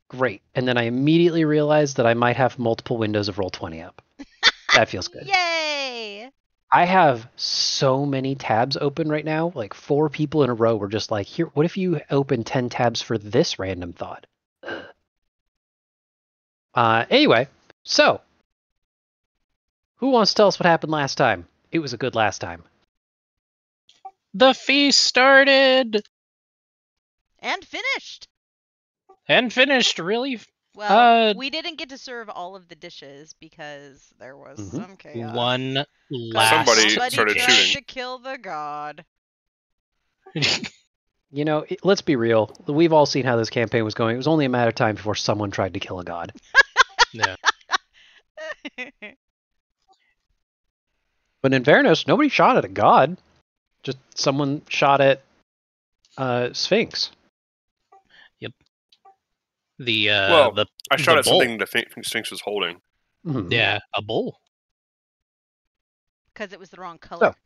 Great. And then I immediately realized that I might have multiple windows of Roll20 up. That feels good. Yay! I have so many tabs open right now. Like 4 people in a row were just like, here, what if you open 10 tabs for this random thought? Anyway, so who wants to tell us what happened last time? It was a good last time. The feast started And finished. and finished really. Well, we didn't get to serve all of the dishes because there was Mhm. some chaos. One last. Somebody Somebody started tried shooting. to kill the god. You know, let's be real. We've all seen how this campaign was going. It was only a matter of time before someone tried to kill a god. Yeah. But in fairness, nobody shot at a god. Just someone shot at Sphinx. The I shot the at bowl. something the Sphinx was holding. Mhm. Yeah, a bowl. Because it was the wrong color.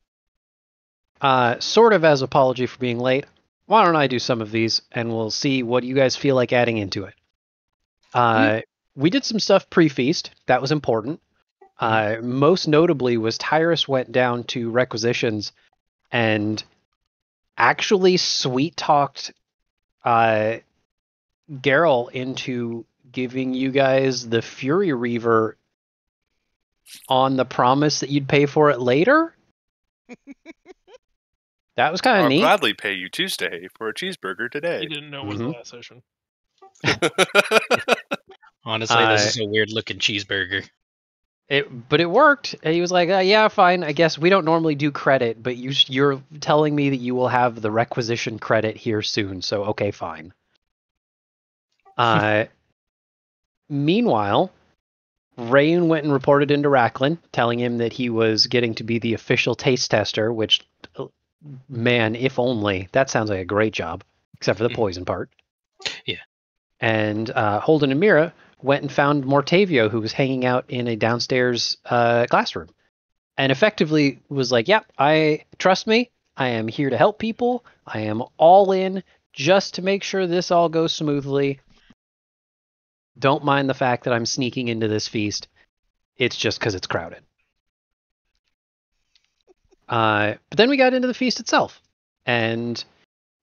Sort of as apology for being late, why don't I do some of these and we'll see what you guys feel like adding into it. We did some stuff pre-feast. That was important. Most notably was Tyrus went down to requisitions and actually sweet-talked Geralt into giving you guys the Fury Reaver on the promise that you'd pay for it later. That was kind of I'll neat. gladly pay you Tuesday for a cheeseburger today. He didn't know it was the last session. Honestly, this is a weird looking cheeseburger. But it worked. And he was like, yeah, fine. I guess we don't normally do credit, but you're telling me that you will have the requisition credit here soon. So, okay, fine. Meanwhile, Rayon went and reported into Racklin, telling him that he was getting to be the official taste tester, which, man, if only. That sounds like a great job, except for the poison part. Yeah. And Holden and Mira went and found Mortavio, who was hanging out in a downstairs classroom, and effectively was like, yep, trust me, I am here to help people. I am all in just to make sure this all goes smoothly. Don't mind the fact that I'm sneaking into this feast. It's just because it's crowded. But then we got into the feast itself, and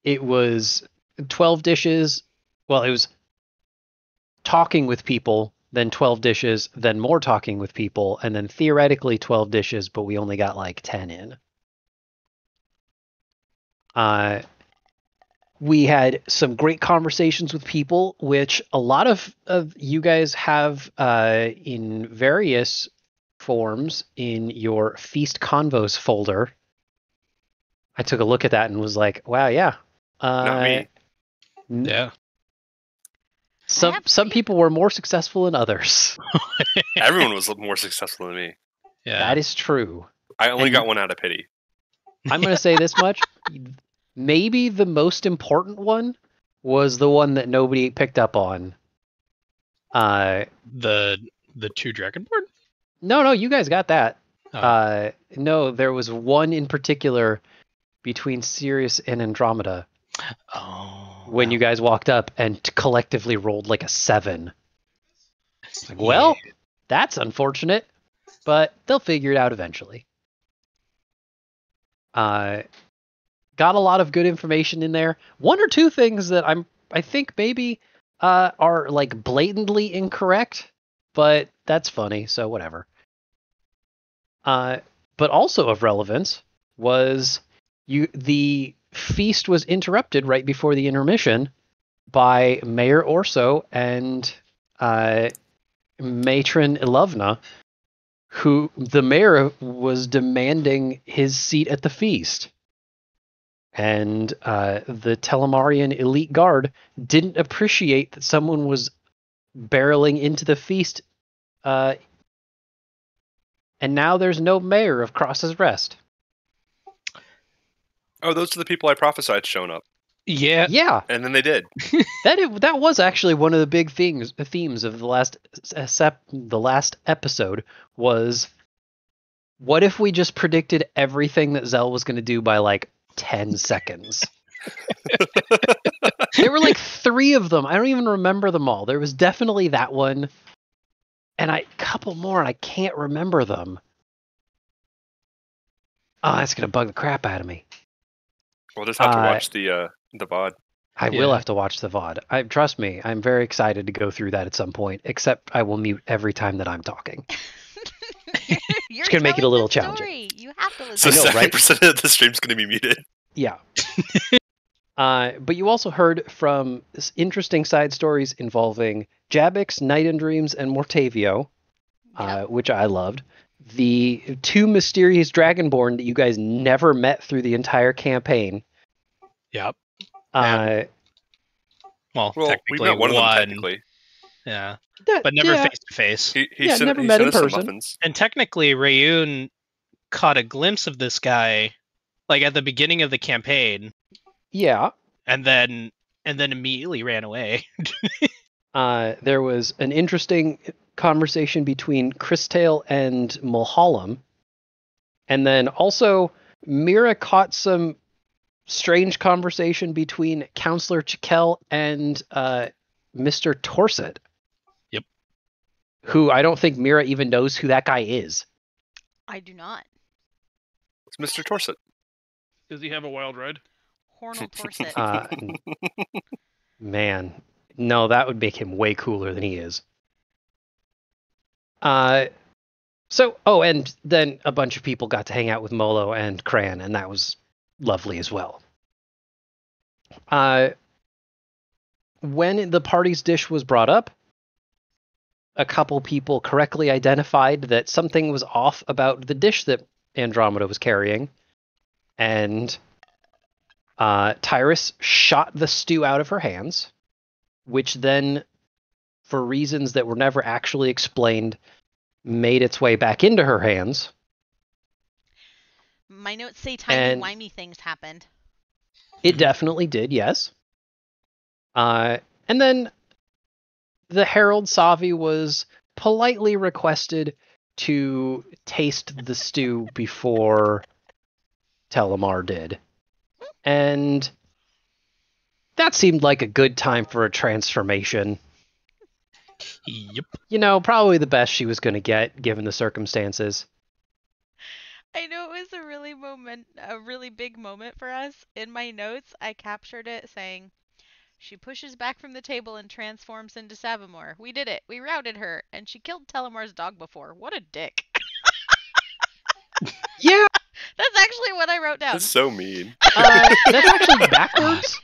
it was 12 dishes. Well, it was talking with people, then 12 dishes, then more talking with people, and then theoretically 12 dishes, but we only got like 10 in. We had some great conversations with people, which a lot of you guys have in various forms in your Feast Convos folder. I took a look at that and was like, wow, yeah. Not me. Yeah. Some people were more successful than others. Everyone was more successful than me. Yeah. That is true. I only got one out of pity. I'm going to say this much. Maybe the most important one was the one that nobody picked up on. The 2 Dragonborn? No, you guys got that. Oh. No, there was one in particular between Sirius and Andromeda. Oh. When you guys walked up and collectively rolled like a 7. It's like, well, that's unfortunate, but they'll figure it out eventually. Got a lot of good information in there. 1 or 2 things that I think maybe are like blatantly incorrect, but that's funny, so whatever. But also of relevance was the feast was interrupted right before the intermission by Mayor Orso and Matron Ilovna, who the mayor was demanding his seat at the feast. And the Telemarian elite guard didn't appreciate that someone was barreling into the feast. And now there's no mayor of Cross's Rest. Oh, those are the people I prophesied showing up. Yeah. Yeah. And then they did. That was actually one of the big themes of the last episode was, what if we just predicted everything that Zell was going to do by like 10 seconds? There were like 3 of them. I don't even remember them all. There was definitely that one, and a couple more, and I can't remember them. Oh, that's gonna bug the crap out of me. We'll just have to watch the VOD. I will Yeah. have to watch the VOD. Trust me, I'm very excited to go through that at some point, except I will mute every time that I'm talking. You're gonna make it a telling little the challenging. story. You have to So listen. I know, right? 70% of the stream's going to be muted. Yeah. But you also heard from interesting side stories involving Jabix, Night in Dreams, and Mortavio, Yep. which I loved. The 2 mysterious Dragonborn that you guys never met through the entire campaign. Yep. Uh, Well, Well, we technically met one of them one. technically. Yeah, that- but never yeah, face to face. He Yeah, sent, never he met sent in us some person. muffins. And technically, Rayun caught a glimpse of this guy, like at the beginning of the campaign, yeah. and then immediately ran away. There was an interesting conversation between Christale and Mulholland. And then also, Mira caught some strange conversation between Counselor Chikel and Mr. Torset. Yep. Who I don't think Mira even knows who that guy is. I do not. It's Mr. Torset. Does he have a wild ride? Hornal Torset. Man, no, that would make him way cooler than he is. And then a bunch of people got to hang out with Molo and Cran, and that was lovely as well. When the party's dish was brought up, a couple people correctly identified that something was off about the dish that Andromeda was carrying, and Tyrus shot the stew out of her hands, which then, for reasons that were never actually explained, made its way back into her hands. My notes say And- timey-wimey things happened. It definitely did, yes. And then the Herald Savi was politely requested to taste the stew before Telemar did. And that seemed like a good time for a transformation. Yep. You know, probably the best she was going to get, given the circumstances. I know it was a really big moment for us. In my notes, I captured it saying, "She pushes back from the table and transforms into Savamore. We did it. We routed her. And she killed Telemar's dog before. What a dick." Yeah, That's actually what I wrote down. That's so mean. that's actually backwards.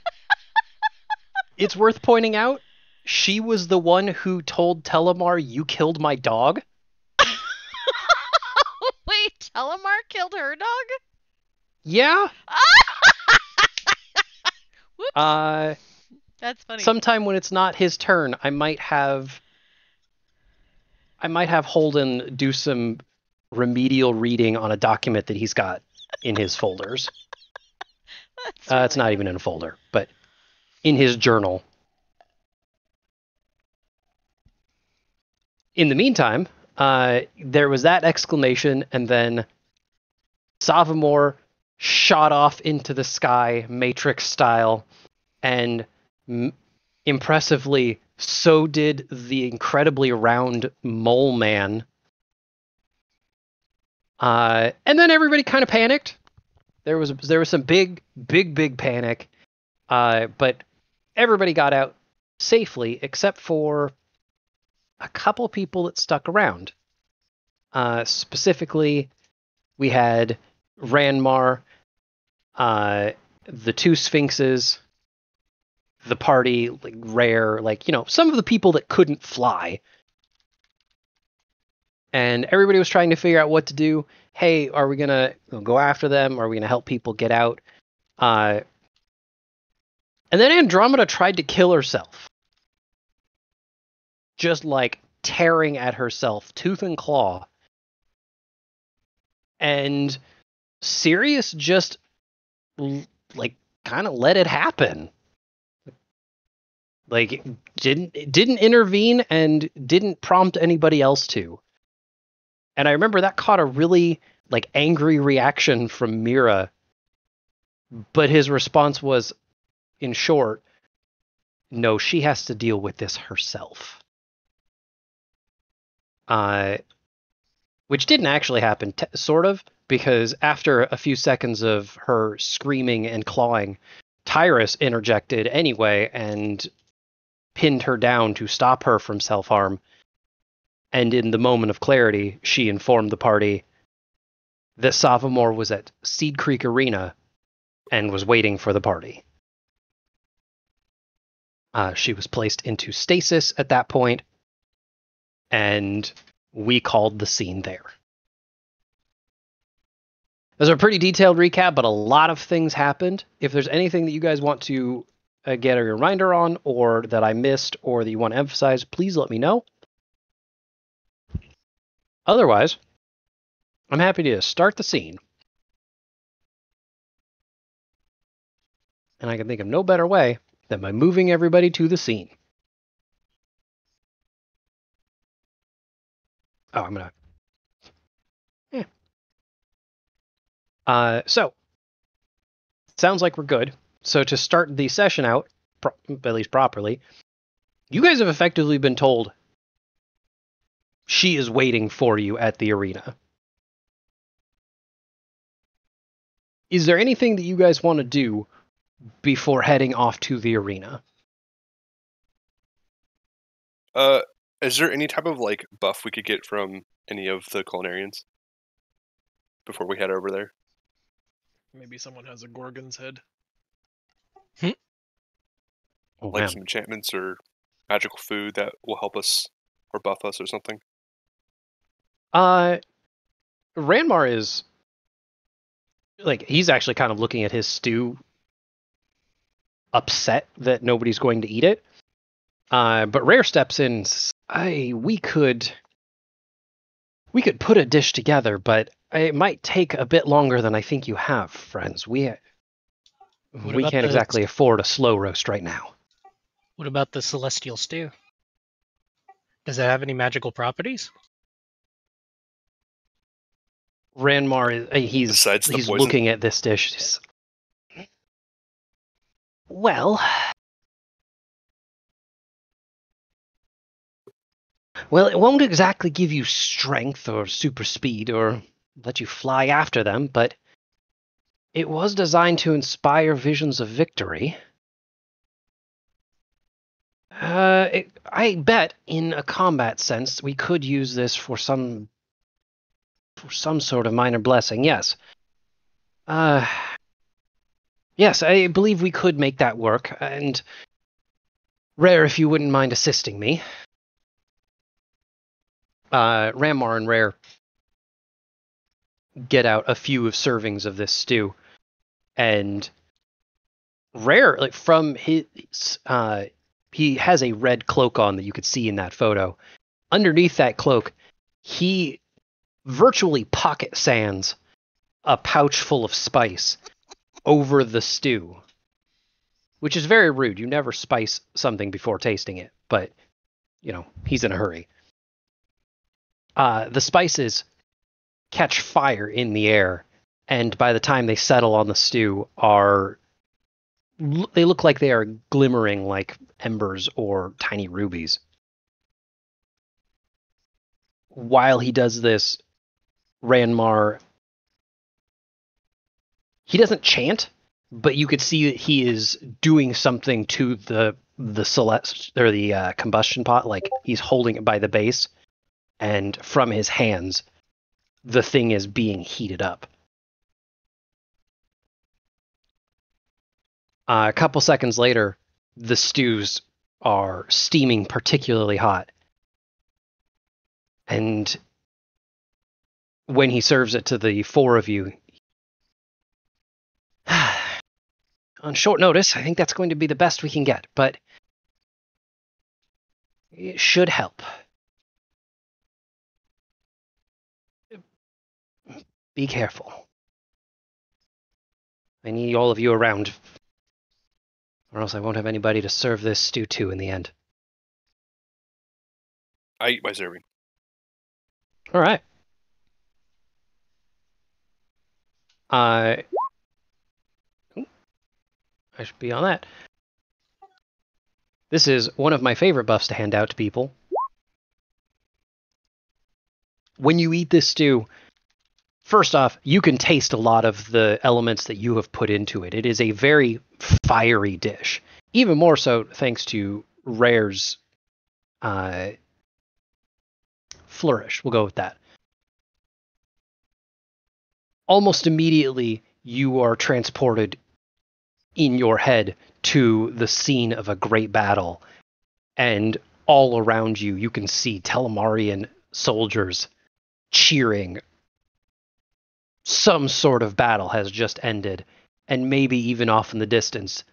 It's worth pointing out, she was the one who told Telemar, "You killed my dog." Wait, Telemar killed her dog? Yeah. Whoops. That's funny. Sometime when it's not his turn, I might have Holden do some remedial reading on a document that he's got in his folders. That's It's not even in a folder, but in his journal. In the meantime, there was that exclamation, and then Savamore shot off into the sky, Matrix style, and impressively, so did the incredibly round Mole Man. And then everybody kind of panicked. There was some big panic, but everybody got out safely except for a couple people that stuck around. Specifically, we had Ranmar, the 2 Sphinxes, the party, like Rare, some of the people that couldn't fly. And everybody was trying to figure out what to do. Hey, are we gonna go after them? Are we gonna help people get out? And then Andromeda tried to kill herself. Just like tearing at herself, tooth and claw. And Sirius just kind of let it happen. Like didn't intervene and didn't prompt anybody else to. And I remember that caught a really angry reaction from Mira. But his response was, in short, no, she has to deal with this herself. Which didn't actually happen, sort of, because after a few seconds of her screaming and clawing, Tyrus interjected anyway and pinned her down to stop her from self-harm. And in the moment of clarity, she informed the party that Savamore was at Seed Creek Arena and was waiting for the party. She was placed into stasis at that point, and we called the scene there. Those are a pretty detailed recap, but a lot of things happened. If there's anything that you guys want to get a reminder on, or that I missed, or that you want to emphasize, please let me know. Otherwise, I'm happy to start the scene. And I can think of no better way than by moving everybody to the scene. Oh, I'm gonna... So, sounds like we're good. So to start the session out, at least properly, you guys have effectively been told she is waiting for you at the arena. Is there anything that you guys want to do before heading off to the arena? Is there any type of like buff we could get from any of the culinarians before we head over there? Maybe someone has a Gorgon's head. Oh, Like man. some enchantments or magical food that will help us or buff us or something? Ranmar is like, he's actually kind of looking at his stew, upset that nobody's going to eat it. But Rare steps in. We could put a dish together, but it might take a bit longer than I think you have, friends. We about can't exactly afford a slow roast right now. What about the celestial stew? Does it have any magical properties? Ranmar he's Besides the poison? looking at this dish. Well, it won't exactly give you strength or super speed or let you fly after them, but it was designed to inspire visions of victory. I bet, in a combat sense, we could use this for some sort of minor blessing. Yes. Yes, I believe we could make that work. And Rare, if you wouldn't mind assisting me. Rammar and Rare get out a few of servings of this stew, and Rare, like, from his, he has a red cloak on that you could see in that photo. Underneath that cloak, he virtually pocket sands a pouch full of spice over the stew, which is very rude. You never spice something before tasting it, but, he's in a hurry. The spices catch fire in the air, and by the time they settle on the stew, they look like they are glimmering like embers or tiny rubies. While he does this, Ranmar, he doesn't chant, but you could see that he is doing something to the combustion pot, like he's holding it by the base, and from his hands, the thing is being heated up. A couple seconds later, the stews are steaming particularly hot. And when he serves it to the four of you, on short notice, I think that's going to be the best we can get, but it should help. Be careful. I need all of you around, or else I won't have anybody to serve this stew to in the end. I eat my serving. All right. I should be on that. This is one of my favorite buffs to hand out to people. When you eat this stew, first off, you can taste a lot of the elements that you have put into it. It is a very fiery dish. Even more so thanks to Rare's flourish. We'll go with that. Almost immediately, you are transported in your head to the scene of a great battle. And all around you, you can see Telemarian soldiers cheering. Some sort of battle has just ended, and maybe even off in the distance,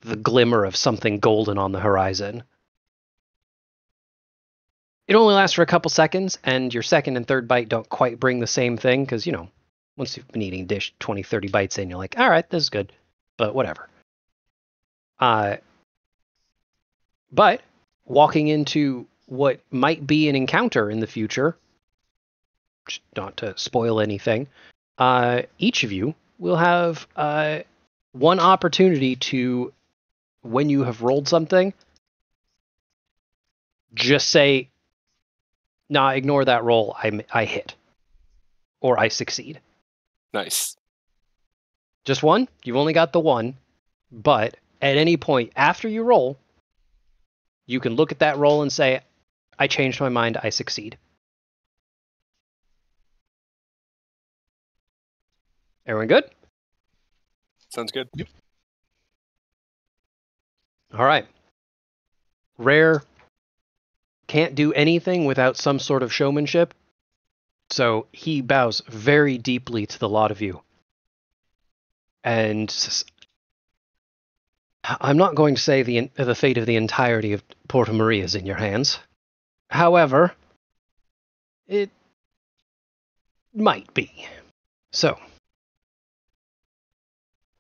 the glimmer of something golden on the horizon. It only lasts for a couple seconds, and your second and third bite don't quite bring the same thing, because, once you've been eating a dish 20, 30 bites in, you're like, all right, this is good, but whatever. But walking into what might be an encounter in the future, not to spoil anything, each of you will have one opportunity to, when you have rolled something, just say, nah, ignore that roll, I hit. Or I succeed. Nice. Just one? You've only got the one. But at any point after you roll, you can look at that roll and say, I changed my mind, I succeed. Everyone good? Sounds good. Yep. All right. Rare can't do anything without some sort of showmanship, so he bows very deeply to the lot of you. And says, I'm not going to say the fate of the entirety of Porto Maria is in your hands. However, it might be. So,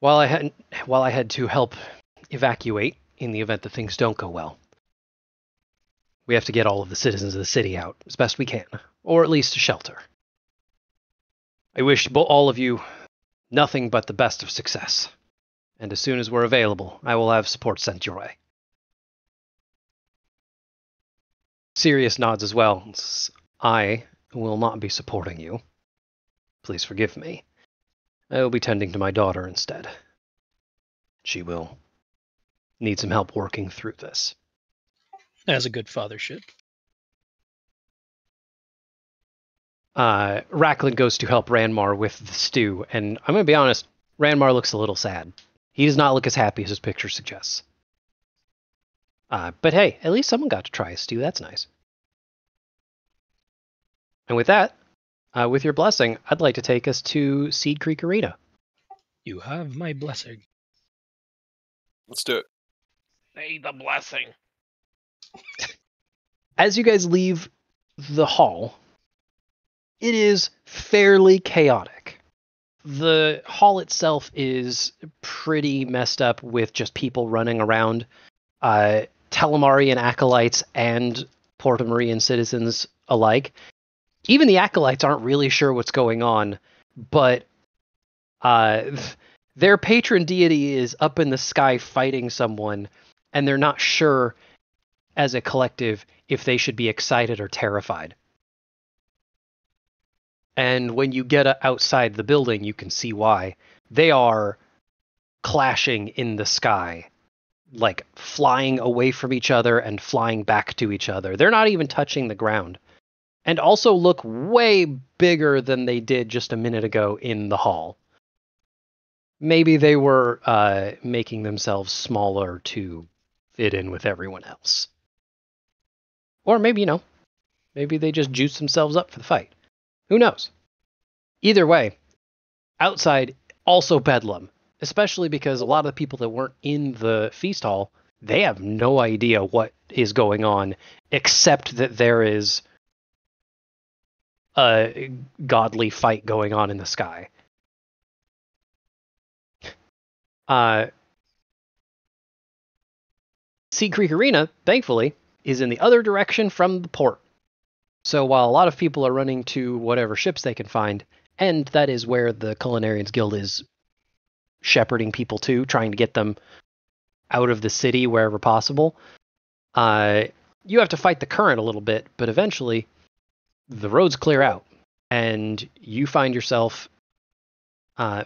while I had to help evacuate in the event that things don't go well, we have to get all of the citizens of the city out as best we can, or at least a shelter. I wish all of you nothing but the best of success, and as soon as we're available, I will have support sent your way. Sirius nods as well. I will not be supporting you. Please forgive me. I will be tending to my daughter instead. She will need some help working through this. As a good father should. Racklin goes to help Ranmar with the stew, and I'm going to be honest, Ranmar looks a little sad. He does not look as happy as his picture suggests. But hey, at least someone got to try a stew. That's nice. And with that, with your blessing, I'd like to take us to Seed Creek Arena. You have my blessing. Let's do it. Say the blessing. As you guys leave the hall, it is fairly chaotic. The hall itself is pretty messed up with just people running around. Telemarian acolytes and Porto Marian citizens alike. Even the acolytes aren't really sure what's going on, but their patron deity is up in the sky fighting someone, and they're not sure as a collective if they should be excited or terrified. And when you get outside the building, you can see why. They are clashing in the sky, like flying away from each other and flying back to each other. They're not even touching the ground. And also look way bigger than they did just a minute ago in the hall. Maybe they were making themselves smaller to fit in with everyone else. Or maybe, maybe they just juiced themselves up for the fight. Who knows? Either way, outside, also bedlam. Especially because a lot of the people that weren't in the feast hall, they have no idea what is going on, except that there is a godly fight going on in the sky. Sea Creek Arena, thankfully, is in the other direction from the port. So while a lot of people are running to whatever ships they can find, and that is where the Culinarians Guild is shepherding people to, trying to get them out of the city wherever possible, You have to fight the current a little bit, but eventually the roads clear out, and you find yourself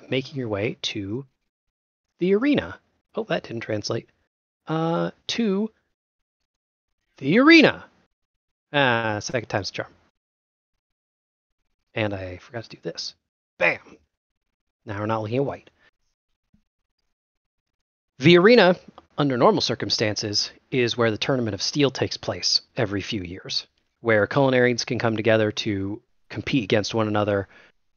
making your way to the arena. Oh, that didn't translate. To the arena. Second time's a charm. And I forgot to do this. Bam! Now we're not looking at white. The arena, under normal circumstances, is where the Tournament of Steel takes place every few years, where culinarians can come together to compete against one another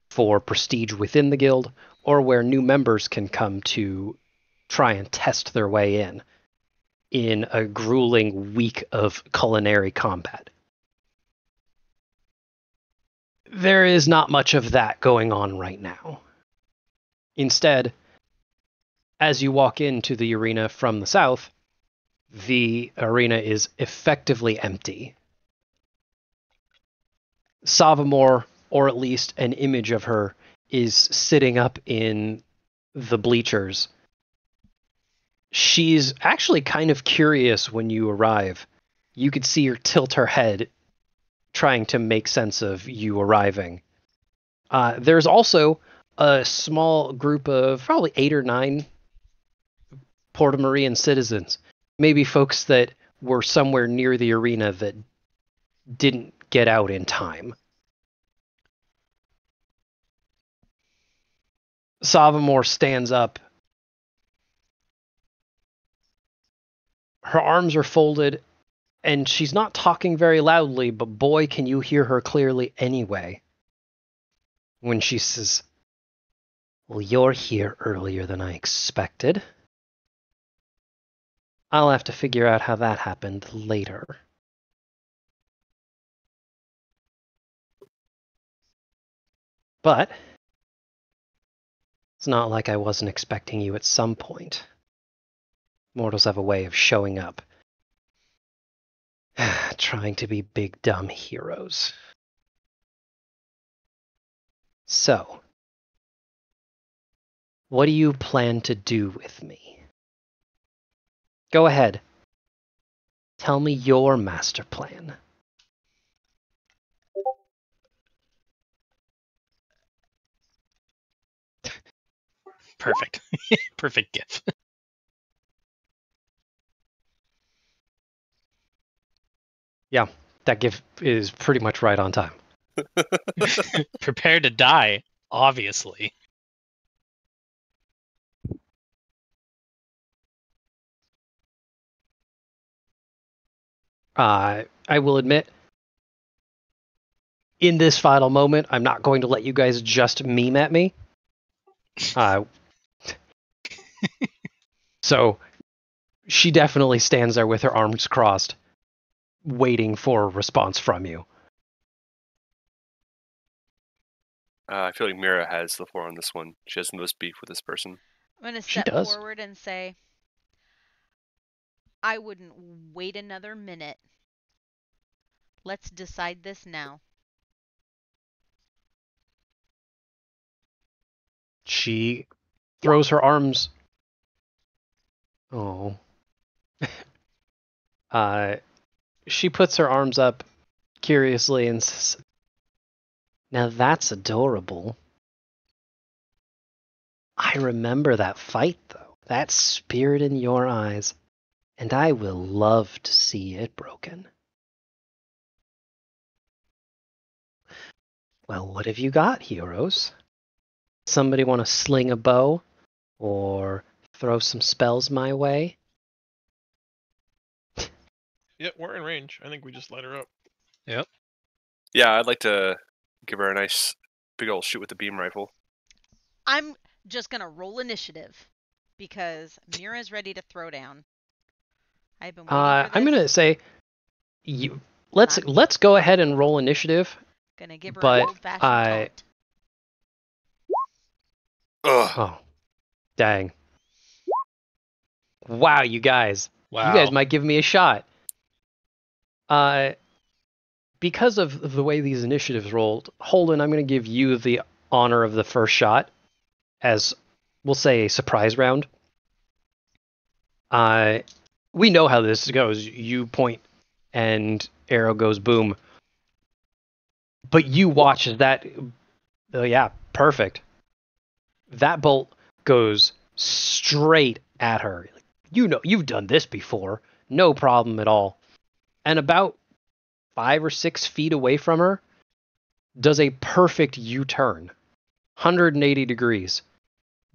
for prestige within the guild, or where new members can come to try and test their way in a grueling week of culinary combat. There is not much of that going on right now. Instead, as you walk into the arena from the south, the arena is effectively empty. Savamore, or at least an image of her, is sitting up in the bleachers. She's actually kind of curious when you arrive. You could see her tilt her head, trying to make sense of you arriving. There's also a small group of probably 8 or 9 Porto-Marian citizens, maybe folks that were somewhere near the arena that didn't get out in time. Savamore stands up. Her arms are folded, and she's not talking very loudly, but boy, can you hear her clearly anyway. When she says, "Well, you're here earlier than I expected. I'll have to figure out how that happened later." But it's not like I wasn't expecting you at some point. Mortals have a way of showing up. Trying to be big dumb heroes. So, what do you plan to do with me? Go ahead. Tell me your master plan. Perfect. Perfect gif. Yeah, that gif is pretty much right on time. Prepare to die, obviously. I will admit, in this final moment, I'm not going to let you guys just meme at me. So, she definitely stands there with her arms crossed, waiting for a response from you. I feel like Mira has the floor on this one. She has the most beef with this person. I'm going to She step does. forward and say, I wouldn't wait another minute. Let's decide this now. She throws her arms. Oh. She puts her arms up curiously and says, "Now that's adorable. I remember that fight, though. That spirit in your eyes, and I will love to see it broken. Well, what have you got, heroes? Somebody want to sling a bow or throw some spells my way?" Yep, we're in range. I think we just light her up. Yep. Yeah, I'd like to give her a nice big old shoot with the beam rifle. I'm just going to roll initiative because Mira's ready to throw down. I've been waiting for this. I'm gonna say, let's go ahead and roll initiative. Gonna give her but an old-fashioned taunt. Ugh. Oh, dang! Wow, you guys. Wow. You guys might give me a shot. Because of the way these initiatives rolled, Holden, I'm going to give you the honor of the first shot as, we'll say, a surprise round. We know how this goes. You point and arrow goes boom. But you watch as that. Oh, yeah, perfect. That bolt goes straight at her. You know, you've done this before. No problem at all. And about 5 or 6 feet away from her, does a perfect U-turn, 180 degrees,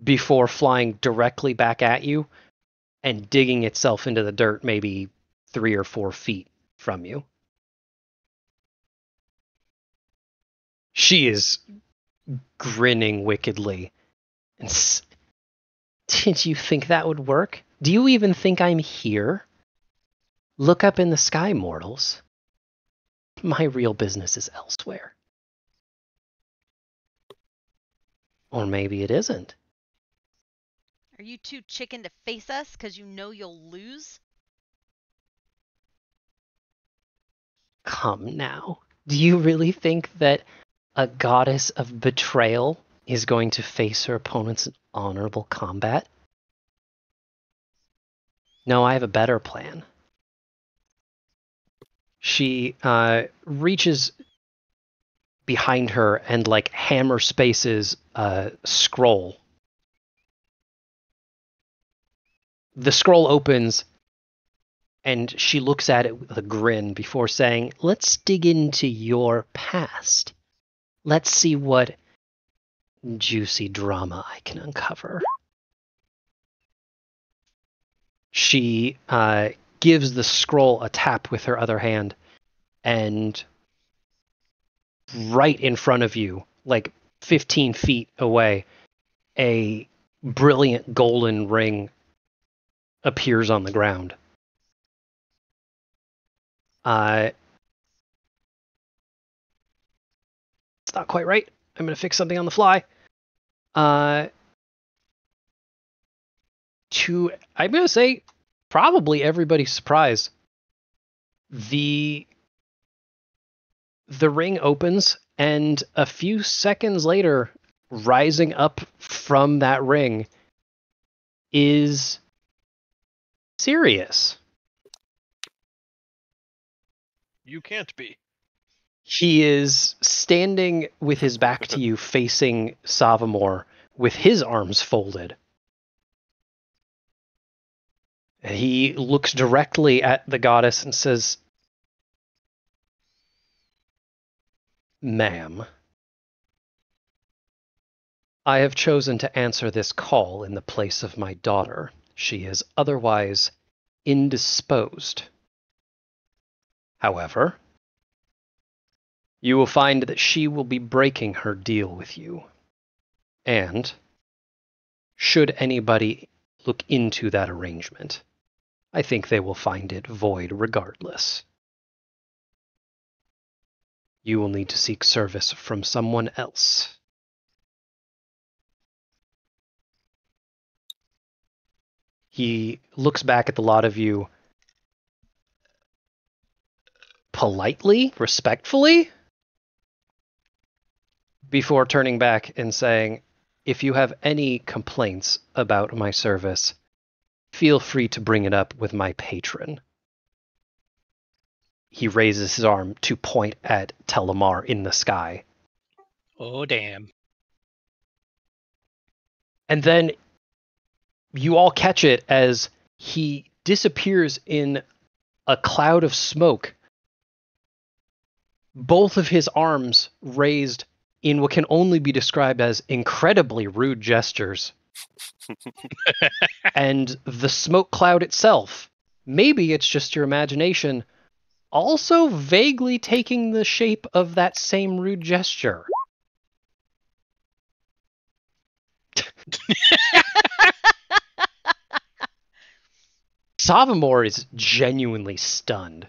before flying directly back at you and digging itself into the dirt maybe 3 or 4 feet from you. She is grinning wickedly. And did you think that would work? Do you even think I'm here? Look up in the sky, mortals. My real business is elsewhere. Or maybe it isn't. Are you too chicken to face us because you know you'll lose? Come now. Do you really think that a goddess of betrayal is going to face her opponents in honorable combat? No, I have a better plan. She reaches behind her and like hammer spaces a scroll. The scroll opens and she looks at it with a grin before saying, "Let's dig into your past. Let's see what juicy drama I can uncover." She gives the scroll a tap with her other hand, and right in front of you, like 15 feet away, a brilliant golden ring appears on the ground. It's not quite right. I'm going to fix something on the fly. I'm going to say, probably everybody's surprise, the ring opens, and a few seconds later, rising up from that ring is Sirius. You can't be. He is standing with his back to you, facing Savamore, with his arms folded. He looks directly at the goddess and says, "Ma'am, I have chosen to answer this call in the place of my daughter. She is otherwise indisposed. However, you will find that she will be breaking her deal with you. And, should anybody look into that arrangement, I think they will find it void regardless. You will need to seek service from someone else." He looks back at the lot of you politely, respectfully, before turning back and saying, "If you have any complaints about my service, feel free to bring it up with my patron." He raises his arm to point at Telemar in the sky. Oh, damn. And then you all catch it as he disappears in a cloud of smoke, both of his arms raised in what can only be described as incredibly rude gestures. And the smoke cloud itself, maybe it's just your imagination, also vaguely taking the shape of that same rude gesture. Savamore is genuinely stunned.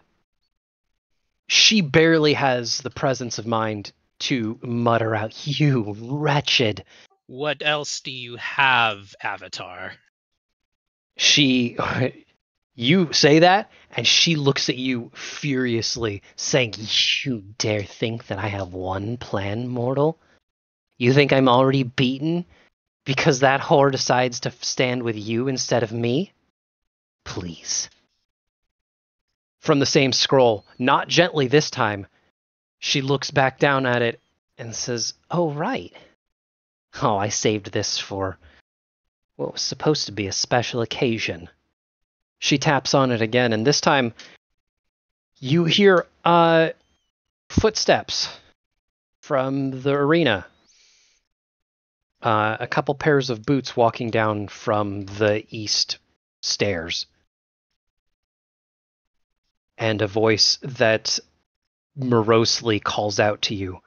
She barely has the presence of mind to mutter out, "You wretched." What else do you have, Avatar? You say that, and she looks at you furiously, saying, "You dare think that I have one plan, mortal? You think I'm already beaten because that whore decides to stand with you instead of me? Please, from the same scroll, not gently this time. She looks back down at it and says, "Oh, right. Oh, I saved this for what was supposed to be a special occasion." She taps on it again, and this time you hear footsteps from the arena. A couple pairs of boots walking down from the east stairs. And a voice that morosely calls out to you.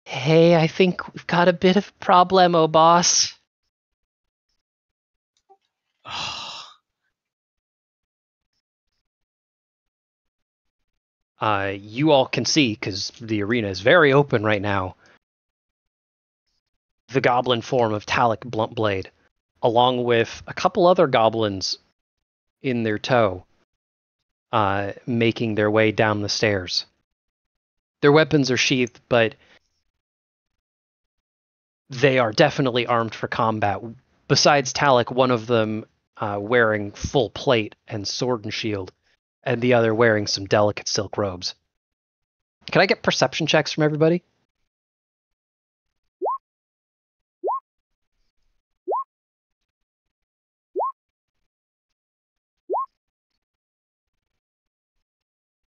"Hey, I think we've got a bit of a problemo, boss." You all can see, because the arena is very open right now, the goblin form of Talik Bluntblade, along with a couple other goblins in their tow, making their way down the stairs. Their weapons are sheathed, but they are definitely armed for combat. Besides Talik, one of them wearing full plate and sword and shield, and the other wearing some delicate silk robes. Can I get perception checks from everybody?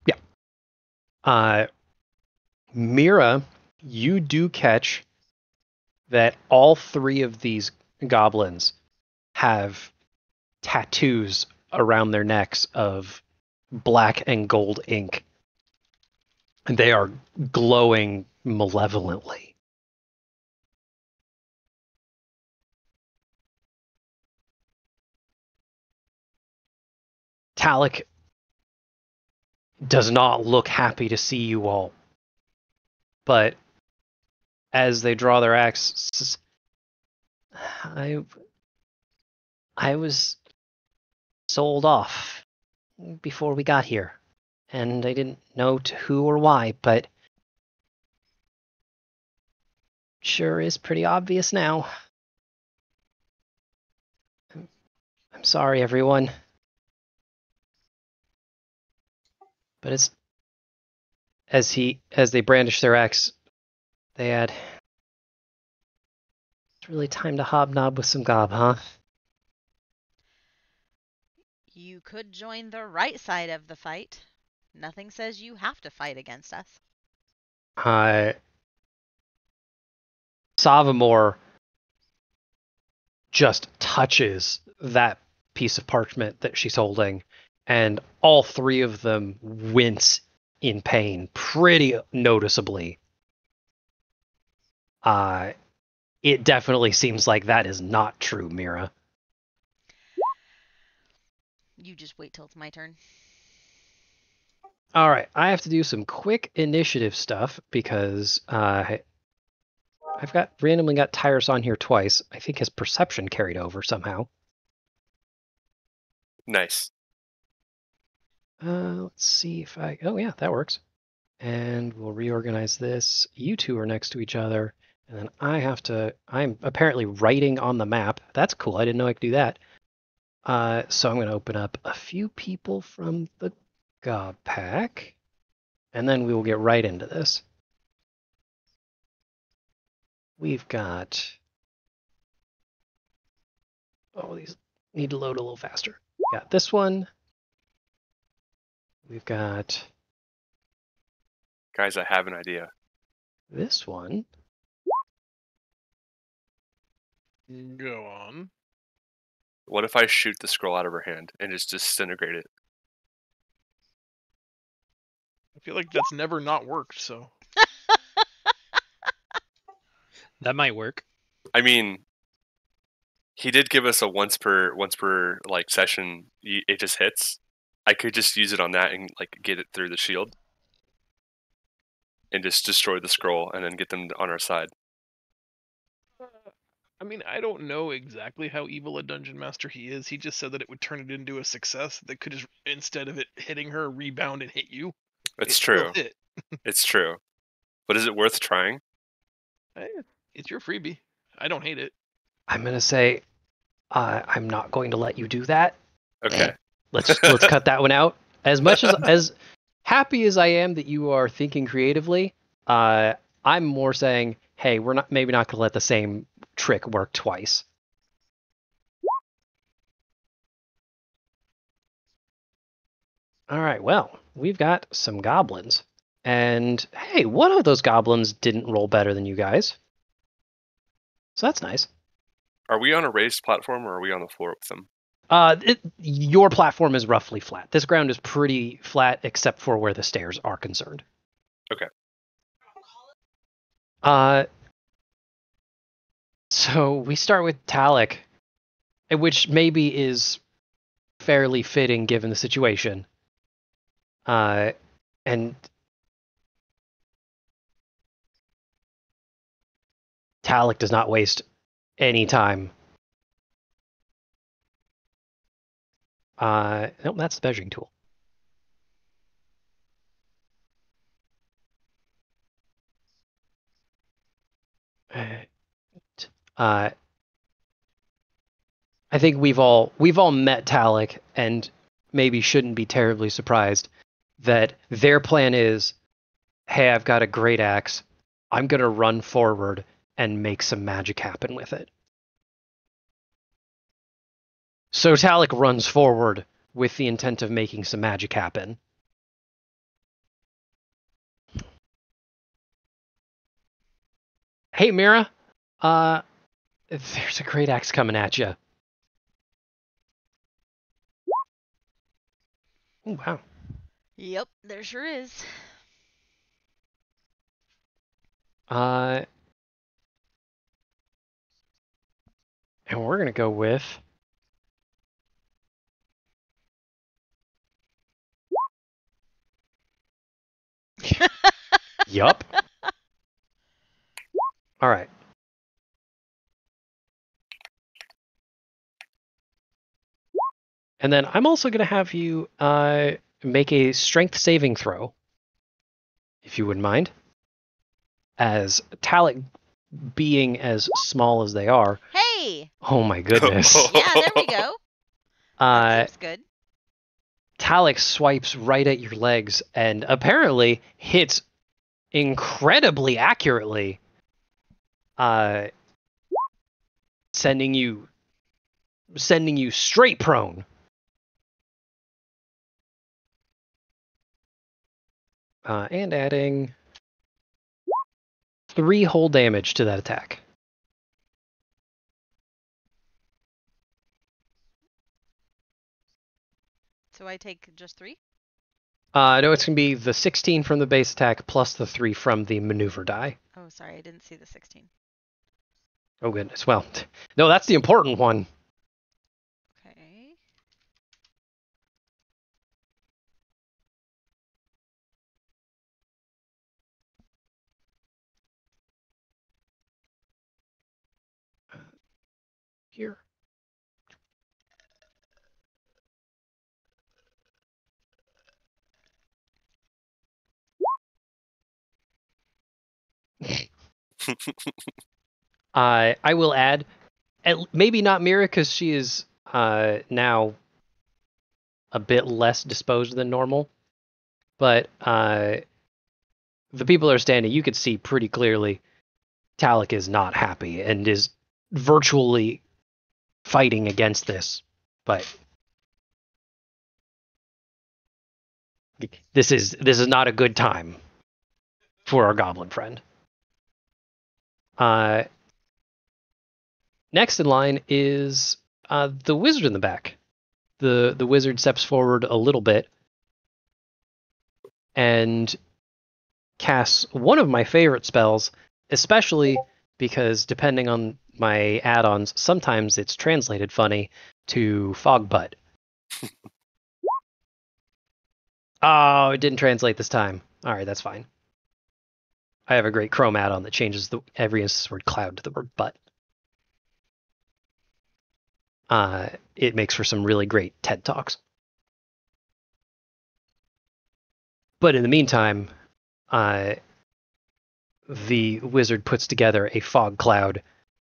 Yeah. Mira, you do catch that all three of these goblins have tattoos around their necks of black and gold ink. And they are glowing malevolently. Talik does not look happy to see you all. But as they draw their axe, I was sold off before we got here, and I didn't know to who or why, but sure is pretty obvious now. I'm sorry, everyone. But it's as they brandish their axe, they add, "It's really time to hobnob with some gob, huh?" You could join the right side of the fight. Nothing says you have to fight against us. Savamore just touches that piece of parchment that she's holding, and all three of them wince in pain pretty noticeably. It definitely seems like that is not true, Mira. You just wait till it's my turn. All right, I have to do some quick initiative stuff because I've randomly got Tyrus on here twice. I think his perception carried over somehow. Nice. Let's see if I... Oh, yeah, that works. And we'll reorganize this. You two are next to each other. And then I'm apparently writing on the map. That's cool. I didn't know I could do that. So I'm going to open up a few people from the Gob Pack. And then we will get right into this. We've got... Oh, these need to load a little faster. Got this one. We've got Guys, I have an idea. this one. Go on. What if I shoot the scroll out of her hand and just disintegrate it? I feel like that's never not worked, so. That might work. I mean, he did give us a once per like session. It just hits. I could just use it on that and like get it through the shield, and just destroy the scroll, and then get them on our side. I mean, I don't know exactly how evil a dungeon master he is. He just said that it would turn it into a success that could just, instead of it hitting her, rebound and hit you. It's true. Still hit. It's true. But is it worth trying? It's your freebie. I don't hate it. I'm going to say I'm not going to let you do that. Okay. let's cut that one out. As much as happy as I am that you are thinking creatively, I'm more saying, hey, we're not going to let the same trick work twice. All right, well, we've got some goblins. And hey, one of those goblins didn't roll better than you guys. So that's nice. Are we on a raised platform or are we on the floor with them? Your platform is roughly flat. This ground is pretty flat except for where the stairs are concerned. Okay. So we start with Talik, which maybe is fairly fitting given the situation. And Talik does not waste any time. Nope, that's the measuring tool. I think we've all met Talik and maybe shouldn't be terribly surprised that their plan is, hey, I've got a great axe. I'm going to run forward and make some magic happen with it. So Talik runs forward with the intent of making some magic happen. Hey, Mira. There's a great axe coming at you. Oh, wow. Yep, there sure is. And we're going to go with... Yup. All right. And then I'm also going to have you make a strength saving throw, if you wouldn't mind. As Talik, being as small as they are. Hey! Oh my goodness. Yeah, there we go. That seems good. Talik swipes right at your legs and apparently hits incredibly accurately, sending you straight prone. And adding 3 whole damage to that attack. So I take just 3? No, it's going to be the 16 from the base attack plus the 3 from the maneuver die. Oh, sorry, I didn't see the 16. Oh, goodness. Well, no, that's the important one. Okay. Here. I will add, maybe not Mira because she is now a bit less disposed than normal, but the people that are standing, you could see pretty clearly Talik is not happy and is virtually fighting against this, but this is not a good time for our goblin friend. Next in line is the wizard in the back. The wizard steps forward a little bit and casts one of my favorite spells, especially because depending on my add-ons, sometimes it's translated funny to fog butt. Oh, it didn't translate this time. All right, that's fine. I have a great Chrome add-on that changes every instance word cloud to the word butt. It makes for some really great TED Talks. But in the meantime, the wizard puts together a fog cloud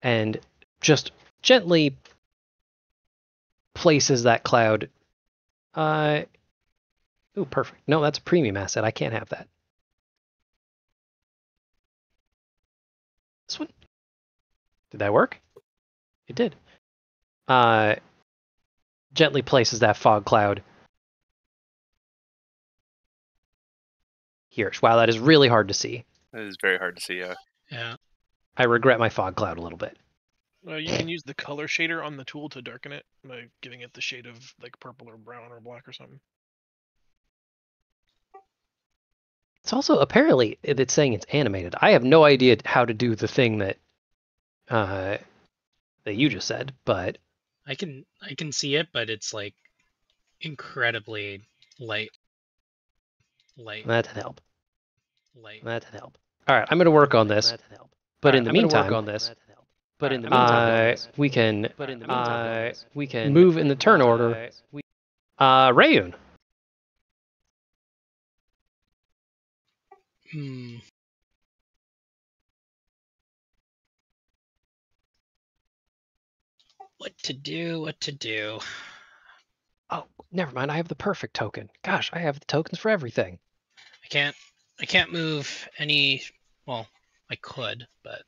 and just gently places that cloud Ooh, perfect. No, that's a premium asset. I can't have that. This one. Did that work? It did. Gently places that fog cloud here. Wow, that is really hard to see. It is very hard to see. Yeah. Yeah. I regret my fog cloud a little bit. You can use the color shader on the tool to darken it by giving it the shade of like purple or brown or black or something. It's also apparently it's saying it's animated. I have no idea how to do the thing that you just said, but I can see it, but it's like incredibly light. that didn't help. That didn't help. All right, I'm going to work on this. But in the meantime, we can move in the turn order. Rayun. What to do? Oh, never mind. I have the perfect token. Gosh, I have the tokens for everything. I can't move any. Well, I could, but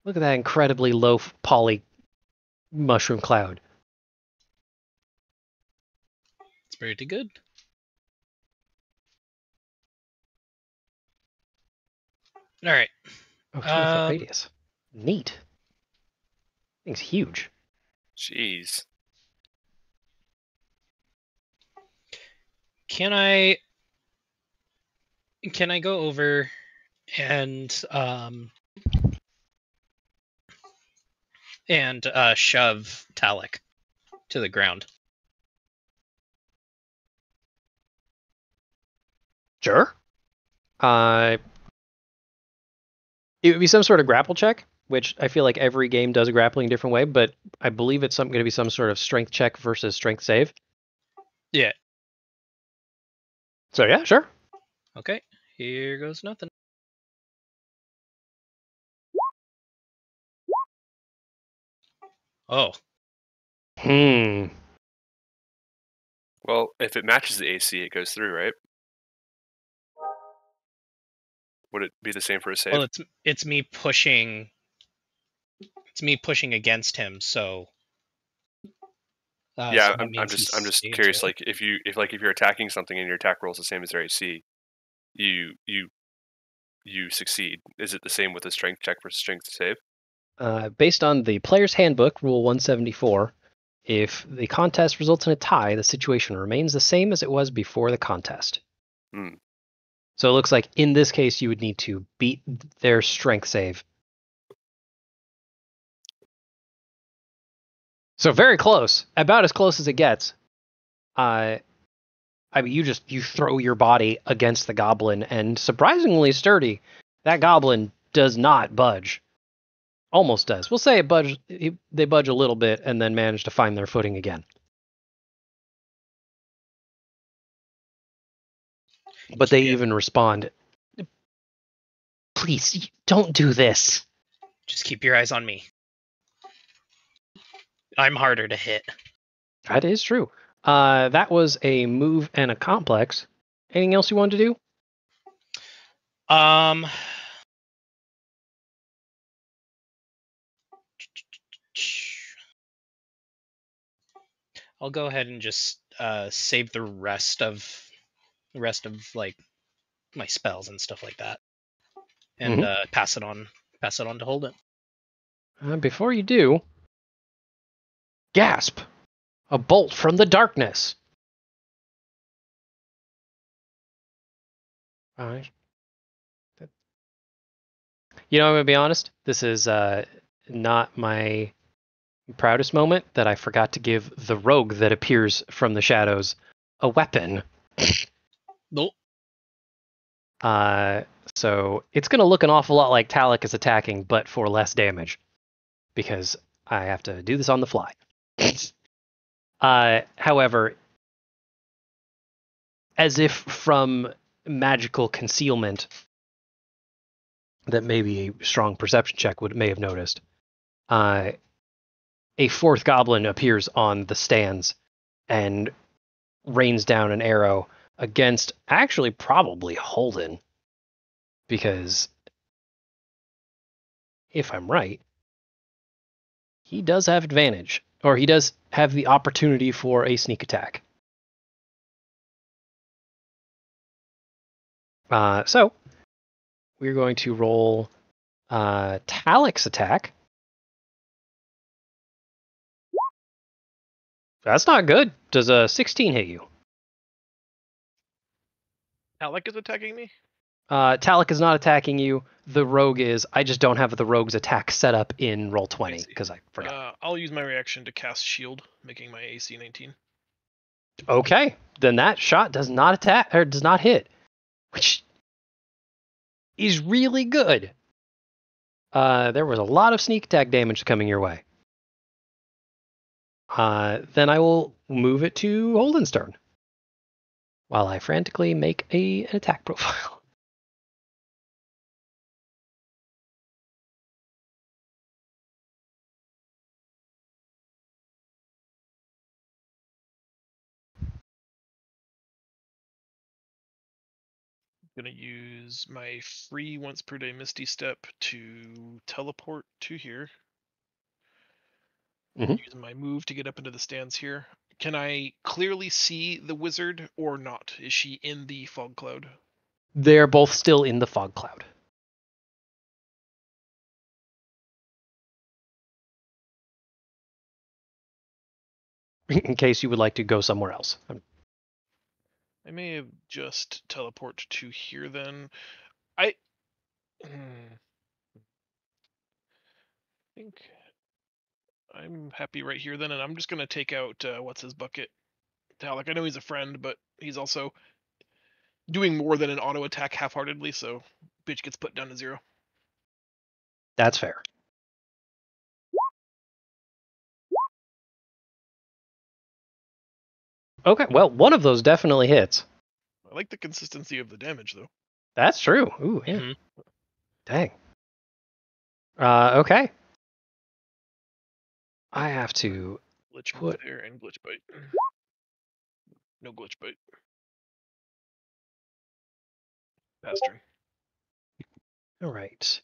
Look at that incredibly low poly mushroom cloud. it's pretty good. All right. Oh, 20-foot radius. Neat. Thing's huge. Jeez. Can I go over and shove Talik to the ground? Sure. It would be some sort of grapple check, which I feel like every game does a grappling a different way, but I believe it's going to be some sort of strength check versus strength save. Yeah. So yeah, sure. Okay. Here goes nothing. Oh. Well, if it matches the AC, it goes through, right? Would it be the same for a save? Well, it's me pushing. It's me pushing against him, so. Yeah, so I'm just curious. Like if you're attacking something and your attack roll is the same as their AC, you succeed. Is it the same with a strength check versus strength save? Based on the player's handbook, Rule 174, if the contest results in a tie, the situation remains the same as it was before the contest. So it looks like in this case, you would need to beat their strength save. So very close, about as close as it gets. I mean, you throw your body against the goblin, and surprisingly sturdy, that goblin does not budge. Almost does. We'll say they budge a little bit and then manage to find their footing again. But they even respond, please, don't do this. Just keep your eyes on me. I'm harder to hit. That is true. That was a move and a complex. Anything else you wanted to do? I'll go ahead and just save the rest of like my spells and stuff like that, and pass it on to hold it. Before you do, gasp! A bolt from the darkness. All right. You know, I'm gonna be honest. This is not my proudest moment that I forgot to give the rogue that appears from the shadows a weapon. Nope. So it's going to look an awful lot like Talik is attacking, but for less damage. Because I have to do this on the fly. However, as if from magical concealment that maybe a strong perception check may have noticed, a fourth goblin appears on the stands and rains down an arrow against actually probably Holden. Because if I'm right, he does have advantage, or he does have the opportunity for a sneak attack. So we're going to roll Talik's attack. That's not good. Does a 16 hit you? Alec is attacking me. Talik is not attacking you. The rogue is. I just don't have the rogue's attack set up in roll 20 see. because I forgot. I'll use my reaction to cast shield, making my AC 19. Okay, then that shot does not attack or does not hit, which is really good. There was a lot of sneak attack damage coming your way. Then I will move it to Holden's turn while I frantically make an attack profile. I'm gonna use my free once per day Misty Step to teleport to here. Mhm. Use my move to get up into the stands here. Can I clearly see the wizard or not? Is she in the fog cloud? They're both still in the fog cloud. In case you would like to go somewhere else. I may have just teleport to here then. I think I'm happy right here then, and I'm just gonna take out what's his bucket. Alec. I know he's a friend, but he's also doing more than an auto attack half-heartedly, so bitch gets put down to 0. That's fair. Okay, well, one of those definitely hits. I like the consistency of the damage though. That's true. Ooh, yeah. Mhm. Dang. Okay. I have to Glitch move put. there and glitch bite. No glitch bite. Pass turn. All right.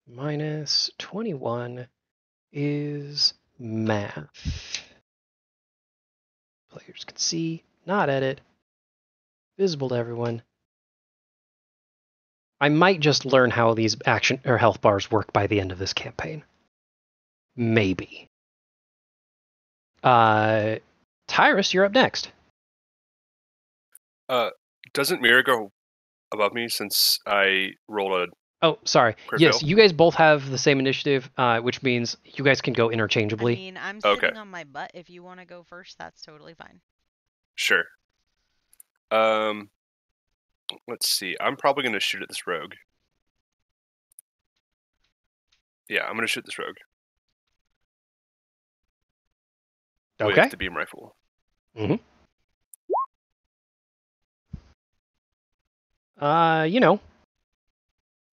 Minus 21 is math. Players can see, not edit. Visible to everyone. I might just learn how these action or health bars work by the end of this campaign. Maybe. Tyrus, you're up next. Doesn't Mira go above me since I rolled a Oh, sorry. crit Yes, fail? you guys both have the same initiative, which means you guys can go I interchangeably. mean, I'm Okay. sitting on my butt. If you want to go first, that's totally fine. Sure. Let's see. I'm probably going to shoot at this rogue. Yeah, I'm going to shoot this rogue. Okay. With the beam rifle. Mm-hmm. 12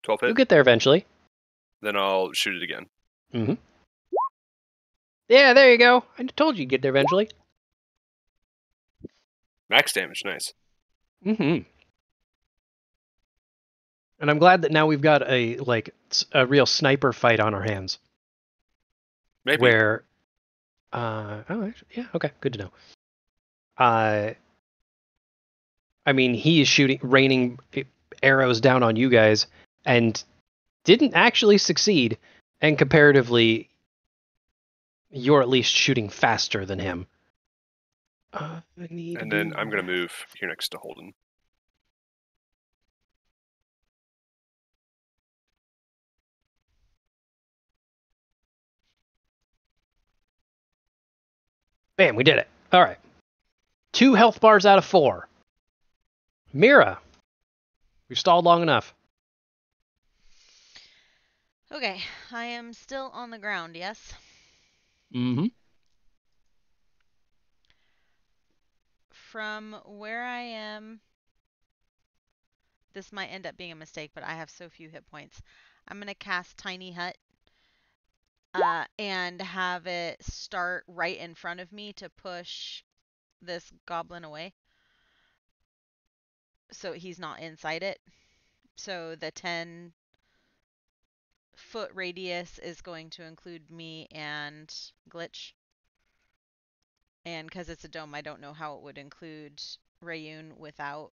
you'll hit. get there eventually. Then I'll shoot it again. Mm-hmm. Yeah, there you go. I told you you'd get there eventually. Max damage, nice. Mm-hmm. And I'm glad that now we've got a real sniper fight on our hands. Maybe. Where, actually, yeah, okay, good to know. I mean, he is raining arrows down on you guys, and didn't actually succeed. And comparatively, you're at least shooting faster than him. I need And to then do I'm going to math. move here next to Holden. Bam, we did it. All right. 2 health bars out of 4. Mira, we've stalled long enough. Okay, I am still on the ground, yes? Mm-hmm. From where I am, this might end up being a mistake, but I have so few hit points. I'm going to cast Tiny Hut and have it start right in front of me to push this goblin away. So he's not inside it. So the 10-foot radius is going to include me and Glitch. And because it's a dome, I don't know how it would include Rayun without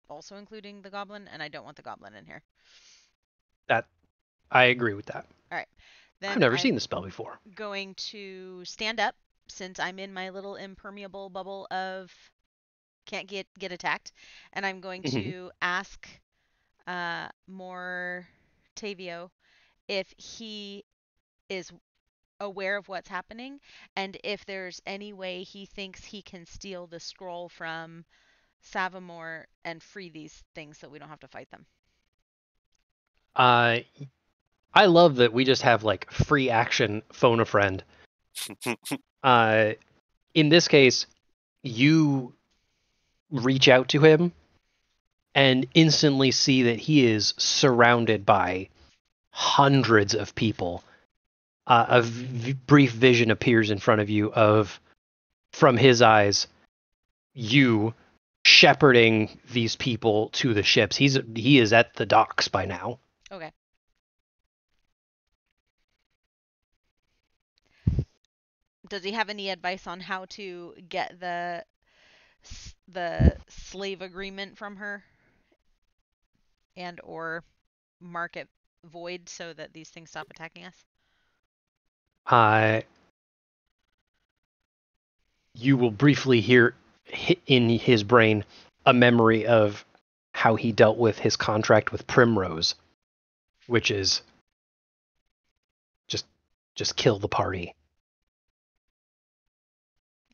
also including the goblin, and I don't want the goblin in here. I agree with that. All right. Then I've never I'm seen the spell before. going to stand up since I'm in my little impermeable bubble of can't get attacked, and I'm going to ask more Tavio if he is aware of what's happening and if there's any way he thinks he can steal the scroll from Savamore and free these things so we don't have to fight them. I love that we just have like free action phone a friend. In this case, you reach out to him and instantly see that he is surrounded by hundreds of people. A brief vision appears in front of you of, from his eyes, you shepherding these people to the ships. He is at the docks by now. Okay. Does he have any advice on how to get the slave agreement from her and or mark it void so that these things stop attacking us? You will briefly hear in his brain a memory of how he dealt with his contract with Primrose, which is just kill the party.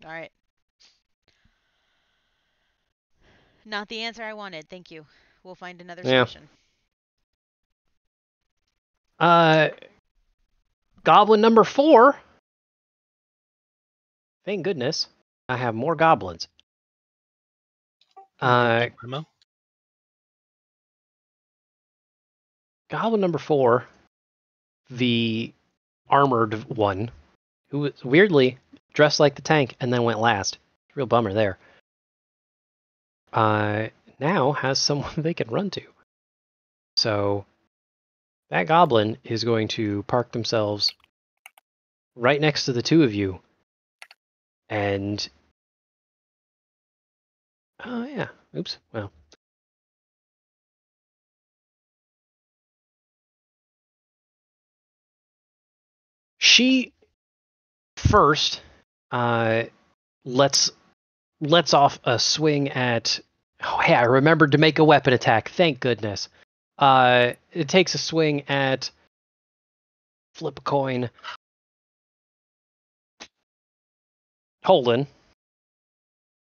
All right. Not the answer I wanted. Thank you. We'll find another solution. Goblin number 4. Thank goodness I have more goblins. Goblin number 4, the armored one, who was weirdly dressed like the tank and then went last. Real bummer there. Now has someone they can run to. So that goblin is going to park themselves right next to the two of you. And oh yeah, oops. Well, she first lets off a swing at. Oh hey, I remembered to make a weapon attack. Thank goodness. It takes a swing at. Flip a coin. Holden.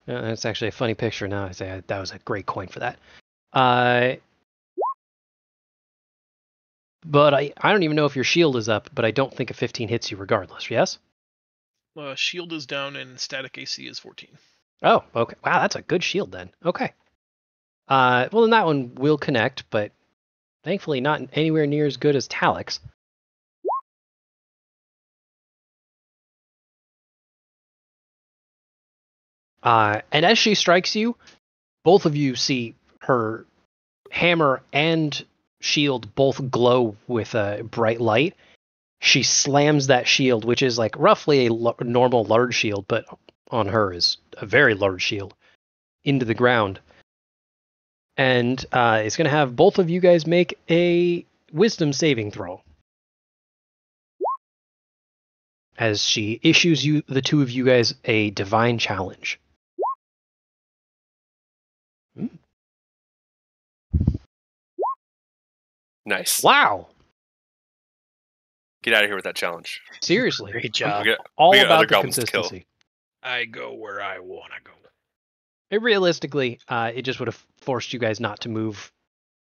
That's actually a funny picture now. I say that was a great coin for that. But I don't even know if your shield is up, but I don't think a 15 hits you regardless, yes? Shield is down and static AC is 14. Oh, okay. Wow, that's a good shield then. Okay. Well, then that one will connect, but thankfully not anywhere near as good as Talix. And as she strikes you, both of you see her hammer and shield both glow with a bright light. She slams that shield, which is like roughly a normal large shield, but on her is a very large shield, into the ground. And it's going to have both of you guys make a wisdom saving throw. As she issues you, the two of you guys, a divine challenge. Nice. Wow. Get out of here with that challenge. Seriously. Great job. All we got about other the goblins to kill. consistency. I go where I want to go. Realistically, it just would have forced you guys not to move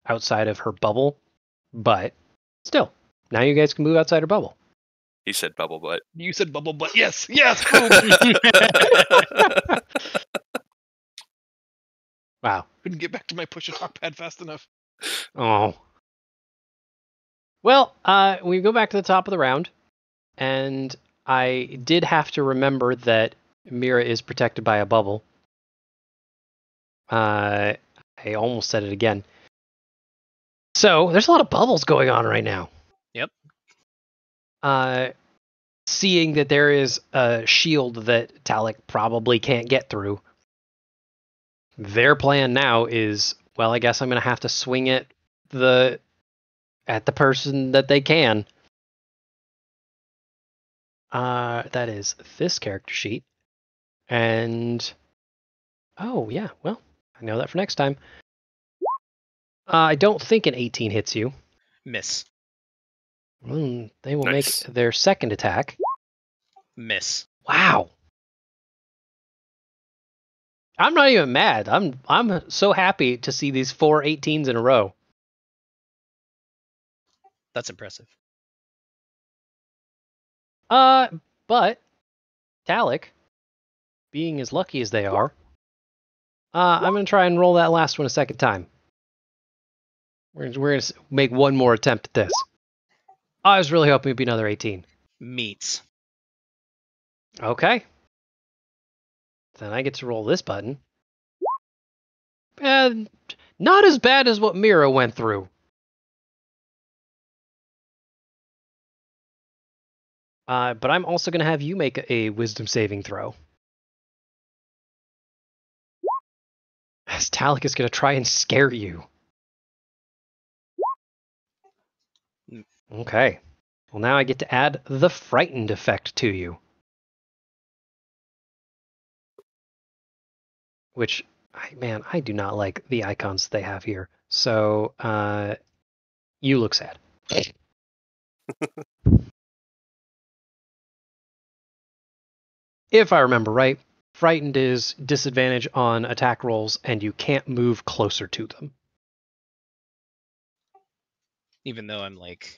outside of her bubble. But still, now you guys can move outside her bubble. He said bubble butt. You said bubble butt. Yes, yes. Wow. Couldn't get back to my push and talk pad fast enough. Oh. Well, we go back to the top of the round, and I did have to remember that Mira is protected by a bubble. I almost said it again. So there's a lot of bubbles going on right now. Yep. Seeing that there is a shield that Talik probably can't get through, their plan now is, well, I guess I'm gonna have to swing it at the person that they can. That is this character sheet. And oh yeah, well, I know that for next time. I don't think an 18 hits you. Miss. They will Nice. make their second attack. Miss. Wow. I'm not even mad. I'm so happy to see these 4 18s in a row. That's impressive. But Talik, being as lucky as they are, I'm gonna try and roll that last one a second time. We're gonna make one more attempt at this. I was really hoping it'd be another 18. Meets. Okay. Then I get to roll this button. And not as bad as what Mira went through. But I'm also going to have you make a wisdom saving throw. As Talik is going to try and scare you. Okay. Well, now I get to add the frightened effect to you. Which, man, I do not like the icons they have here. So, you look sad. If I remember right, frightened is disadvantage on attack rolls, and you can't move closer to them. Even though I'm like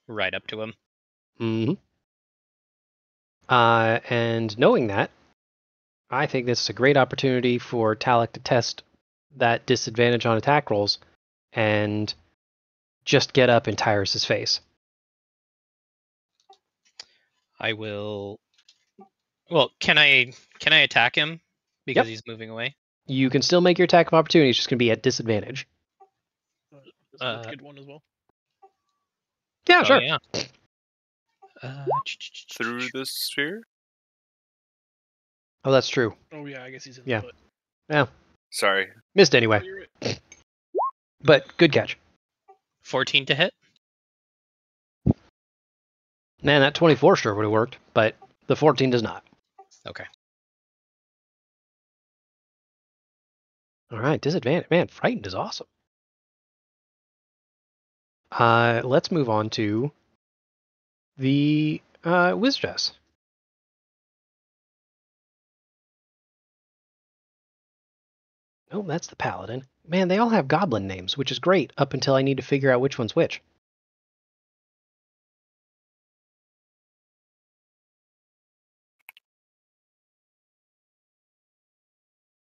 right up to him. Mm-hmm. And knowing that, I think this is a great opportunity for Talik to test that disadvantage on attack rolls and just get up in Tyrus's face. I will. Well, can I attack him because Yep. he's moving away? You can still make your attack of opportunity, it's just going to be at disadvantage. Let's get one as well. Yeah, Oh, sure. yeah. Through the sphere? Oh, that's true. Oh yeah, I guess he's in Yeah. the butt. Yeah. Sorry. Missed Oh, anyway, you're right. but good catch. 14 to hit. Man, that 24 sure would have worked, but the 14 does not. Okay. All right, disadvantage. Man, frightened is awesome. Let's move on to the Wizardess. Oh, that's the Paladin. Man, they all have goblin names, which is great, up until I need to figure out which one's which.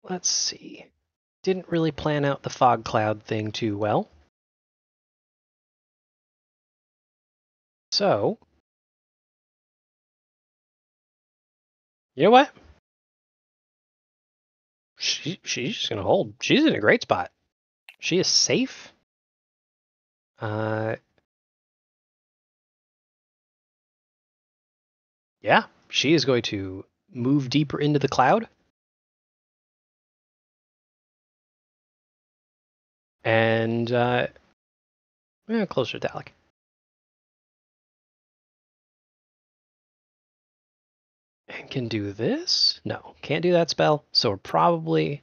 Let's see. Didn't really plan out the fog cloud thing too well. So, you know what? She's just gonna hold. She's in a great spot. She is safe. Yeah, she is going to move deeper into the cloud. And closer to Talik. And can do this? No, can't do that spell. So we're probably...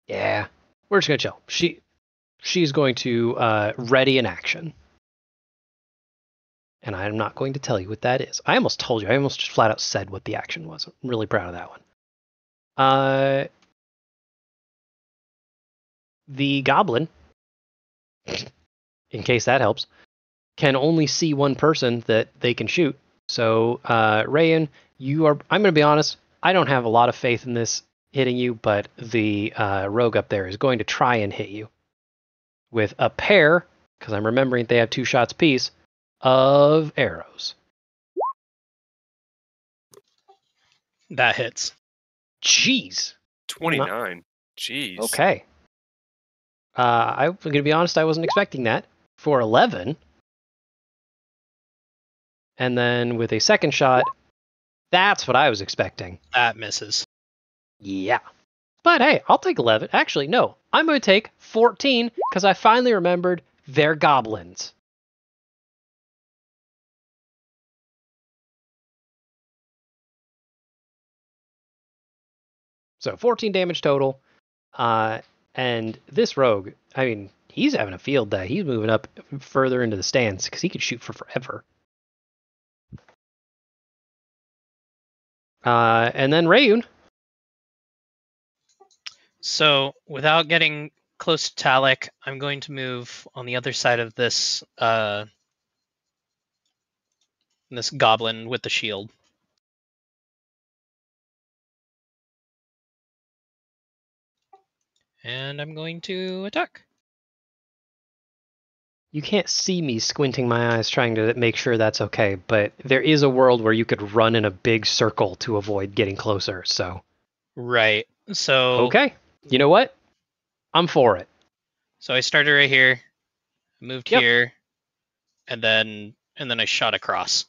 Yeah, we're just gonna chill. She's going to ready an action. And I'm not going to tell you what that is. I almost told you. I almost just flat out said what the action was. I'm really proud of that one. The goblin, in case that helps, can only see one person that they can shoot. So, Rayan, I'm going to be honest, I don't have a lot of faith in this hitting you, but the rogue up there is going to try and hit you with a pair, because I'm remembering they have 2 shots apiece, of arrows. That hits. Jeez. 29. Jeez. Okay. I'm going to be honest, I wasn't expecting that. For 11. And then with a second shot, that's what I was expecting. That misses. Yeah. But hey, I'll take 11. Actually, no. I'm going to take 14 because I finally remembered they're goblins. So 14 damage total. And this rogue, I mean, he's having a field day. He's moving up further into the stands because he could shoot for forever. And then Rayun. So, without getting close to Talik, I'm going to move on the other side of this this goblin with the shield. And I'm going to attack. You can't see me squinting my eyes trying to make sure that's okay, but there is a world where you could run in a big circle to avoid getting closer, so. Right. So Okay. You know what? I'm for it. So I started right here, moved Yep. here, and then I shot across.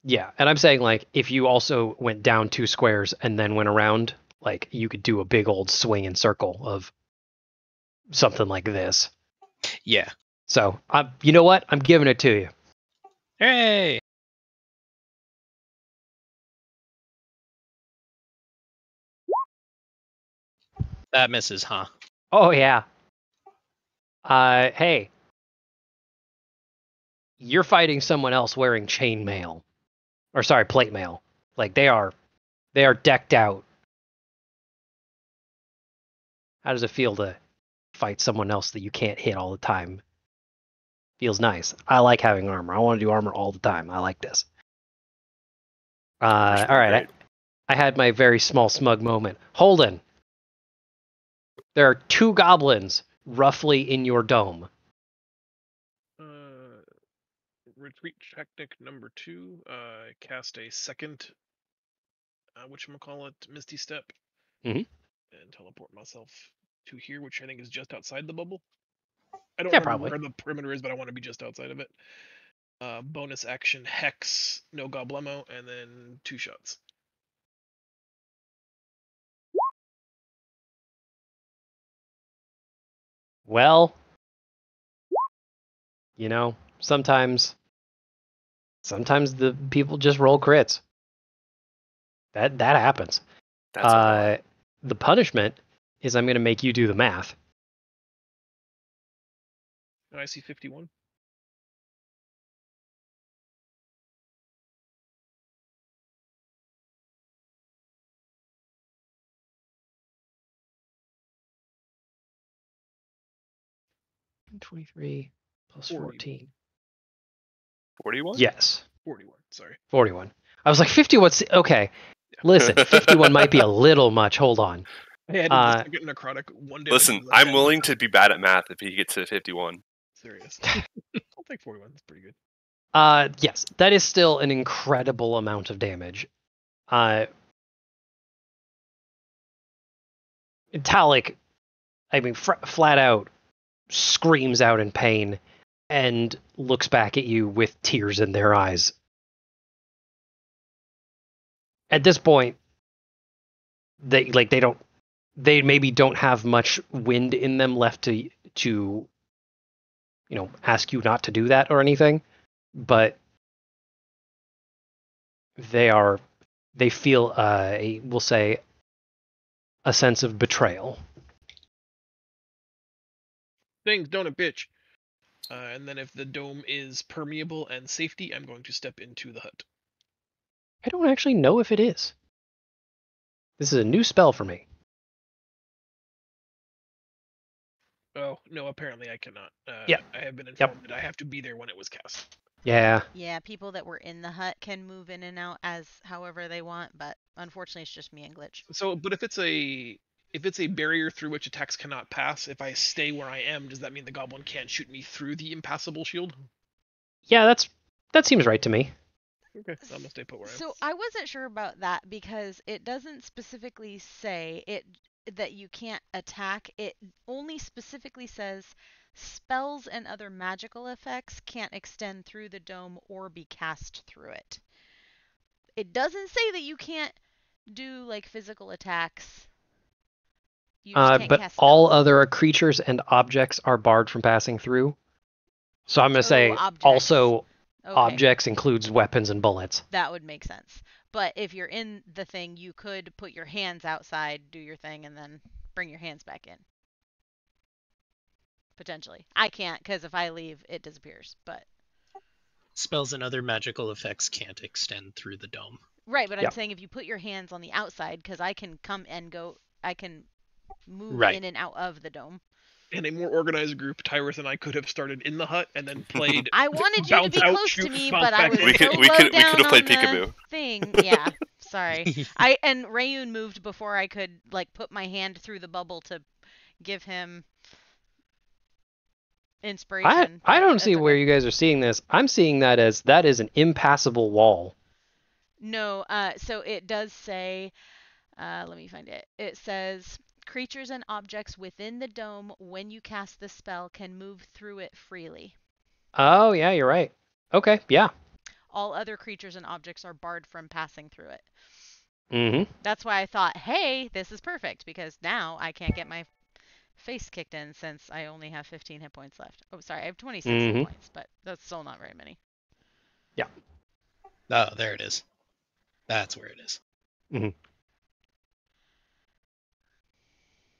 Yeah, and I'm saying, like, if you also went down 2 squares and then went around, like, you could do a big old swing and circle of something like this. Yeah. So, you know what? I'm giving it to you. Hooray! That misses, huh? Oh, yeah. Hey. You're fighting someone else wearing chainmail. Or, sorry, plate mail. Like, they are decked out. How does it feel to fight someone else that you can't hit all the time? Feels nice. I like having armor. I want to do armor all the time. I like this. All right. I had my very small smug moment. Holden, there are 2 goblins roughly in your dome. Retreat technique number 2. Cast a second, whatchamacallit, Misty Step. Mhm. And teleport myself to here, which I think is just outside the bubble. I don't Yeah, remember probably. where the perimeter is, but I want to be just outside of it. Bonus action, Hex, no Goblemo, and then 2 shots. Well, you know, sometimes the people just roll crits. That happens. That's a lot. The punishment is I'm going to make you do the math. I see 51. $23 plus 40. 14. 41? Yes. 41, sorry. 41. I was like 51. Okay. Listen, 51 might be a little much. Hold on. I added the second necrotic 1 damage. Listen, I'm willing to be bad at math if he gets to 51. Serious. I'll take 41. That's pretty good. Yes, that is still an incredible amount of damage. Talik, I mean, flat out screams out in pain and looks back at you with tears in their eyes. At this point, they maybe don't have much wind in them left to ask you not to do that or anything, but they feel we'll say a sense of betrayal. Things don't it, bitch. And then if the dome is permeable and safety, I'm going to step into the hut. I don't actually know if it is. This is a new spell for me. Oh, no, apparently I cannot. Yeah. I have been informed that I have to be there when it was cast. Yeah. Yeah, people that were in the hut can move in and out as however they want, but unfortunately it's just me and Glitch. So, but if it's a barrier through which attacks cannot pass, if I stay where I am, does that mean the goblin can't shoot me through the impassable shield? Yeah, that seems right to me. Okay, I'm gonna stay put where I am. So I wasn't sure about that because it doesn't specifically say it that you can't attack. It only specifically says spells and other magical effects can't extend through the dome or be cast through it. It doesn't say that you can't do like physical attacks. You just can't But cast all spells. other creatures and objects are barred from passing through. So I'm going to Oh, say objects. also Okay. objects includes weapons and bullets. That would make sense. But if you're in the thing, you could put your hands outside, do your thing, and then bring your hands back in. Potentially. I can't, because if I leave, it disappears. But Spells and other magical effects can't extend through the dome. right, but Yeah. I'm saying if you put your hands on the outside, because I can come and go, I can move Right. in and out of the dome. In a more organized group, Tyrus and I could have started in the hut and then played. I wanted you to bounce be out, close to shoot, me, bounce but I back was in. We so could- low we could down have played on the peekaboo. thing. Yeah, sorry. And Rayun moved before I could like put my hand through the bubble to give him inspiration. I but don't that's see where okay. you guys are seeing this. I'm seeing that as that is an impassable wall. No, so it does say, let me find it. It says creatures and objects within the dome when you cast the spell can move through it freely. Oh, yeah, you're right. Okay, yeah. All other creatures and objects are barred from passing through it. Mm-hmm. That's why I thought, hey, this is perfect because now I can't get my face kicked in since I only have 15 hit points left. Oh, sorry, I have 26 hit points, but that's still not very many. Yeah. Oh, there it is. That's where it is. Mm-hmm.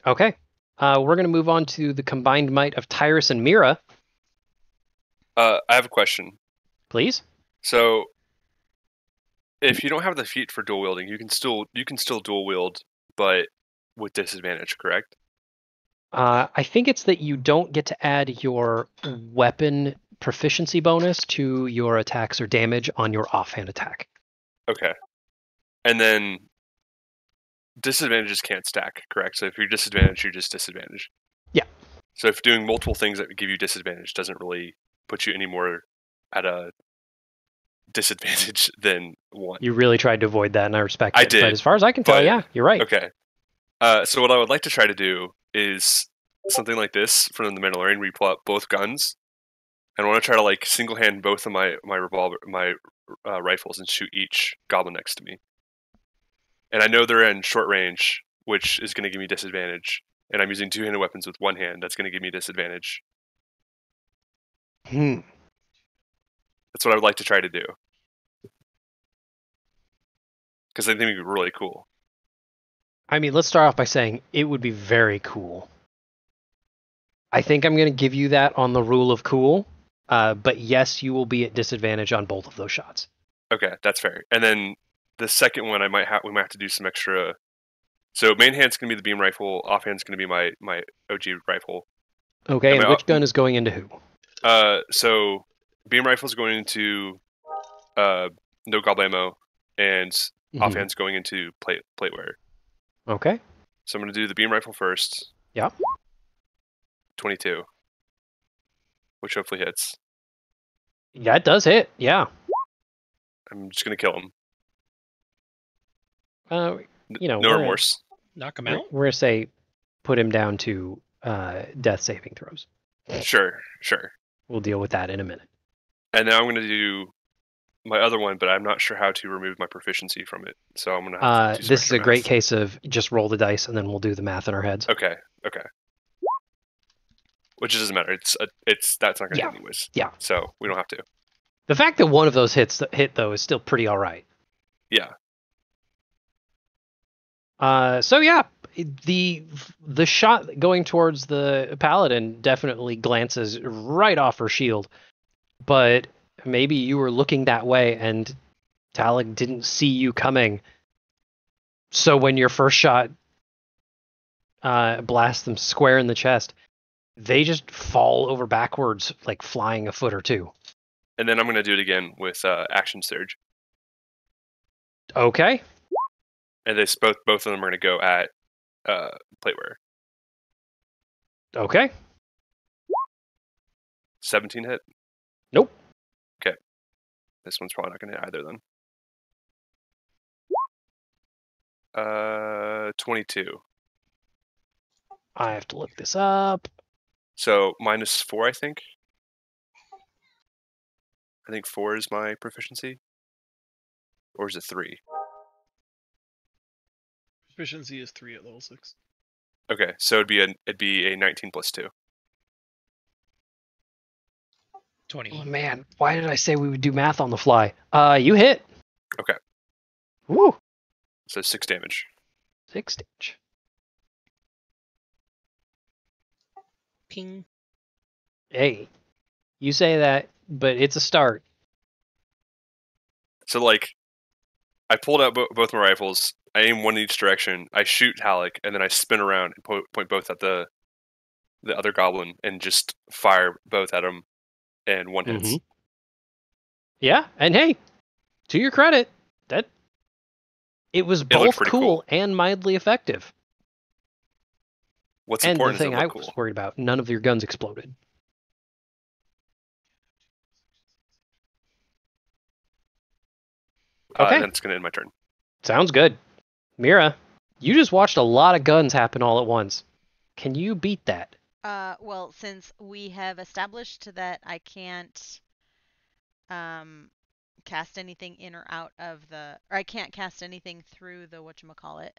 Okay. We're going to move on to the combined might of Tyrus and Mira, I have a question. please. So, if you don't have the feat for dual wielding, you can still dual wield, but with disadvantage, correct? I think it's that you don't get to add your weapon proficiency bonus to your attacks or damage on your offhand attack. Okay. And then disadvantages can't stack, correct? So if you're disadvantaged, you're just disadvantaged. Yeah. So if doing multiple things that give you disadvantage doesn't really put you any more at a disadvantage than one. You really tried to avoid that, and I respect I it. did, But as far as I can tell, but- yeah, you're right. Okay. So what I would like to try to do is something like this from the Mandalorian, where you pull out both guns, and I want to try to like single hand both of my rifles and shoot each goblin next to me. And I know they're in short range, which is going to give me disadvantage. And I'm using two-handed weapons with one hand. That's going to give me disadvantage. Hmm. That's what I would like to try to do. Because I think it'd be really cool. I mean, let's start off by saying it would be very cool. I think I'm going to give you that on the rule of cool. But yes, you will be at disadvantage on both of those shots. Okay, that's fair. And then the second one, we might have to do some extra. So main hand's going to be the beam rifle. Offhand's going to be my OG rifle. Okay, Am and I- which gun is going into who? So beam rifle's going into no goblin ammo, and Mhm. offhand's going into plateware. Okay. So I'm going to do the beam rifle first. Yeah. 22, which hopefully hits. Yeah, it does hit. Yeah. I'm just going to kill him. You know, No we're remorse. Knock him Gonna, out. we're gonna say put him down to death saving throws. Sure. We'll deal with that in a minute. And now I'm going to do my other one, but I'm not sure how to remove my proficiency from it. So I'm going to have to do some This is a extra great math. case of just roll the dice and then we'll do the math in our heads. Okay. Which doesn't matter. It's that's not going to Yeah. hit anyways. Yeah. So we don't have to. The fact that one of those hit though is still pretty all right. Yeah. So yeah, the shot going towards the paladin definitely glances right off her shield, but maybe you were looking that way and Talig didn't see you coming. So when your first shot blasts them square in the chest, they just fall over backwards, like flying a foot or two. And then I'm going to do it again with action surge. Okay. And this both of them are going to go at plateware. Okay. 17 hit. Nope. This one's probably not going to hit either then. 22. I have to look this up. So -4, I think. I think 4 is my proficiency. Or is it 3? Proficiency is 3 at level 6. Okay, so it'd be a 19 plus 2. 20. Oh, man, why did I say we would do math on the fly? You hit. Okay. Woo! So 6 damage. 6 damage. Ping. Hey, you say that, but it's a start. So like, I pulled out both my rifles. I aim one in each direction. I shoot Halleck, and then I spin around and point both at the other goblin and just fire both at him, and one hits. Mhm. Yeah, and hey, to your credit, that it was looked both pretty cool and mildly effective. What's And the important is thing it I looked was cool. worried about, none of your guns exploded. Okay. Then it's going to end my turn. Sounds good. Mira, you just watched a lot of guns happen all at once. Can you beat that? Well, since we have established that I can't cast anything in or out of or I can't cast anything through the whatchamacallit.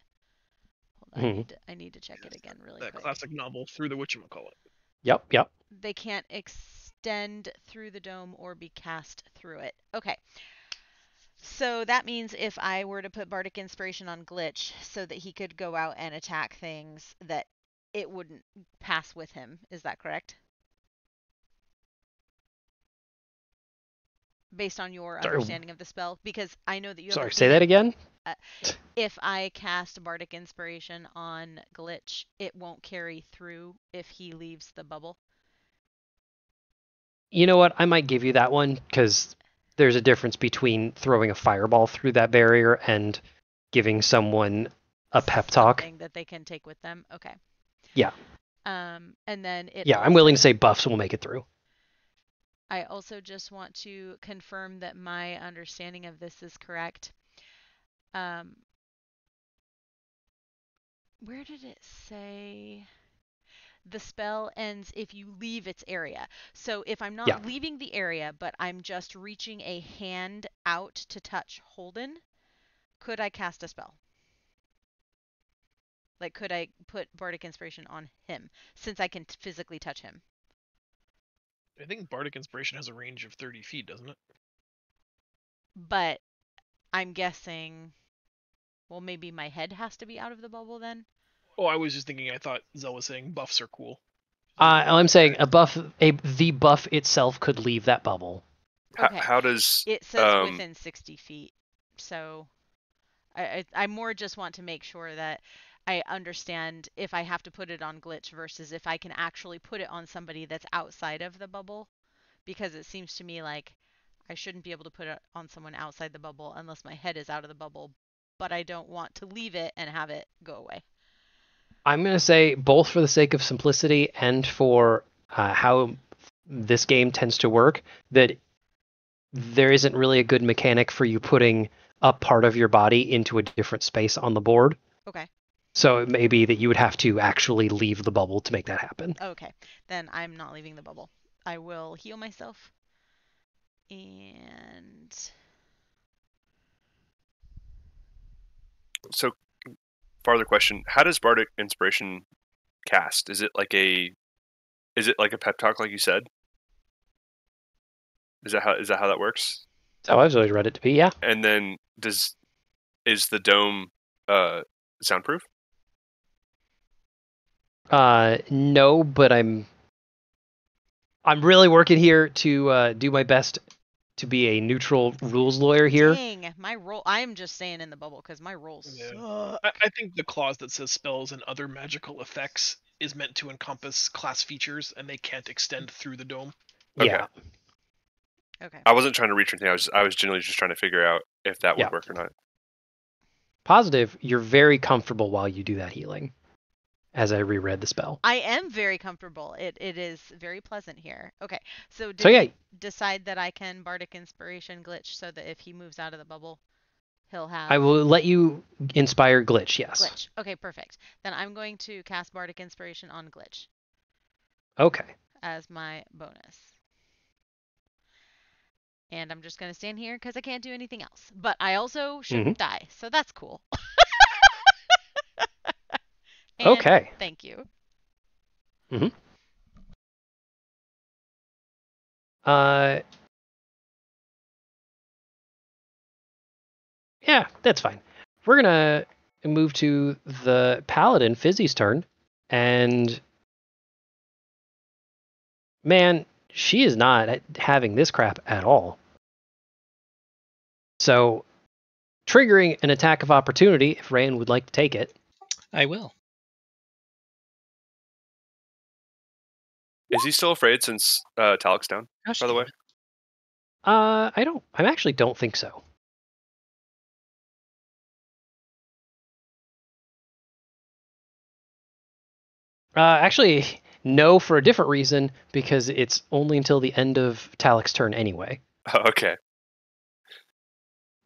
Hold on, I need to check it again really That quick. classic novel, Through the Whatchamacallit. Yep. They can't extend through the dome or be cast through it. Okay. So that means if I were to put Bardic Inspiration on Glitch so that he could go out and attack things, that it wouldn't pass with him. Is that correct? Based on your understanding of the spell? Because I know that you have Sorry, say that again? If I cast Bardic Inspiration on Glitch, it won't carry through if he leaves the bubble. You know what? I might give you that one, because there's a difference between throwing a fireball through that barrier and giving someone a pep talk. Something that they can take with them. Okay. Yeah. And then it. Yeah, I'm willing to say buffs will make it through. I also just want to confirm that my understanding of this is correct. Where did it say? The spell ends if you leave its area. So if I'm not leaving the area, but I'm just reaching a hand out to touch Holden, could I cast a spell? Like, could I put Bardic Inspiration on him, since I can physically touch him? I think Bardic Inspiration has a range of 30 feet, doesn't it? But I'm guessing, well, maybe my head has to be out of the bubble then? Oh, I was just thinking, I thought Zell was saying buffs are cool. I'm saying the buff itself could leave that bubble. Okay. How does it says within 60 feet? So I more just want to make sure that I understand if I have to put it on Glitch versus if I can actually put it on somebody that's outside of the bubble, because it seems to me like I shouldn't be able to put it on someone outside the bubble unless my head is out of the bubble, but I don't want to leave it and have it go away. I'm going to say, both for the sake of simplicity and for how this game tends to work, that there isn't really a good mechanic for you putting a part of your body into a different space on the board. Okay. So it may be that you would have to actually leave the bubble to make that happen. Okay. Then I'm not leaving the bubble. I will heal myself. And... So, farther question: how does Bardic Inspiration cast? Is it like a pep talk, like you said? Is that how that works? That's how I've always read it to be. Yeah. And then is the dome soundproof? No, but I'm really working here to do my best to be a neutral rules lawyer here. Dang, my roll. I'm just staying in the bubble because my rolls suck. I think the clause that says spells and other magical effects is meant to encompass class features, and they can't extend through the dome. Yeah. Okay. I wasn't trying to reach anything. I was generally just trying to figure out if that would work or not. Positive, you're very comfortable while you do that healing. as I reread the spell. I am very comfortable. It is very pleasant here. Okay, so did So yeah, we decide that I can Bardic Inspiration glitch so that if he moves out of the bubble, he'll have I will let you inspire Glitch, yes. glitch. Okay, perfect. Then I'm going to cast Bardic Inspiration on glitch Okay. as my bonus. And I'm just going to stand here because I can't do anything else. But I also shouldn't die, so that's cool. And Okay. thank you. Mm-hmm. Yeah, that's fine. We're gonna move to the Paladin, Fizzy's turn, and man, she is not having this crap at all. So, triggering an attack of opportunity, if Rayan would like to take it. I will. Is he still afraid since Talik's down? Gosh, By the way, I actually don't think so. Actually, no, for a different reason, because it's only until the end of Talik's turn anyway. okay.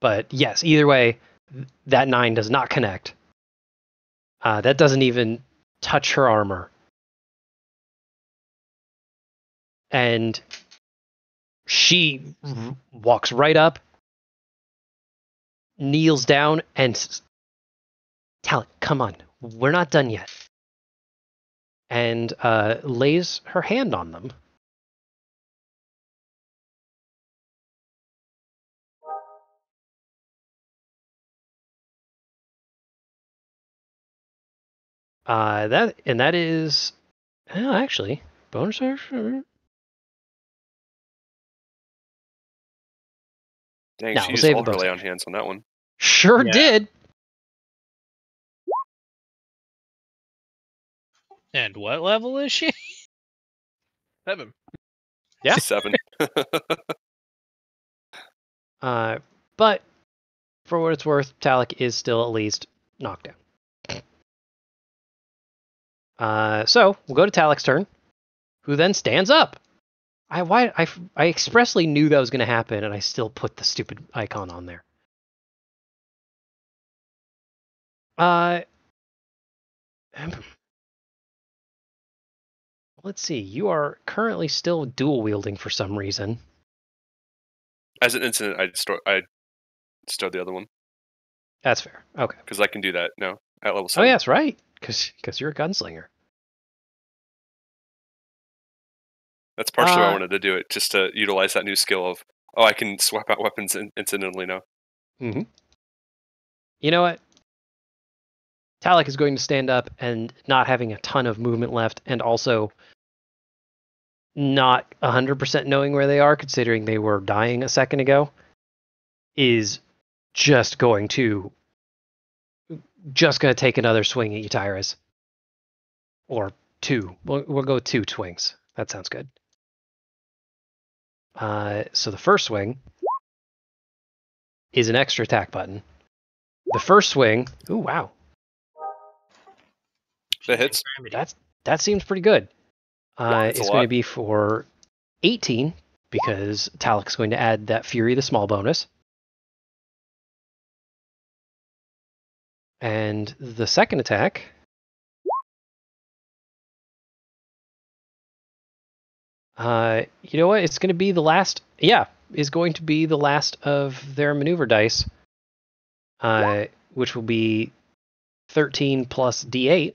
But yes, either way, that 9 does not connect. That doesn't even touch her armor. And she walks right up, kneels down, and Talik, come on, we're not done yet. And lays her hand on them. That is actually bonus action. Dang, No, she we'll used save all the her bonus lay on action. hands on that one. Sure Yeah. did. And what level is she? 7. Yeah. 7. But for what it's worth, Talik is still at least knocked down. So we'll go to Talik's turn, who then stands up. I expressly knew that was going to happen, and I still put the stupid icon on there. Let's see. You are currently still dual wielding for some reason. As an incident, I stowed the other one That's fair. Okay. because I can do that now at level Oh, 7. yeah, that's right. Because you're a gunslinger. That's partially why I wanted to do it, just to utilize that new skill of, I can swap out weapons incidentally now. Mm-hmm. You know what? Talik is going to stand up, and not having a ton of movement left, and also not 100% knowing where they are, considering they were dying a second ago, is just going to take another swing at you, Tyrus. Or 2. We'll go 2 swings. That sounds good. So the first swing is an extra attack button. The first swing, ooh, wow. That hits. That seems pretty good. That's it's a going to lot. be for 18, because Talik's going to add that Fury, the small bonus. And the second attack you know what? It's going to be the last. Yeah, is going to be the last of their maneuver dice, which will be 13 plus D8.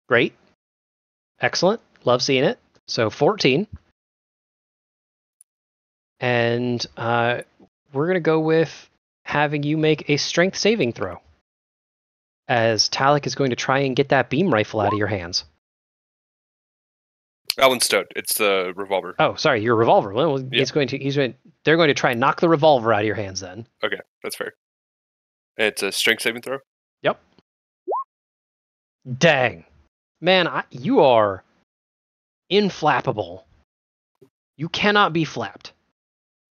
Great, excellent, love seeing it. So 14, and we're going to go with having you make a strength saving throw, as Talik is going to try and get that beam rifle out of your hands. That one's stowed. It's the revolver. Oh, sorry, your revolver. Well, Yeah. they're going to try and knock the revolver out of your hands then. Okay, that's fair. And it's a strength saving throw? Yep. Dang. Man, you are inflappable. You cannot be flapped.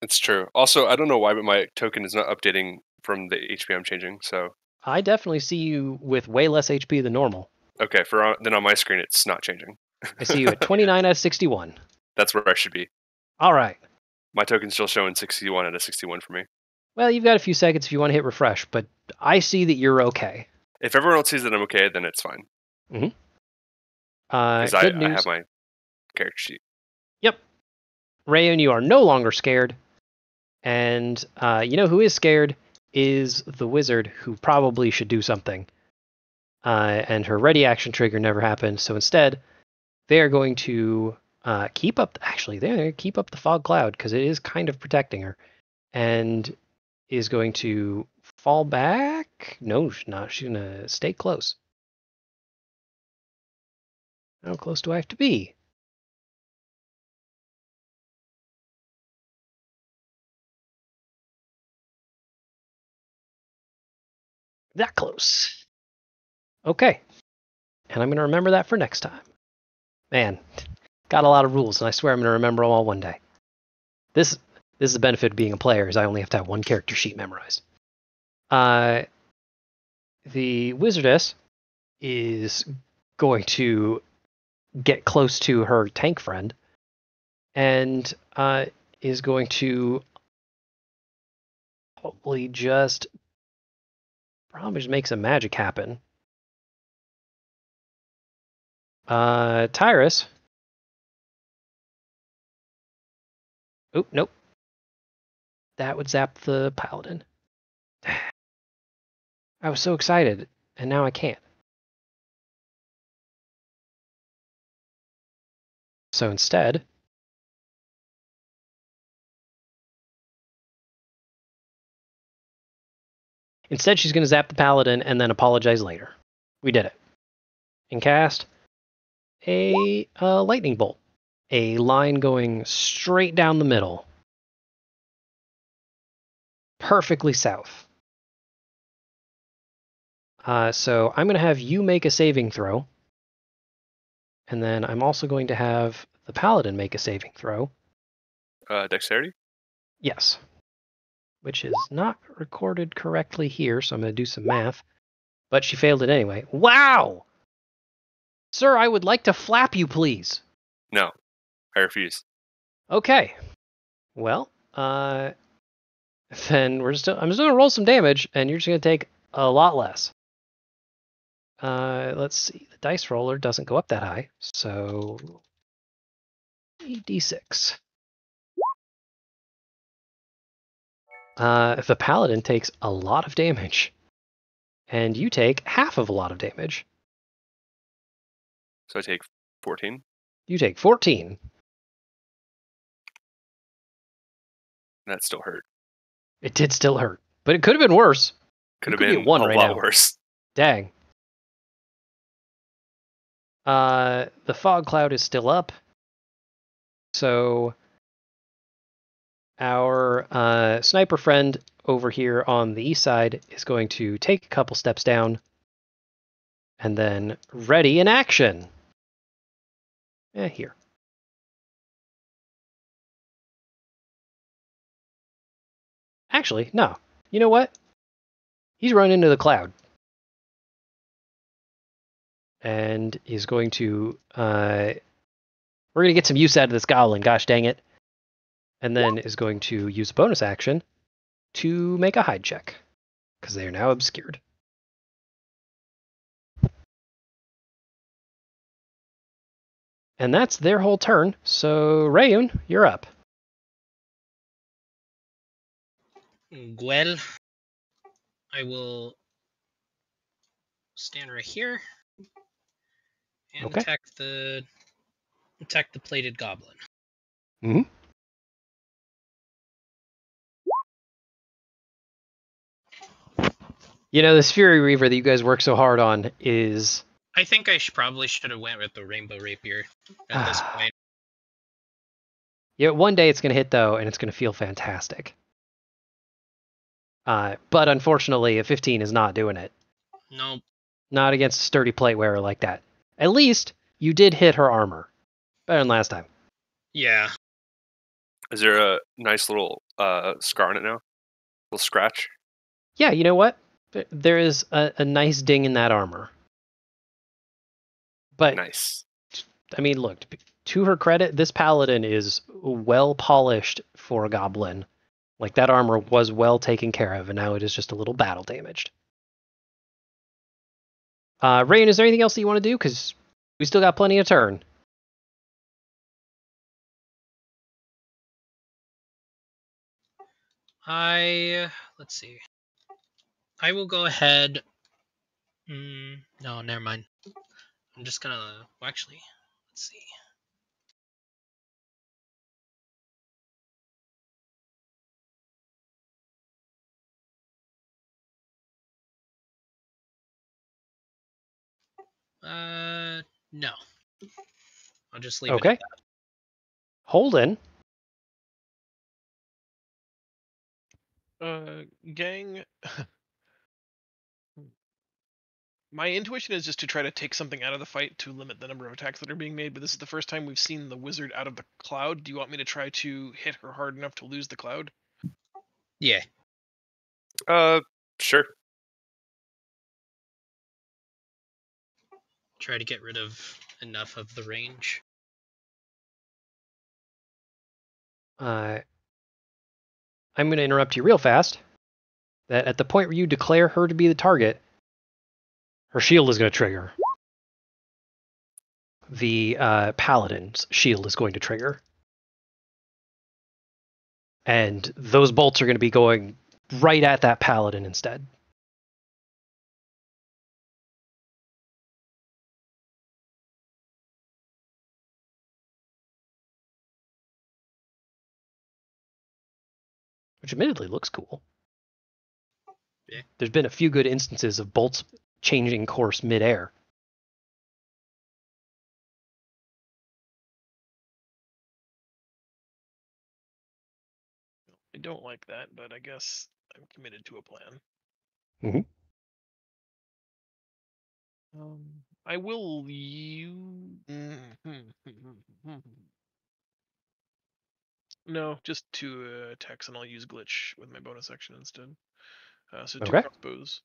It's true. Also, I don't know why, but my token is not updating from the HP I'm changing, so... I definitely see you with way less HP than normal. Okay, then on my screen it's not changing. I see you at 29 out of 61. That's where I should be. All right. My token's still showing 61 out of 61 for me. Well, you've got a few seconds if you want to hit refresh, but I see that you're okay. If everyone else sees that I'm okay, then it's fine. Mm-hmm. Because Good I news. have my character sheet. Yep. Rayun, you are no longer scared. And you know who is scared is the wizard, who probably should do something. And her ready action trigger never happened, so instead, they are going to keep up. Actually, they're going to keep up the fog cloud because it is kind of protecting her, and is going to fall back. No, she's not. She's going to stay close. How close do I have to be? That close. Okay. And I'm going to remember that for next time. Man, got a lot of rules, and I swear I'm going to remember them all one day. This is the benefit of being a player, is I only have to have one character sheet memorized. The wizardess is going to get close to her tank friend, and is going to probably just make some magic happen. Tyrus. Oh, nope. That would zap the paladin. I was so excited, and now I can't. So instead, she's going to zap the paladin and then apologize later. We did it. And cast a lightning bolt. A line going straight down the middle. Perfectly south. So I'm going to have you make a saving throw. And then I'm also going to have the paladin make a saving throw. Dexterity? Yes. Which is not recorded correctly here, so I'm going to do some math. But she failed it anyway. Wow! Sir, I would like to flap you, please. No, I refuse. Okay. Well, then I'm just going to roll some damage, and you're just going to take a lot less. Let's see. The dice roller doesn't go up that high, so 8d6. The paladin takes a lot of damage, and you take half of a lot of damage. So I take 14. You take 14. That still hurt. It did still hurt, but it could have been worse. Could have be been at 1 a right lot now. worse. Dang. The fog cloud is still up. So our sniper friend over here on the east side is going to take a couple steps down and then ready in action. Here. Actually, no. You know what? He's run into the cloud. And is going to we're going to get some use out of this goblin, gosh dang it. And then is going to use a bonus action to make a hide check, because they are now obscured. And that's their whole turn. So, Rayun, you're up. Well, I will stand right here and Okay. attack the plated goblin. Mm-hmm. You know, this Fury Reaver that you guys work so hard on is... I think I probably should have went with the Rainbow Rapier at this point. Yeah, one day it's going to hit, though, and it's going to feel fantastic. But unfortunately, a 15 is not doing it. Nope. Not against a sturdy plate wearer like that. At least, you did hit her armor. Better than last time. Yeah. Is there a nice little scar on it now? Little scratch? Yeah, you know what? There is a nice ding in that armor. But, Nice. I mean, look, to her credit, this paladin is well polished for a goblin. Like, that armor was well taken care of, and now it is just a little battle damaged. Rain, is there anything else that you want to do? Because we still got plenty of turn. Let's see. I will go ahead. No, never mind. I'm just gonna. Well, actually, let's see. No. I'll just leave it Okay. at that. Holden. Gang. My intuition is just to try to take something out of the fight to limit the number of attacks that are being made, but this is the first time we've seen the wizard out of the cloud. Do you want me to try to hit her hard enough to lose the cloud? Yeah. Sure. Try to get rid of enough of the range. I'm going to interrupt you real fast. That at the point where you declare her to be the target, her shield is going to trigger. The paladin's shield is going to trigger. And those bolts are going to be going right at that paladin instead. Which admittedly looks cool. Yeah. There's been a few good instances of bolts changing course midair. I don't like that, but I guess I'm committed to a plan. Mhm. I will use. No, just 2 attacks, and I'll use glitch with my bonus action instead. So 2 Okay. crossbows.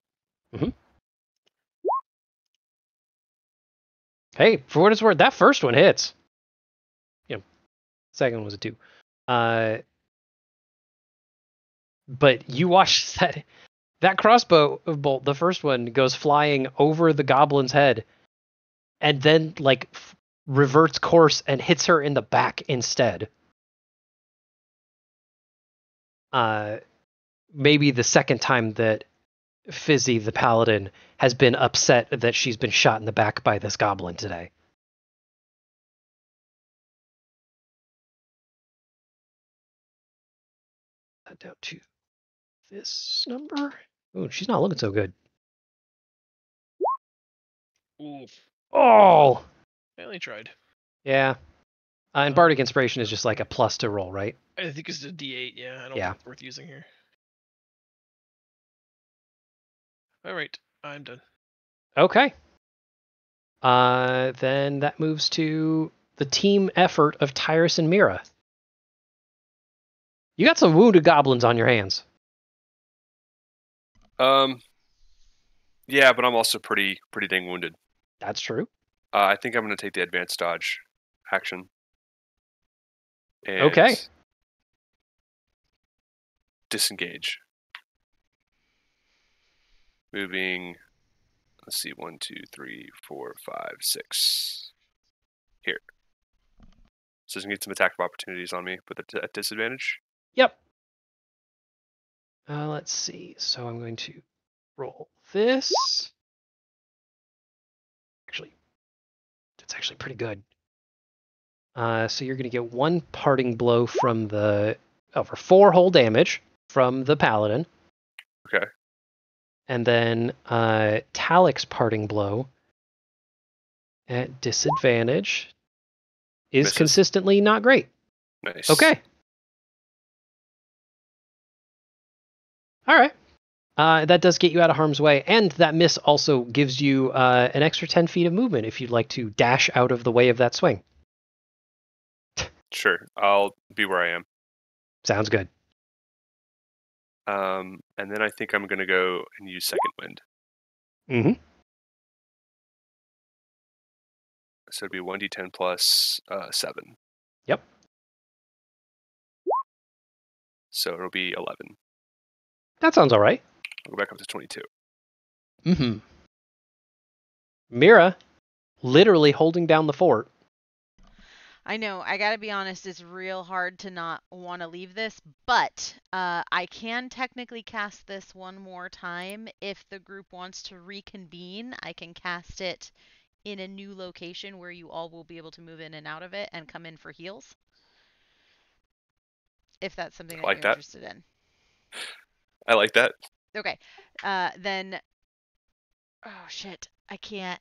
Hey, for what it's worth, that first one hits. Second one was a 2. But you watch that crossbow bolt, the first one, goes flying over the goblin's head, and then reverts course and hits her in the back instead. Maybe the second time that Fizzy the paladin has been upset that she's been shot in the back by this goblin today. Down to this number. Oh, she's not looking so good. Oof. Oh, I only tried. yeah. And Bardic Inspiration is just like a plus to roll, right? I think it's a D8. Yeah, I don't Yeah. think it's worth using here. All right, I'm done. Okay. Then that moves to the team effort of Tyrus and Mira. You got some wounded goblins on your hands. Yeah, but I'm also pretty dang wounded. That's true. I think I'm going to take the advanced dodge action. And Okay. Disengage. Moving. Let's see, 1, 2, 3, 4, 5, 6. Here. So it's going to get some attack opportunities on me, but at disadvantage. Yep. Let's see. So I'm going to roll this. Actually, that's actually pretty good. So you're going to get 1 parting blow from for 4 whole damage from the paladin. Okay. And then Talik's parting blow at disadvantage is Misses. consistently not great. Nice. Okay. All right. That does get you out of harm's way, and that miss also gives you an extra 10 feet of movement if you'd like to dash out of the way of that swing. Sure. I'll be where I am. Sounds good. And then I think I'm gonna go and use second wind. Mm-hmm. So it'd be 1d10 plus 7. Yep. So it'll be 11. That sounds all right. I'll go back up to 22. Mm-hmm. Mira, literally holding down the fort. I know, I gotta be honest, it's real hard to not want to leave this, but I can technically cast this one more time. If the group wants to reconvene, I can cast it in a new location where you all will be able to move in and out of it and come in for heals. If that's something that like you're that. interested in. I like that. Okay, then... Oh, shit. I can't.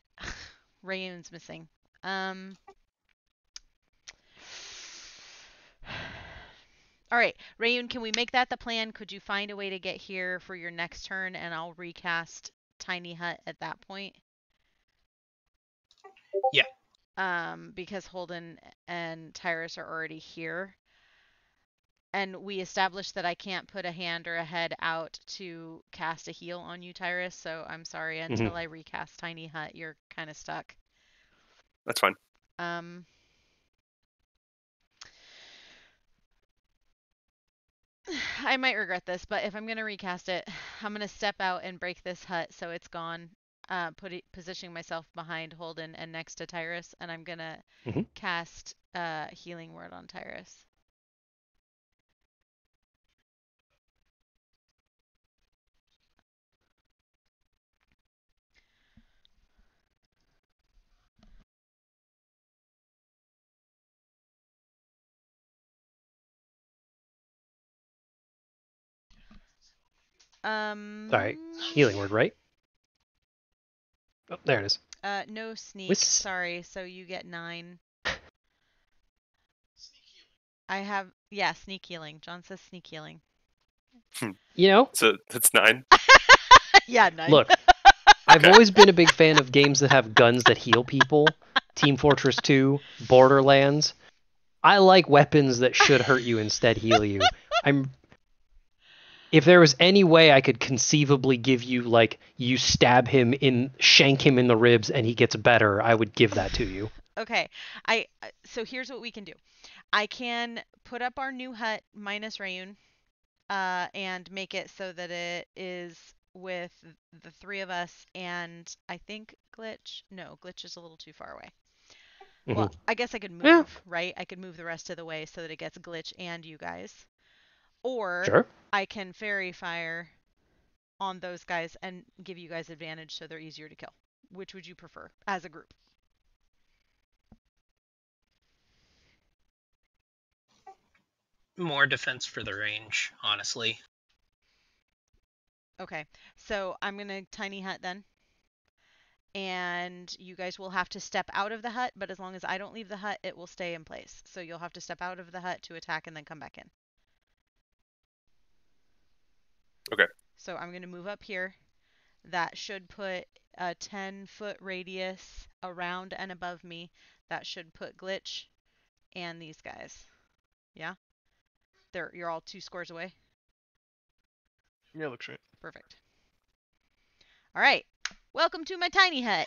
Rayun's missing. All right, Rayun, can we make that the plan? Could you find a way to get here for your next turn, and I'll recast Tiny Hut at that point? Yeah. Because Holden and Tyrus are already here. And we established that I can't put a hand or a head out to cast a heal on you, Tyrus, so I'm sorry. Until I recast Tiny Hut, you're kind of stuck. That's fine. I might regret this, but if I'm going to recast it, I'm going to step out and break this hut so it's gone, positioning myself behind Holden and next to Tyrus, and I'm going to cast Healing Word on Tyrus. Sorry, Healing Word, right? Oh, there it is. No sneak. Sorry, so you get 9. I have, yeah, sneak healing. John says sneak healing. You know? So that's 9. Yeah, 9. Look, I've always been a big fan of games that have guns that heal people. Team Fortress 2, Borderlands. I like weapons that should hurt you instead heal you. If there was any way I could conceivably give you, like, you shank him in the ribs and he gets better, I would give that to you. Okay. So here's what we can do. I can put up our new hut minus Rayun, and make it so that it is with the 3 of us and I think Glitch. No, Glitch is a little too far away. Well, I guess I could move, right? I could move the rest of the way so that it gets Glitch and you guys. Or I can Fairy Fire on those guys and give you guys advantage so they're easier to kill. Which would you prefer as a group? More defense for the range, honestly. Okay, so I'm going to Tiny Hut then. And you guys will have to step out of the hut, but as long as I don't leave the hut, it will stay in place. So you'll have to step out of the hut to attack and then come back in. Okay. So I'm going to move up here. That should put a 10-foot radius around and above me. That should put Glitch and these guys. Yeah? You're all 2 squares away? Yeah, looks right. Perfect. All right. Welcome to my tiny hut.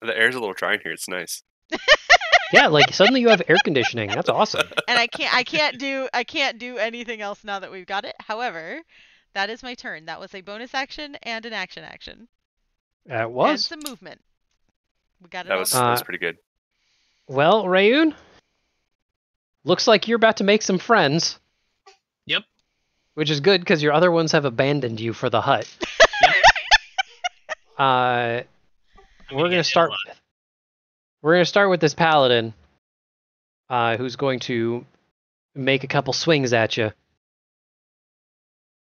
The air's a little dry in here. It's nice. Yeah, like suddenly you have air conditioning. That's awesome. And I can't do anything else now that we've got it. However, that is my turn. That was a bonus action and an action. It was. And some movement. We got it. That was pretty good. Well, Rayun, looks like you're about to make some friends. Yep. Which is good because your other ones have abandoned you for the hut. We're gonna start. We're gonna start with this paladin, who's going to make a couple swings at you.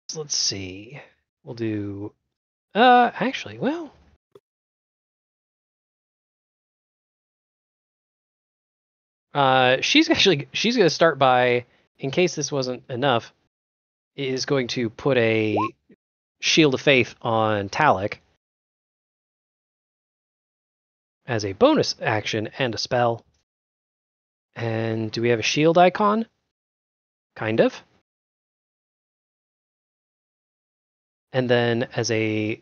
So let's see. We'll do. Actually, well. She's gonna start by, in case this wasn't enough, is going to put a Shield of Faith on Talik as a bonus action and a spell. And do we have a shield icon? Kind of. And then as a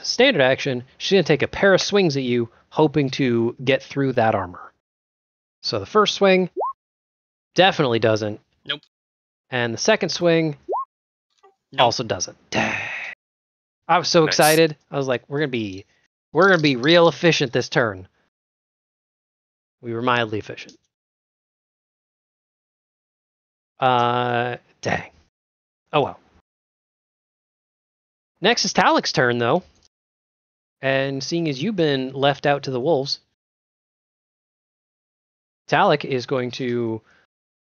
standard action, she's going to take a pair of swings at you, hoping to get through that armor. So the first swing definitely doesn't. Nope. And the second swing Nope. also doesn't. I was so Nice. excited. I was like, we're gonna be real efficient this turn. We were mildly efficient. Dang. Oh well. Next is Talik's turn though. And seeing as you've been left out to the wolves, Talik is going to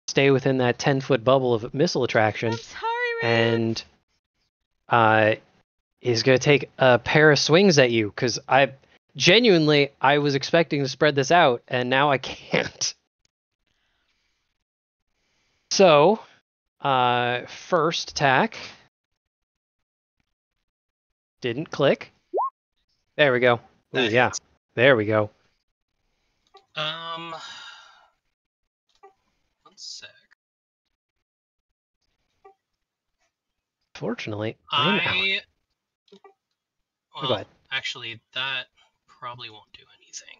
stay within that 10-foot bubble of missile attraction. I'm sorry, Raven. And is going to take a pair of swings at you because I was expecting to spread this out and now I can't. So, first attack didn't click. There we go. Ooh, That yeah, hits. there we go. One sec. Fortunately, I'm out. Well, Go ahead. actually, that probably won't do anything.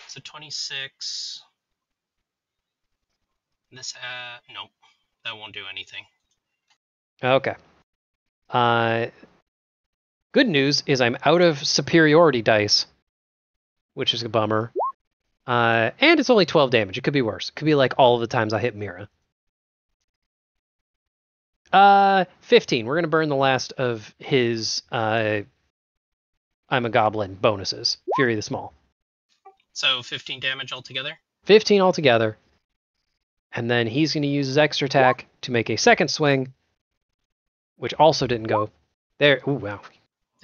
So 26. This, nope, that won't do anything. Okay. Good news is I'm out of superiority dice, which is a bummer. And it's only 12 damage. It could be worse. It could be like all of the times I hit Mira. 15. We're going to burn the last of his I'm a Goblin bonuses. Fury the Small. So 15 damage altogether? 15 altogether. And then he's going to use his extra attack to make a second swing, which also didn't go. There. Ooh, wow.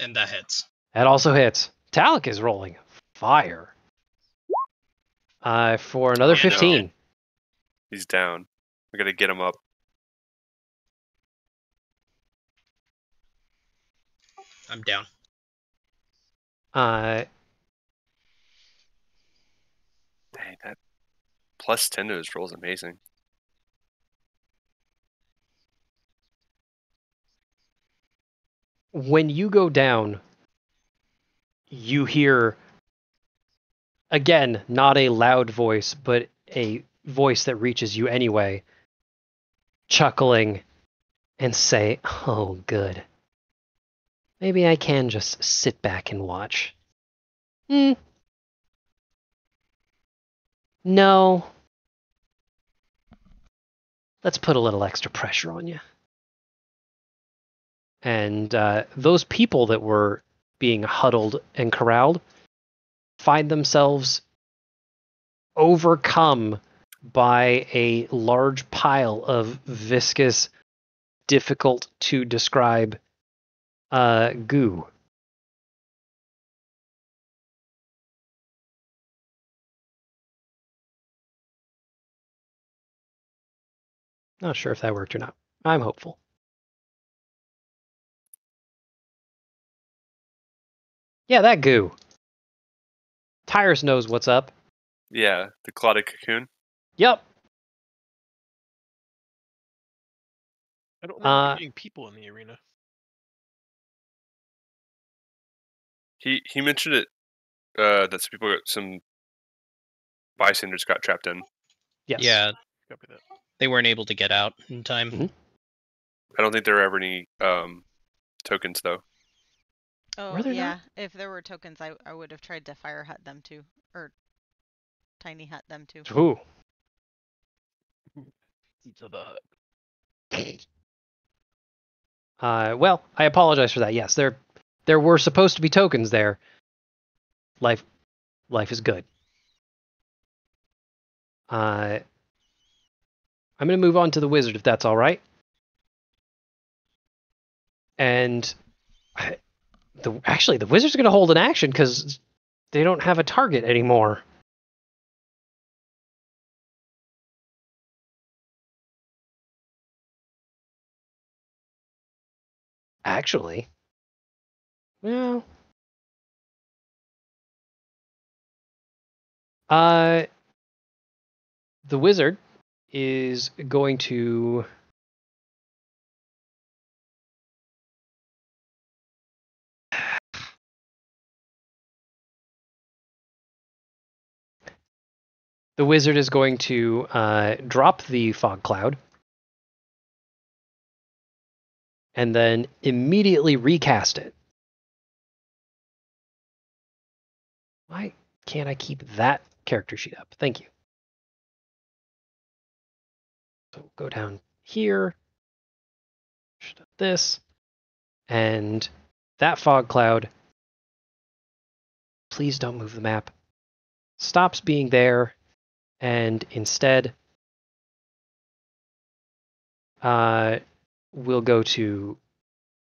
And that hits. That also hits. Talik is rolling fire. For another Yeah, no. 15. He's down. We gotta get him up. I'm down. Uh, Dang, that plus 10 to his roll is amazing. when you go down, you hear, again, not a loud voice, but a voice that reaches you anyway, chuckling and say, "Oh, good. Maybe I can just sit back and watch." No. Let's put a little extra pressure on you. And those people that were being huddled and corralled find themselves overcome by a large pile of viscous, difficult to describe goo. Not sure if that worked or not. I'm hopeful. Yeah, that goo. Tyrus knows what's up. Yeah, the clotted cocoon. Yep. I don't remember seeing people in the arena. He mentioned it. That some bystanders got trapped in. Yes. Yeah, Copy that. they weren't able to get out in time. Mhm. I don't think there were ever any tokens though. Oh, Were there yeah. not? If there were tokens, I would have tried to fire hut them too. Or tiny hut them too. Ooh. Seats of the hut. Well, I apologize for that. Yes, there were supposed to be tokens there. Life is good. I'm going to move on to the wizard if that's all right. And the wizard's going to hold an action because they don't have a target anymore. Actually, well, The wizard is going to drop the fog cloud and then immediately recast it. Why can't I keep that character sheet up? Thank you. So go down here, this, and that fog cloud, please don't move the map, stops being there, and instead we'll go to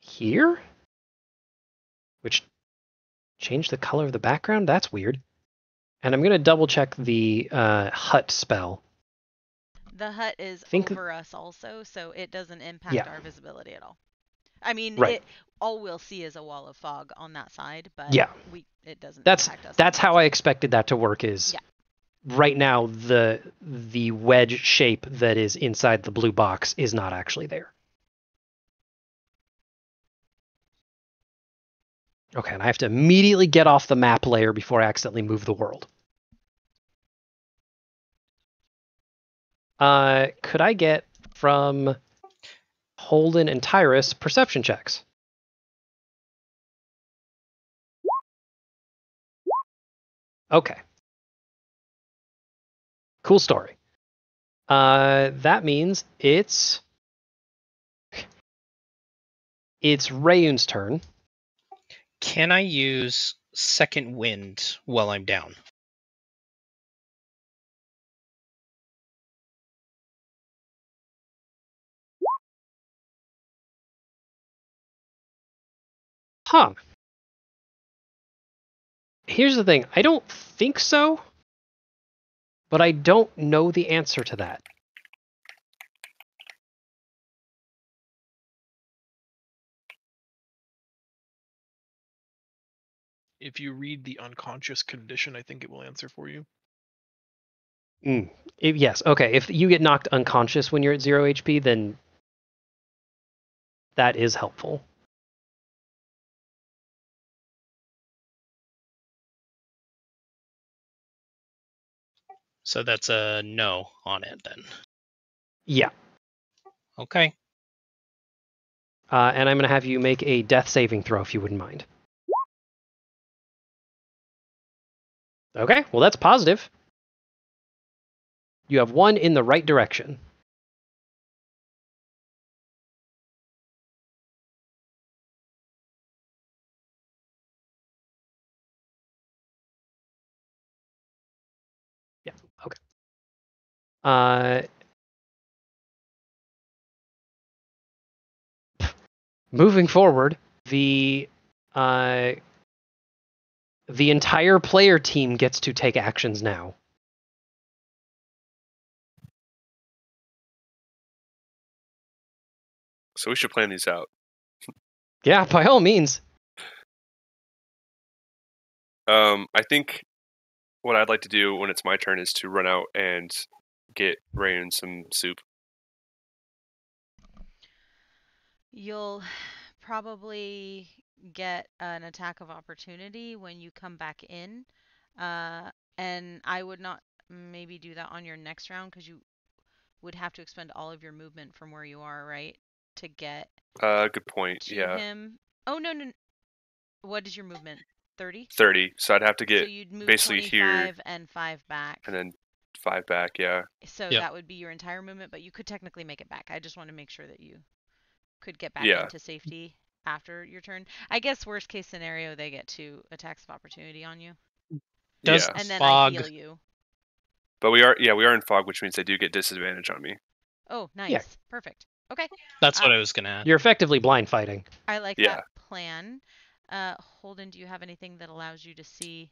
here, which changed the color of the background. That's weird. And I'm going to double check the hut spell. The hut is Think- over us also, so it doesn't impact Yeah. our visibility at all. I mean, Right. all we'll see is a wall of fog on that side, but Yeah. it doesn't That's impact us. that's how I expected that to work. Is Yeah. right now the wedge shape that is inside the blue box is not actually there. Okay, and I have to immediately get off the map layer before I accidentally move the world. Could I get from Holden and Tyrus perception checks? Okay. Cool story. That means it's Rayun's turn. Can I use second wind while I'm down? Huh. Here's the thing. I don't think so, but I don't know the answer to that. If you read the unconscious condition, I think it will answer for you. Yes. Okay. If you get knocked unconscious when you're at 0 HP, then that is helpful. So that's a no on it then. Yeah. Okay. And I'm going to have you make a death saving throw if you wouldn't mind. Okay. Well, that's positive. You have one in the right direction. Yeah. Okay. Moving forward, the entire player team gets to take actions now. So we should plan these out. Yeah, by all means. I think what I'd like to do when it's my turn is to run out and get Rayun some soup. You'll probably get an attack of opportunity when you come back in. And I would not maybe do that on your next round because you would have to expend all of your movement from where you are, right? To get Good point. to Yeah, him. Oh, no. What is your movement? 30? 30. So I'd have to So get you'd move basically 25 here and 5 back. and then 5 back. Yeah. So Yep. that would be your entire movement, but you could technically make it back. I just want to make sure that you could get back Yeah. into safety after your turn. I guess worst case scenario, they get 2 attacks of opportunity on you, Does Yeah. and then fog... I heal you. But we are in fog, which means they do get disadvantage on me. Oh, nice. Yeah. Perfect. Okay. That's what I was gonna add. You're effectively blind fighting. I like Yeah. that plan. Holden, do you have anything that allows you to see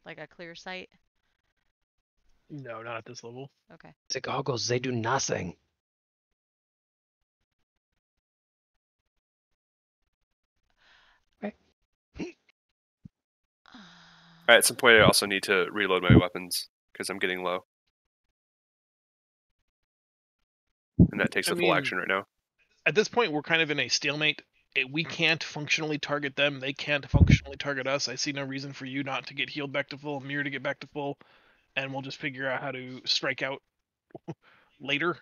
like a clear sight? No, not at this level. Okay. The goggles, they do nothing. At some point, I also need to reload my weapons. because I'm getting low. And that takes a full action right now. At this point, we're kind of in a stalemate. We can't functionally target them. They can't functionally target us. I see no reason for you not to get healed back to full, Mir to get back to full, and we'll just figure out how to strike out later.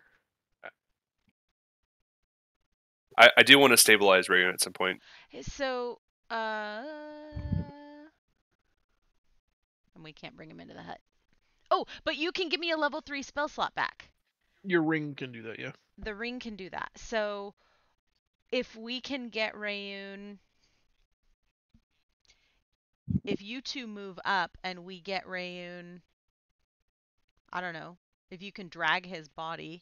I do want to stabilize Rayun at some point. So, and we can't bring him into the hut. Oh, but you can give me a level 3 spell slot back. Your ring can do that, yeah. The ring can do that. So, if we can get Rayun, if you two move up and we get Rayun, I don't know, if you can drag his body,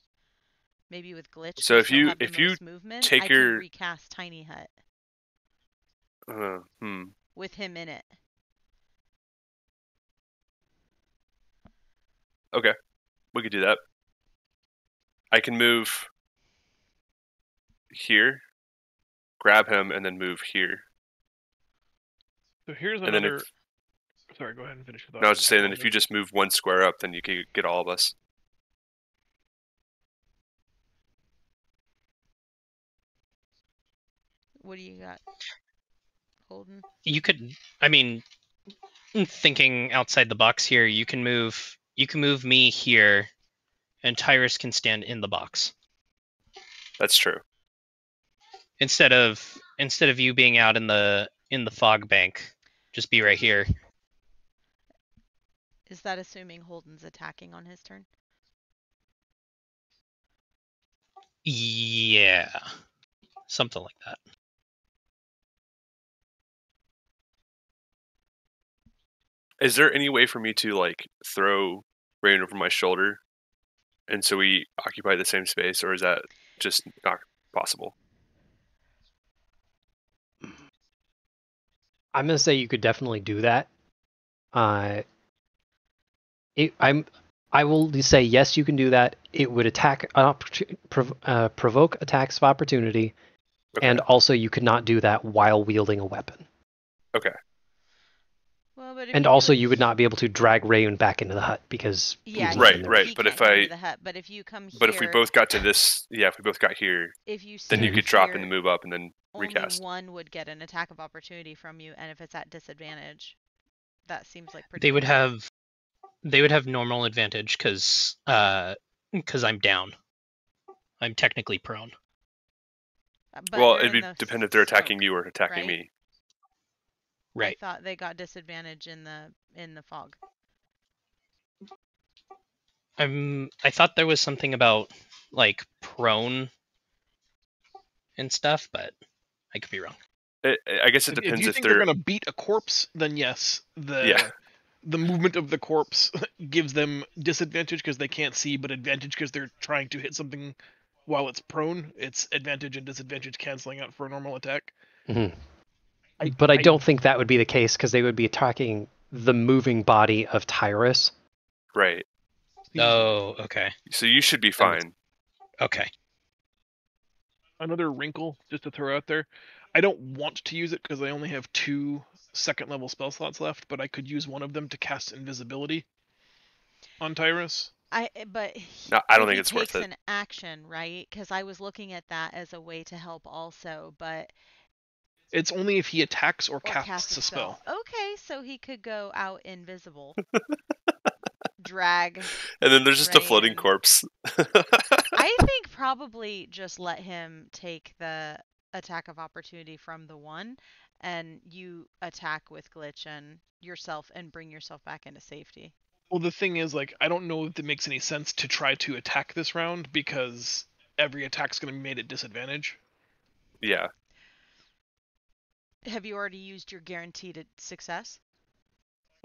maybe with glitch. So if you movement, take I your can recast Tiny Hut with him in it. Okay, we could do that. I can move here, grab him, and then move here. So here's And another. then Sorry, go ahead and finish your thought. No, I was just saying that if you just move one square up, then you can get all of us. What do you got, Holden? You could, I mean, thinking outside the box here, you can move me here, and Tyrus can stand in the box. That's true. Instead of you being out in the fog bank, just be right here. Is that assuming Holden's attacking on his turn? Yeah, something like that. Is there any way for me to like throw Rain over my shoulder, and so we occupy the same space, or is that just not possible? I'm gonna say you could definitely do that. I will say yes, you can do that. It would provoke attacks of opportunity, Okay. and also you could not do that while wielding a weapon. Okay. Well, but And also you would not be able to drag Rayun back into the hut because yeah, he's not in there. Right. He But can't if come I, into the hut, but if you come here, but if we both got to this, yeah, if we both got here, if you then you stand could drop here, and move up and then recast. Only one would get an attack of opportunity from you, and if it's at disadvantage, that seems like pretty. They would have normal advantage because I'm down. I'm technically prone. But Well, it'd depend if they're attacking you or attacking right? me. Right. I thought they got disadvantage in the fog. I thought there was something about like prone and stuff, but I could be wrong. I guess it depends if you think they're gonna beat a corpse, then yes, the movement of the corpse gives them disadvantage because they can't see, but advantage because they're trying to hit something while it's prone. It's advantage and disadvantage canceling out for a normal attack. Mm-hmm. But I don't think that would be the case because they would be attacking the moving body of Tyrus. Right. Oh, okay. So you should be fine. Okay. Another wrinkle just to throw out there. I don't want to use it because I only have 2 second level spell slots left, but I could use one of them to cast invisibility on Tyrus. No, I don't think it's worth it. Takes an action, right? Because I was looking at that as a way to help also, but it's only if he attacks or casts a spell. Okay, so he could go out invisible. Drag. And then there's just a floating corpse. I think probably just let him take the attack of opportunity from the one, and you attack with glitch and yourself and bring yourself back into safety. Well, the thing is, like, I don't know if it makes any sense to try to attack this round because every attack's going to be made at disadvantage. Yeah. Have you already used your guaranteed success?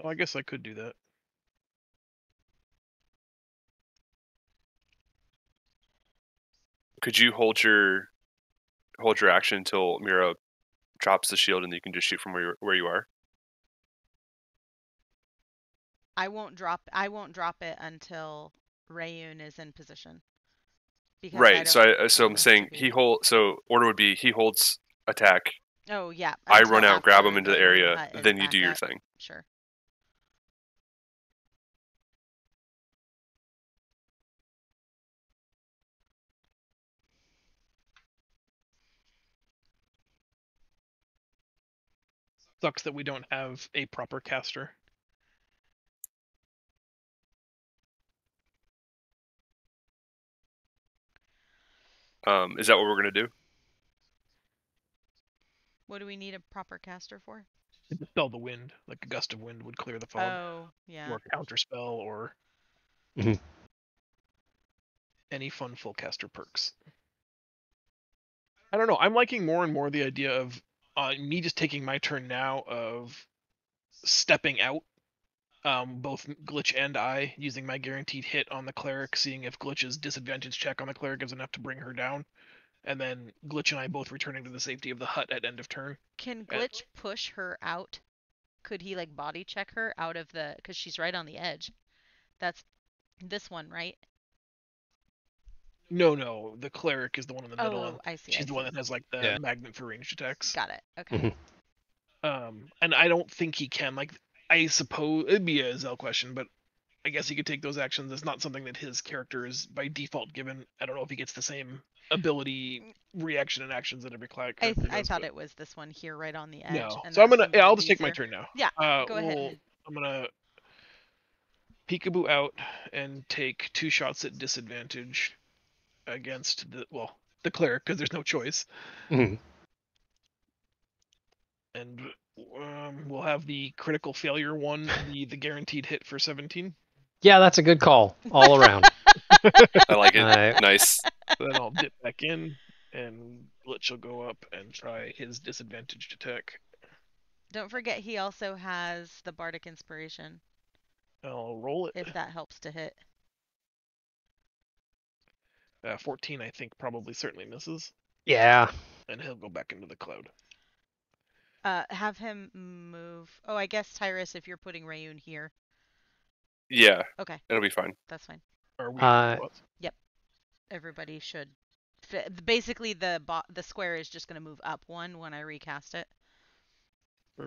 Well, I guess I could do that. Could you hold your action until Mira drops the shield, and you can just shoot from where you are? I won't drop it until Rayun is in position. Right. So I'm saying order would be he holds attack. Oh yeah. I run out, grab him into the area, then you do your thing. Sure. Sucks that we don't have a proper caster. Is that what we're gonna do? What do we need a proper caster for? To dispel the wind, like a gust of wind would clear the fog, Oh, yeah. or counter spell, or Mhm. any fun full caster perks. I don't know. I'm liking more and more the idea of me just taking my turn now of stepping out, both Glitch and I, using my guaranteed hit on the cleric, seeing if Glitch's disadvantage check on the cleric is enough to bring her down, and then Glitch and I both returning to the safety of the hut at end of turn. Can And- Glitch push her out? Could he like body check her out of the? Because she's right on the edge. That's this one, right? No, the cleric is the one in the middle, Oh, and I see. she's I the one see. that has like the Yeah. magnet for ranged attacks. Got it. Okay. Mhm. And I don't think he can. Like, I suppose it'd be a Zell question, but I guess he could take those actions. It's not something that his character is by default given. I don't know if he gets the same ability, reaction, and actions that every character does. I thought but it was this one here, right on the edge. no. And So I'm that gonna. seems Yeah, a I'll little just take my easier. turn now. Yeah, go ahead. I'm gonna peekaboo out and take 2 shots at disadvantage against the cleric because there's no choice, Mhm. and we'll have the critical failure one be the guaranteed hit for 17. Yeah, that's a good call all around. I like it. Uh, Nice. Then I'll dip back in, and Glitch will go up and try his disadvantaged attack. Don't forget he also has the Bardic Inspiration, I'll roll it. if that helps to hit. 14, I think, probably certainly misses, yeah. and he'll go back into the cloud. Have him move. Oh, I guess Tyrus, if you're putting Rayun here. Yeah, Okay, it'll be fine. that's fine. Are we? Everybody should. Basically, the square is just going to move up one when I recast it.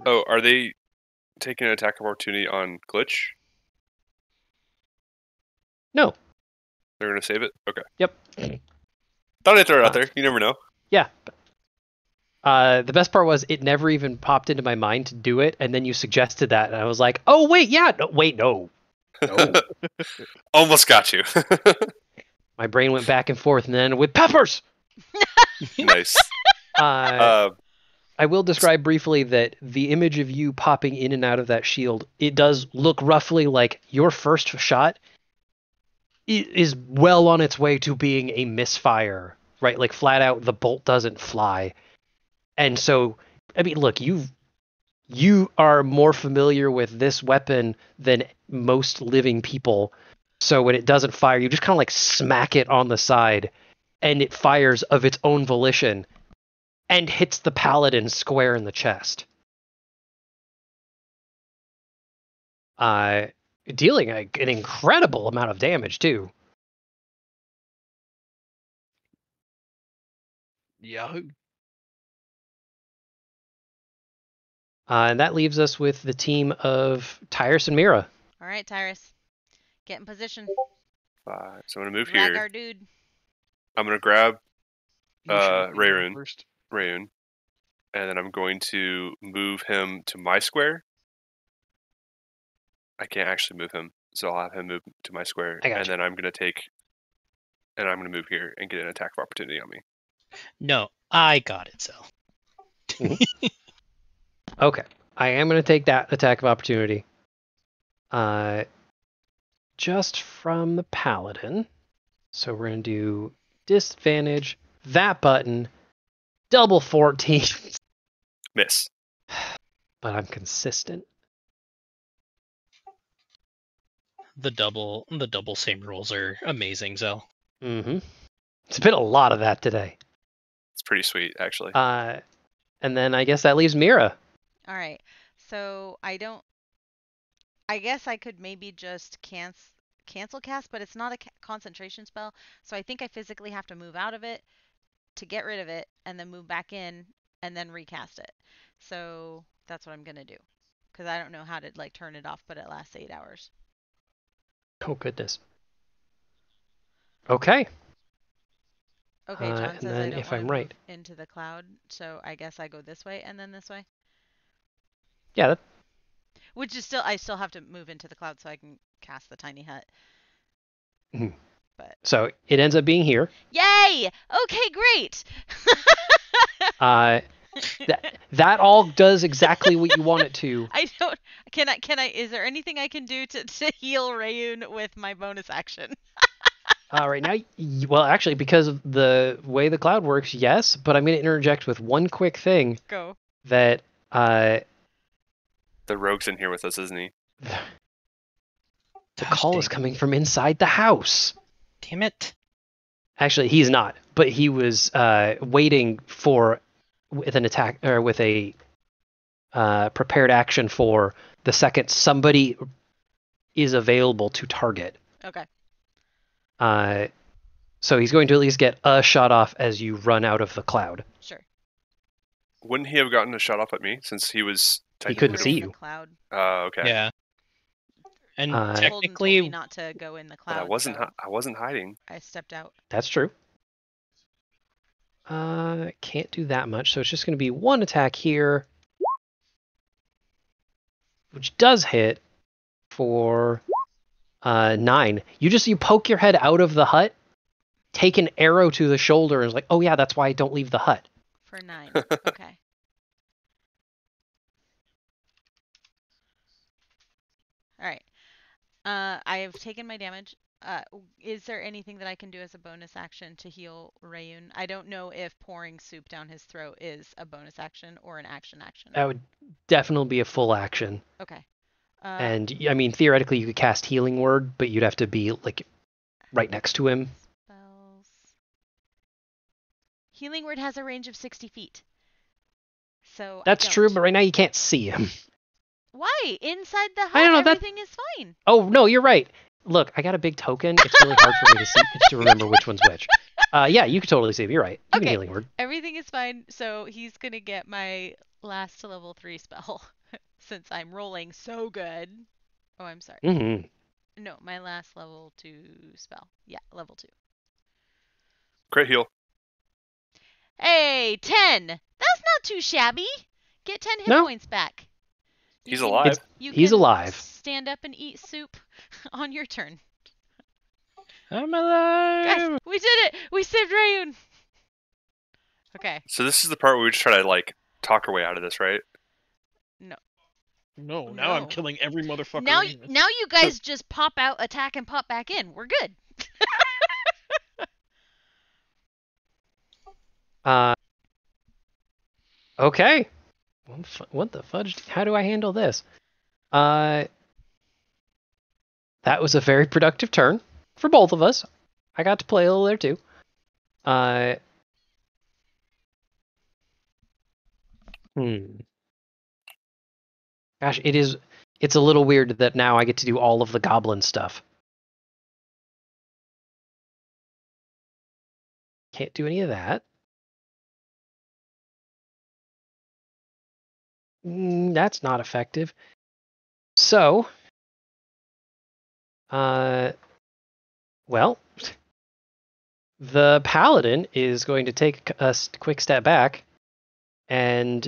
Oh, are they taking an attack of opportunity on Glitch? No. They're gonna save it. Okay. Yep. Thought I'd throw it out there. You never know. Yeah. The best part was it never even popped into my mind to do it, and then you suggested that, and I was like, "Oh wait, yeah, no, wait, no." No. Almost got you. My brain went back and forth, and then with peppers. Nice. I will describe briefly that the image of you popping in and out of that shield, it does look roughly like your first shot is well on its way to being a misfire, right? Like flat out, the bolt doesn't fly. And so, I mean, look, you are more familiar with this weapon than most living people. So when it doesn't fire, you just kind of like smack it on the side, and it fires of its own volition and hits the paladin square in the chest. Dealing an incredible amount of damage too. Yahoo! And that leaves us with the team of Tyrus and Mira. All right, Tyrus, get in position. 5. So I'm gonna move Drag here. our dude. I'm gonna grab You should be Rayun. first. Rayun, and then I'm going to move him to my square. I can't actually move him, so I'll have him move to my square, I gotcha. and then I'm gonna move here and get an attack of opportunity on me. No, I got it, Zell. Okay. I am going to take that attack of opportunity. Just from the paladin. So we're going to do disadvantage, that button, double 14. Miss. But I'm consistent. The double same rolls are amazing, Zell. Mm-hmm. It's been a lot of that today. It's pretty sweet, actually. And then I guess that leaves Mira. All right. So I guess I could maybe just cancel cast, but it's not a concentration spell. So I think I physically have to move out of it to get rid of it, and then move back in, and then recast it. So that's what I'm gonna do, because I don't know how to like turn it off, but it lasts 8 hours. Oh, goodness. Okay. Okay, John and says then I don't if want to I'm move right. into the cloud, so I guess I go this way and then this way. Yeah, Which is still, I still have to move into the cloud so I can cast the tiny hut. Mhm. But so it ends up being here. yay! Okay, great. Uh, that all does exactly what you want it to. I don't. Can I? Is there anything I can do to heal Rayun with my bonus action? Right now, well, actually, because of the way the cloud works, yes. But I'm going to interject with one quick thing Go. that The rogue's in here with us, isn't he? the Gosh, call is dang. coming from inside the house. Damn it. Actually, he's not, but he was waiting for with an attack or with a prepared action for the second somebody is available to target. Okay. So he's going to at least get a shot off as you run out of the cloud. Sure. Wouldn't he have gotten a shot off at me since he was He couldn't We're see in you. the cloud. Okay. Yeah. And Uh, Holden told me technically, not to go in the But cloud. I wasn't hiding. I stepped out. That's true. Can't do that much, so it's just going to be one attack here, which does hit for 9. You poke your head out of the hut, take an arrow to the shoulder, and it's like, oh yeah, that's why I don't leave the hut. For 9. Okay. All right. I have taken my damage. Is there anything that I can do as a bonus action to heal Rayun? I don't know if pouring soup down his throat is a bonus action or an action. That would definitely be a full action. Okay. And I mean, theoretically, you could cast Healing Word, but you'd have to be like right next to him. Spells. Healing Word has a range of 60 feet. So That's I true, don't. but right now you can't see him. Why? Inside the hut, I don't know, that- everything is fine. Oh no, you're right. Look, I got a big token. It's really hard for me to see to remember which one's which. Yeah, you could totally see him. You're right. You can Okay. Healing Word. Everything is fine. So he's gonna get my last level 3 spell since I'm rolling so good. Oh, I'm sorry. Mm-hmm. No, my last level 2 spell. Yeah, level 2. Crit heal. Hey, 10. That's not too shabby. Get 10 hit No. points back. You He's can- alive. You He's can alive. Stand up and eat soup on your turn. I'm alive. Guys, we did it. We saved Rayun. Okay. So this is the part where we just try to like talk our way out of this, right? No, now I'm No. killing every motherfucker. Now, in this. now you guys just pop out, attack, and pop back in. We're good. Okay. What the fudge? How do I handle this? That was a very productive turn for both of us. I got to play a little there too. Gosh, it's a little weird that now I get to do all of the goblin stuff. Can't do any of that. That's not effective. So, well, the paladin is going to take a quick step back and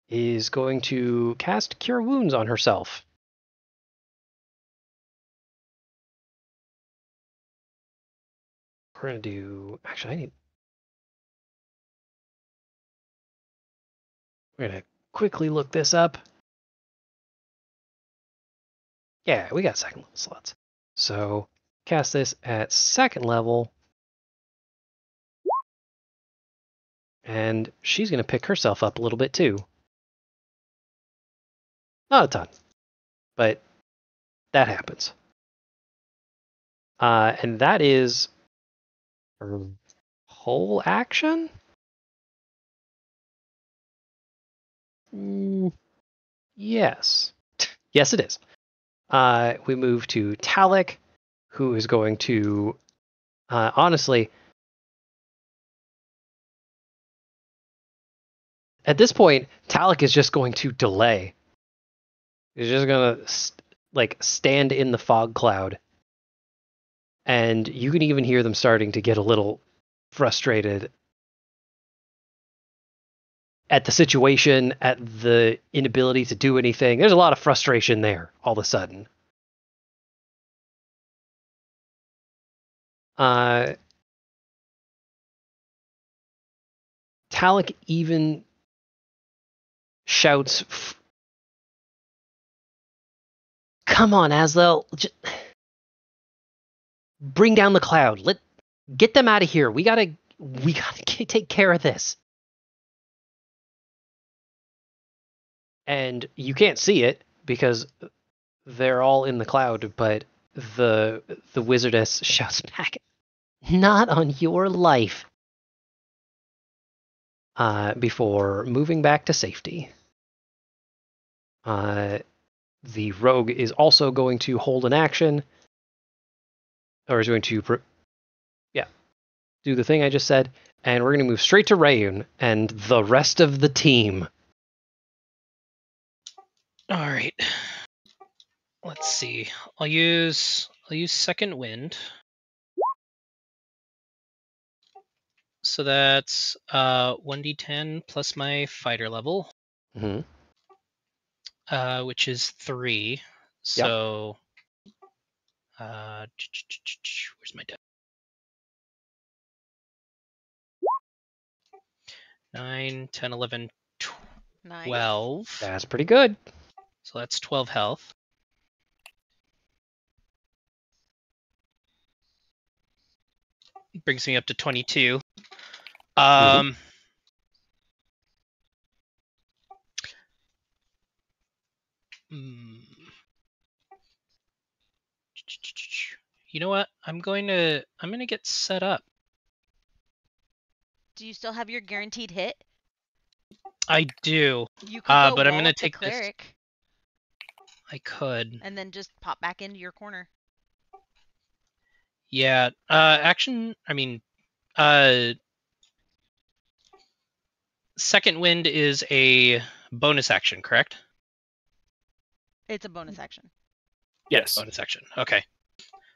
is going to cast Cure Wounds on herself. We're going to do... Actually, we're going to quickly look this up. Yeah, we got second level slots. So, cast this at second level. And she's going to pick herself up a little bit too. Not a ton, but that happens. And that is her whole action? Yes. Yes, it is. We move to Talik, who is going to, honestly, at this point, Talik is just going to delay. He's just going to, stand in the fog cloud. And you can even hear them starting to get a little frustrated. at the situation, at the inability to do anything. There's a lot of frustration there all of a sudden. Talik even shouts, "Come on, Asdel, just bring down the cloud. Get them out of here. We gotta take care of this." And you can't see it because they're all in the cloud, but the wizardess shouts back, "Not on your life," before moving back to safety. The rogue is also going to hold an action, or is going to, do the thing I just said, and we're going to move straight to Rayun and the rest of the team. All right. Let's see. I'll use second wind. So that's 1d10 plus my fighter level, Mm-hmm. which is 3. So where's my die? 9, 10, 11, 12. Nice. That's pretty good. So that's 12 health. Brings me up to 22. You know what? I'm gonna get set up. Do you still have your guaranteed hit? I do. You could go but I'm wall gonna up the take this. cleric I could. and then just pop back into your corner. Yeah. Action. I mean, second wind is a bonus action, correct? It's a bonus action. Yes. Bonus action. Okay.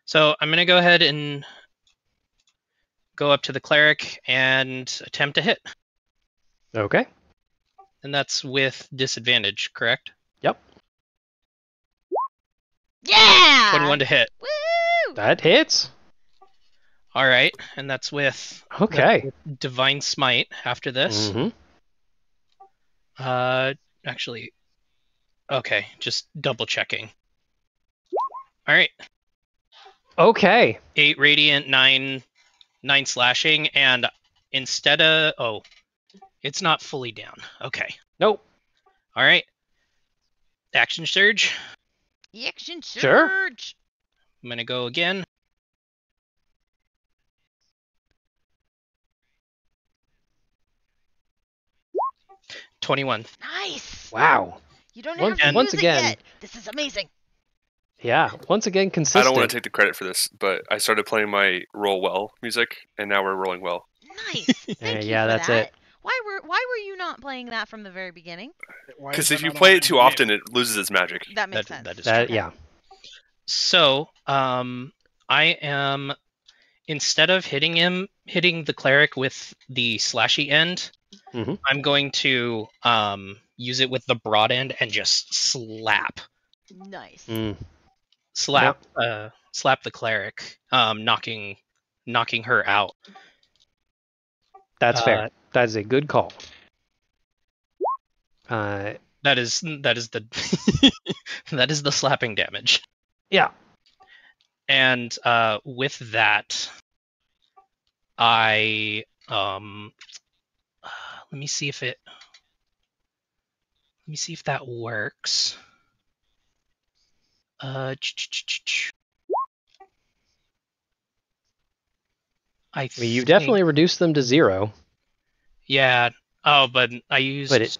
So I'm gonna go ahead and go up to the cleric and attempt to hit. Okay. And that's with disadvantage, correct? Yep. Yeah! 21 to hit. Woo! That hits. All right, and that's with Okay. Divine Smite after this. Mm-hmm. Actually, okay, just double checking. All right. Okay. 8 radiant, 9 slashing, and instead of it's not fully down. Okay. Nope. All right. Action surge. Action surge! Sure. I'm gonna go again. $21. Nice! Wow. You don't Once- have to once use again- it yet. This is amazing. Yeah. Once again, consistent. I don't want to take the credit for this, but I started playing my roll well music, and now we're rolling well. Nice. Thank you yeah, for that's that. it. Why were you not playing that from the very beginning? Why Because is if that you not play on it too the often, game? it loses its magic. That makes sense. That is That, true. yeah. So, I am, instead of hitting the cleric with the slashy end, Mhm. I'm going to use it with the broad end and just slap Nice. slap the cleric, knocking her out. That's fair. That is a good call. That is the that is the slapping damage. Yeah. And with that, I let me see if that works. I I mean, you've definitely reduced them to 0. Yeah. Oh, but I used. But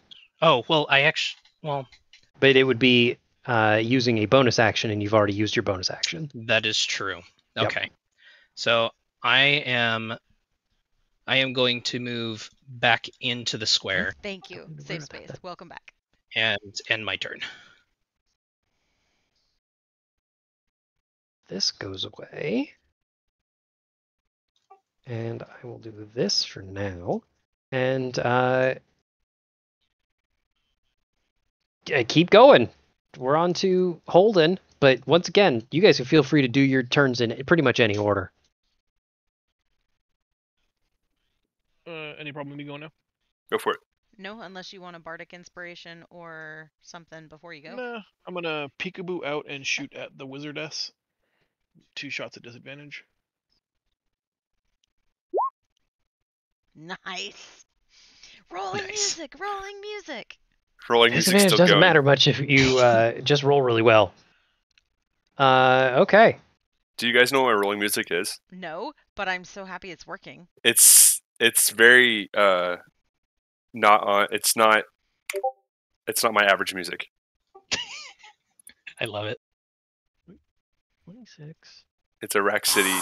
But it would be using a bonus action, and you've already used your bonus action. That is true. Yep. Okay. So I am going to move back into the square Thank you. Safe space. Welcome back. and end my turn. This goes away. And I will do this for now. And keep going. We're on to Holden, but once again, you guys can feel free to do your turns in pretty much any order. Any problem with me going now? Go for it. No, unless you want a bardic inspiration or something before you go. Nah, I'm gonna peekaboo out and shoot at the wizardess. 2 shots at disadvantage. Nice. Rolling Nice. music, rolling music. Rolling music's Disadvantage still doesn't going. matter much if you just roll really well. Okay. Do you guys know what rolling music is? No, but I'm so happy it's working. It's very not on. It's not my average music. I love it. 26. It's a Rack City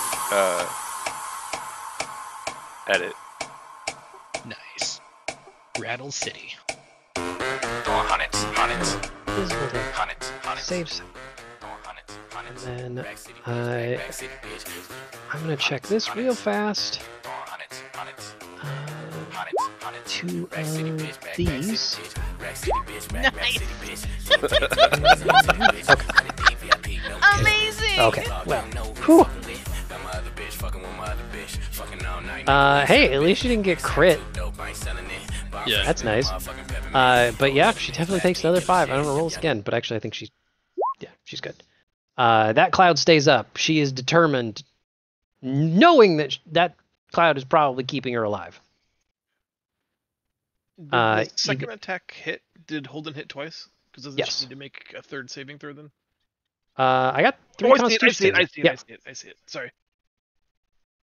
edit. Nice. Rattle City. Saves. And then I'm gonna check this real fast. 2 of these. Nice. Amazing. Okay. Well. Whew. Hey, at least you didn't get crit. Yeah. That's nice. But yeah, she definitely takes another 5. I'm gonna roll this again, but actually I think she's good. That cloud stays up. She is determined, knowing that that cloud is probably keeping her alive. Did the you second attack hit? Did Holden hit twice? Because doesn't Yes. she need to make a third saving throw then? I got 3 Oh, I see constitution. it. Yeah. I see it. Sorry.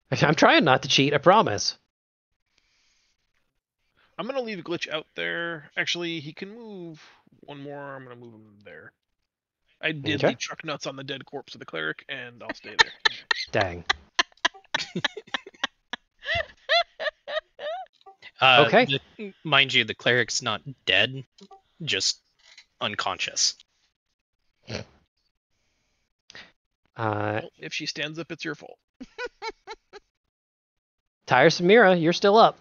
I'm trying not to cheat, I promise. I'm gonna leave Glitch out there. Actually, he can move one more. I'm gonna move him there. I did Okay. the truck nuts on the dead corpse of the cleric, and I'll stay there. Dang. Okay. Mind you, the cleric's not dead, just unconscious. Uh, Well, if she stands up, it's your fault. Tiresome Mira, you're still up.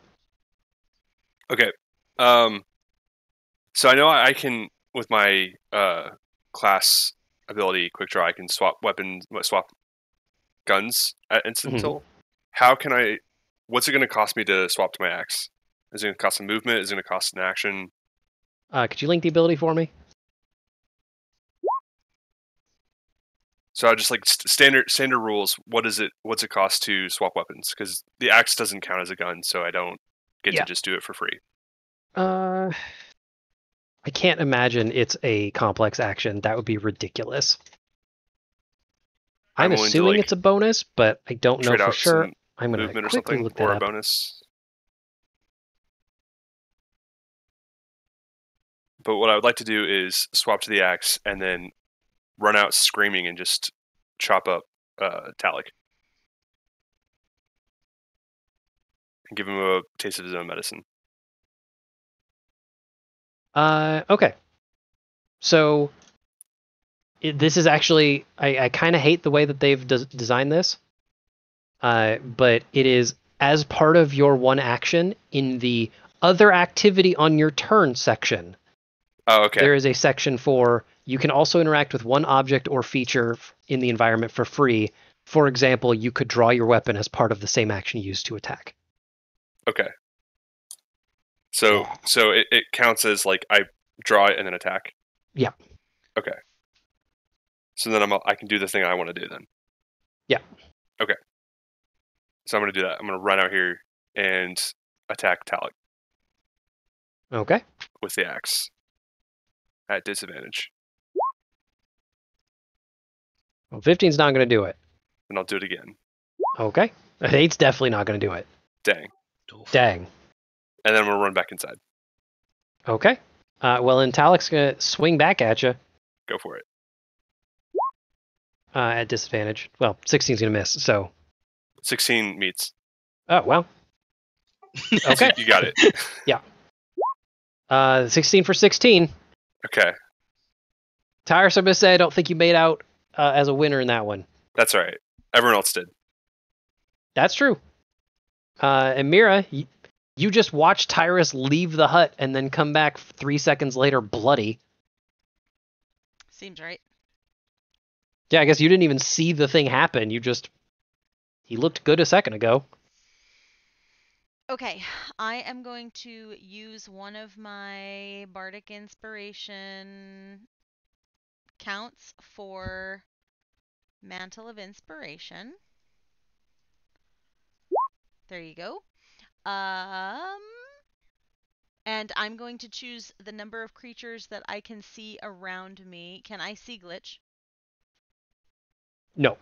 Okay. So I know I can, with my class ability, Quick Draw, I can swap guns at instantal. How can I? What's it going to cost me to swap to my axe? Is it going to cost a movement? Is it going to cost an action? Could you link the ability for me? So I just like standard rules. What's it cost to swap weapons? Because the axe doesn't count as a gun, so I don't get Yeah. to just do it for free. I can't imagine it's a complex action. That would be ridiculous. I'm willing to, assuming like, it's a bonus, but I don't know trade for out sure. some I'm going to movement or quickly something, look that or a up. bonus. But what I would like to do is swap to the axe and then run out screaming and just chop up Talik and give him a taste of his own medicine. Okay. So this is actually I kind of hate the way that they've designed this. But it is as part of your one action in the other activity on your turn section. Oh, okay. There is a section for you can also interact with one object or feature in the environment for free. For example, you could draw your weapon as part of the same action used to attack. Okay. So it counts as like I draw it and then attack. Yeah. Okay. So then I can do the thing I want to do then. Yeah. Okay. So I'm going to do that. I'm going to run out here and attack Talik Okay. with the axe at disadvantage. Well, 15's not going to do it. And I'll do it again. Okay. 8's definitely not going to do it. Dang. Dang. And then I'm going to run back inside. Okay. Well, then Talik's going to swing back at you Go for it. at disadvantage. Well, 16's going to miss, so... 16 meets. Oh, well. Okay. You got it. 16 for 16. Okay. Tiresome to say, I don't think you made out as a winner in that one. That's all right. Everyone else did. That's true. And Mira, you just watched Tyrus leave the hut and then come back 3 seconds later bloody. Seems right. Yeah, I guess you didn't even see the thing happen. He looked good a second ago. Okay, I am going to use one of my bardic inspiration counts for Mantle of Inspiration. There you go. And I'm going to choose the number of creatures that I can see around me. Can I see Glitch? No.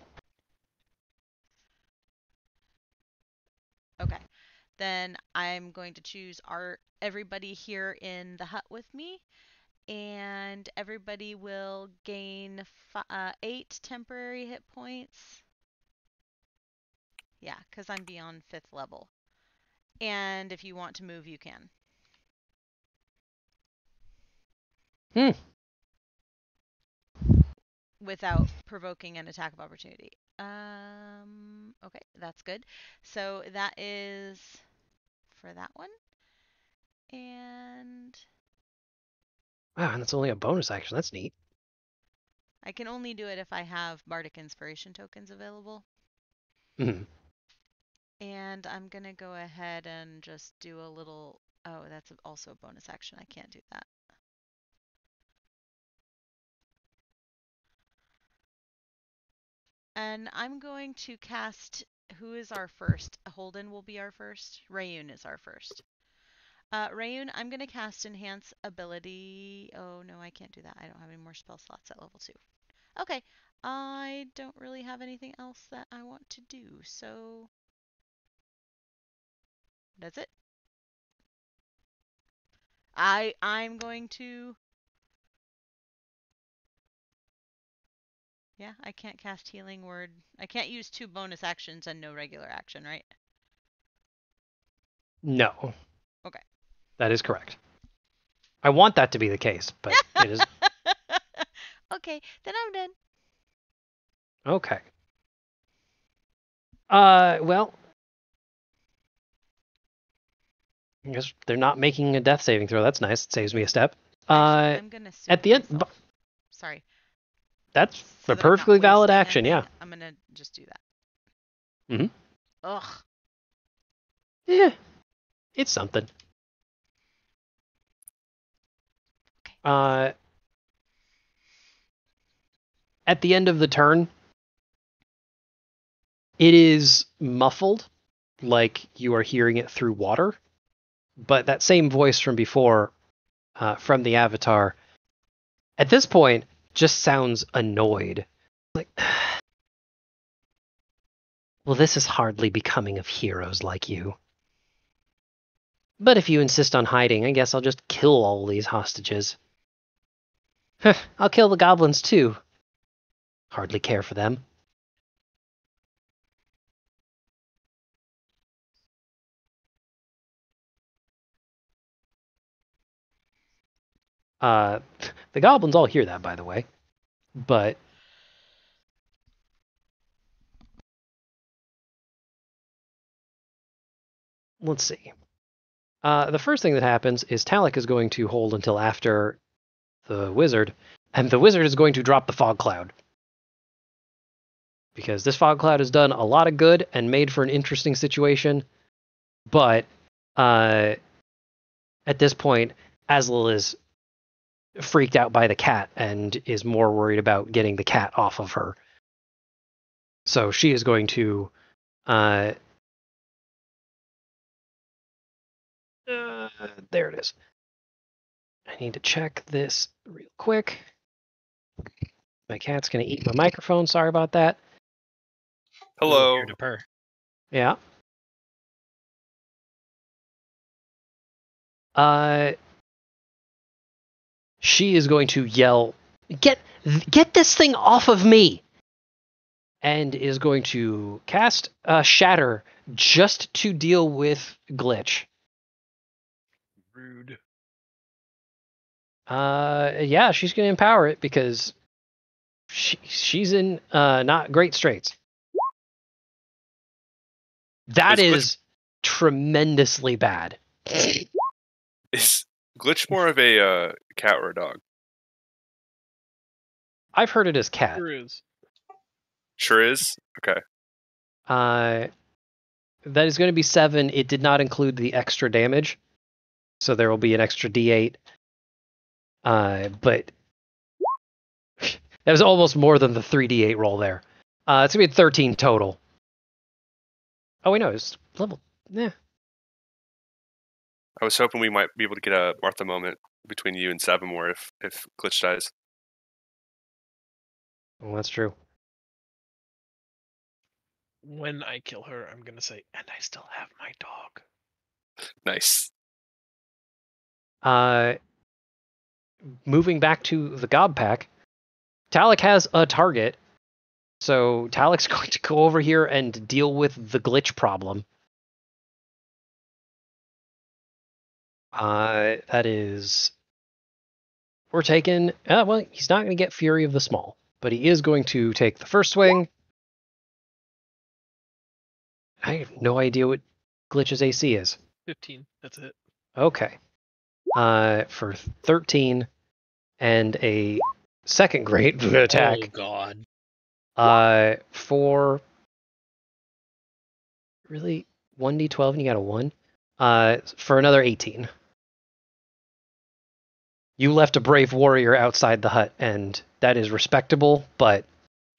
Okay. Then I'm going to choose everybody here in the hut with me, and everybody will gain 8 temporary hit points. Yeah, because I'm beyond 5th level. And if you want to move, you can. Without provoking an attack of opportunity. Okay, that's good. So that is for that one. And Wow, and that's only a bonus action. That's neat. I can only do it if I have Bardic Inspiration tokens available. Mhm. And I'm going to go ahead and just do a little... Oh, that's also a bonus action. I can't do that. And I'm going to cast... Who is our first? Holden will be our first. Rayun is our first. Rayun, I'm going to cast Enhance Ability. Oh, no, I can't do that. I don't have any more spell slots at level 2. Okay, I don't really have anything else that I want to do, so that's it. I'm going to... Yeah, I can't cast Healing Word. I can't use 2 bonus actions and no regular action, right? No. Okay. That is correct. I want that to be the case, but it is. Okay, then I'm done. Okay. Well, I guess they're not making a death saving throw. That's nice. It saves me a step. Actually, I'm gonna At the end, myself. Sorry. that's So a that I'm not perfectly valid wasting a action. thing, Yeah. I'm gonna just do that. Mhm. Ugh. Yeah. It's something. Okay. At the end of the turn, it is muffled, like you are hearing it through water. But that same voice from before, from the avatar, at this point, just sounds annoyed. Like, well, this is hardly becoming of heroes like you. But if you insist on hiding, I guess I'll just kill all these hostages. I'll kill the goblins too. Hardly care for them. Uh, the goblins all hear that, by the way. But let's see. The first thing that happens is Talik is going to hold until after the wizard, and the wizard is going to drop the fog cloud. Because this fog cloud has done a lot of good and made for an interesting situation, but at this point, Aslil is freaked out by the cat and is more worried about getting the cat off of her. So she is going to there it is. I need to check this real quick. My cat's going to eat my microphone. Sorry about that. Hello. Here to purr. Yeah. She is going to yell, "Get this thing off of me!" And is going to cast Shatter just to deal with Glitch. Rude. Yeah, she's going to empower it because she's in not great straits. That is tremendously bad. Is Glitch more of a cat or a dog? I've heard it as cat. Sure is. Sure is? Okay. That is going to be 7. It did not include the extra damage, so there will be an extra D8. But that was almost more than the 3D8 roll there. It's going to be 13 total. Oh, wait, no, it's level. Yeah. I was hoping we might be able to get a Martha moment between you and Savamore if Glitch dies. Well, that's true. When I kill her, I'm gonna say, and I still have my dog. Nice. Moving back to the Gob Pack, Talek has a target. So Talek's going to go over here and deal with the glitch problem. That is... We're taking... well, he's not going to get Fury of the Small, but he is going to take the first swing. I have no idea what Glitch's AC is. 15. That's it. Okay. For 13 and a second great attack. Oh god. For really 1d12 and you got a 1. For another 18. You left a brave warrior outside the hut, and that is respectable, but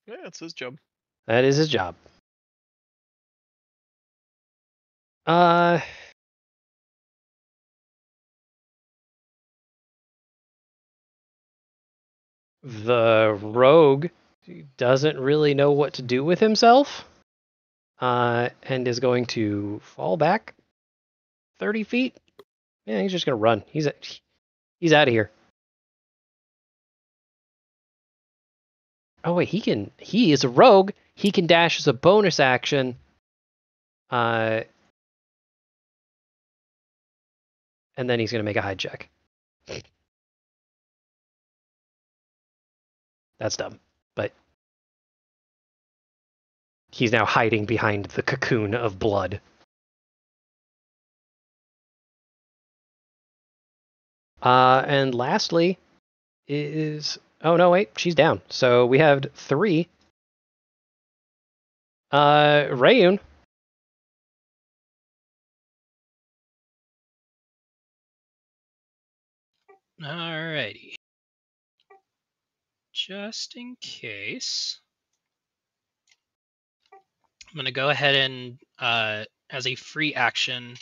Yeah, it's his job. that is his job. The rogue doesn't really know what to do with himself, and is going to fall back 30 feet. Yeah, he's just gonna run. He's out of here. Oh wait, he is a rogue. He can dash as a bonus action. And then he's gonna make a hide check. That's dumb, but he's now hiding behind the cocoon of blood. And lastly is... Oh, no, wait. She's down. So we have 3. Rayun. Alrighty. Just in case, I'm gonna go ahead and, as a free action,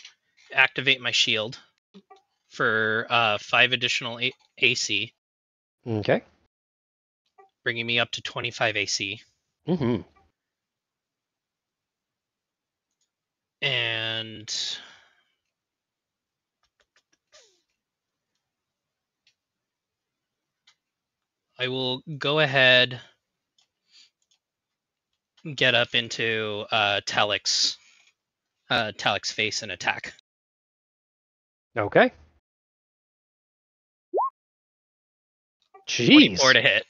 activate my shield for 5 additional AC, Okay. bringing me up to 25 AC. Mm-hmm. And I will go ahead, get up into Talek's face and attack. Okay. Jeez. 24 to hit.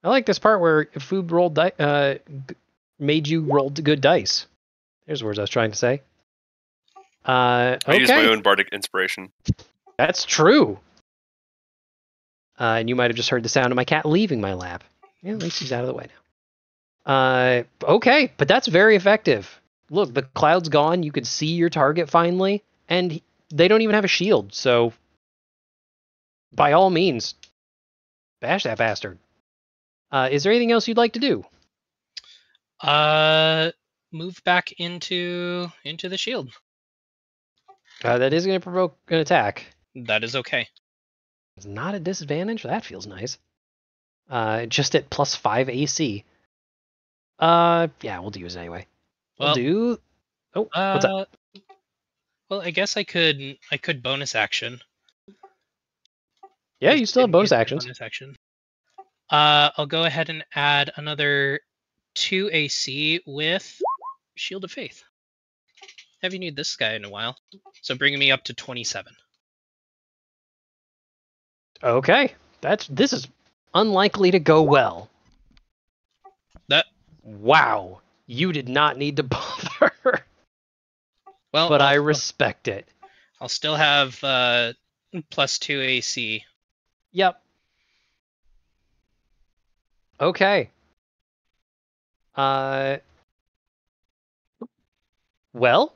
I like this part where food rolled made you roll good dice. There's words I was trying to say. I use my own bardic inspiration. That's true. And you might have just heard the sound of my cat leaving my lap. Yeah, at least he's out of the way now. Okay, but that's very effective. Look, the cloud's gone. You can see your target finally, and they don't even have a shield. So, by all means, bash that bastard. Is there anything else you'd like to do? Move back into the shield. That is going to provoke an attack. That is okay. It's not a disadvantage. That feels nice. Just at +5 AC. Yeah, we'll do it anyway. We'll do. Oh, what's up? Well, I guess I could bonus action. Yeah, you still have bonus actions. Bonus action. I'll go ahead and add another 2 AC with Shield of Faith. Haven't used this guy in a while, so bringing me up to 27. Okay, this is unlikely to go well. Wow, you did not need to bother. Well, but I respect it. I'll still have +2 AC. Yep. Okay. Well,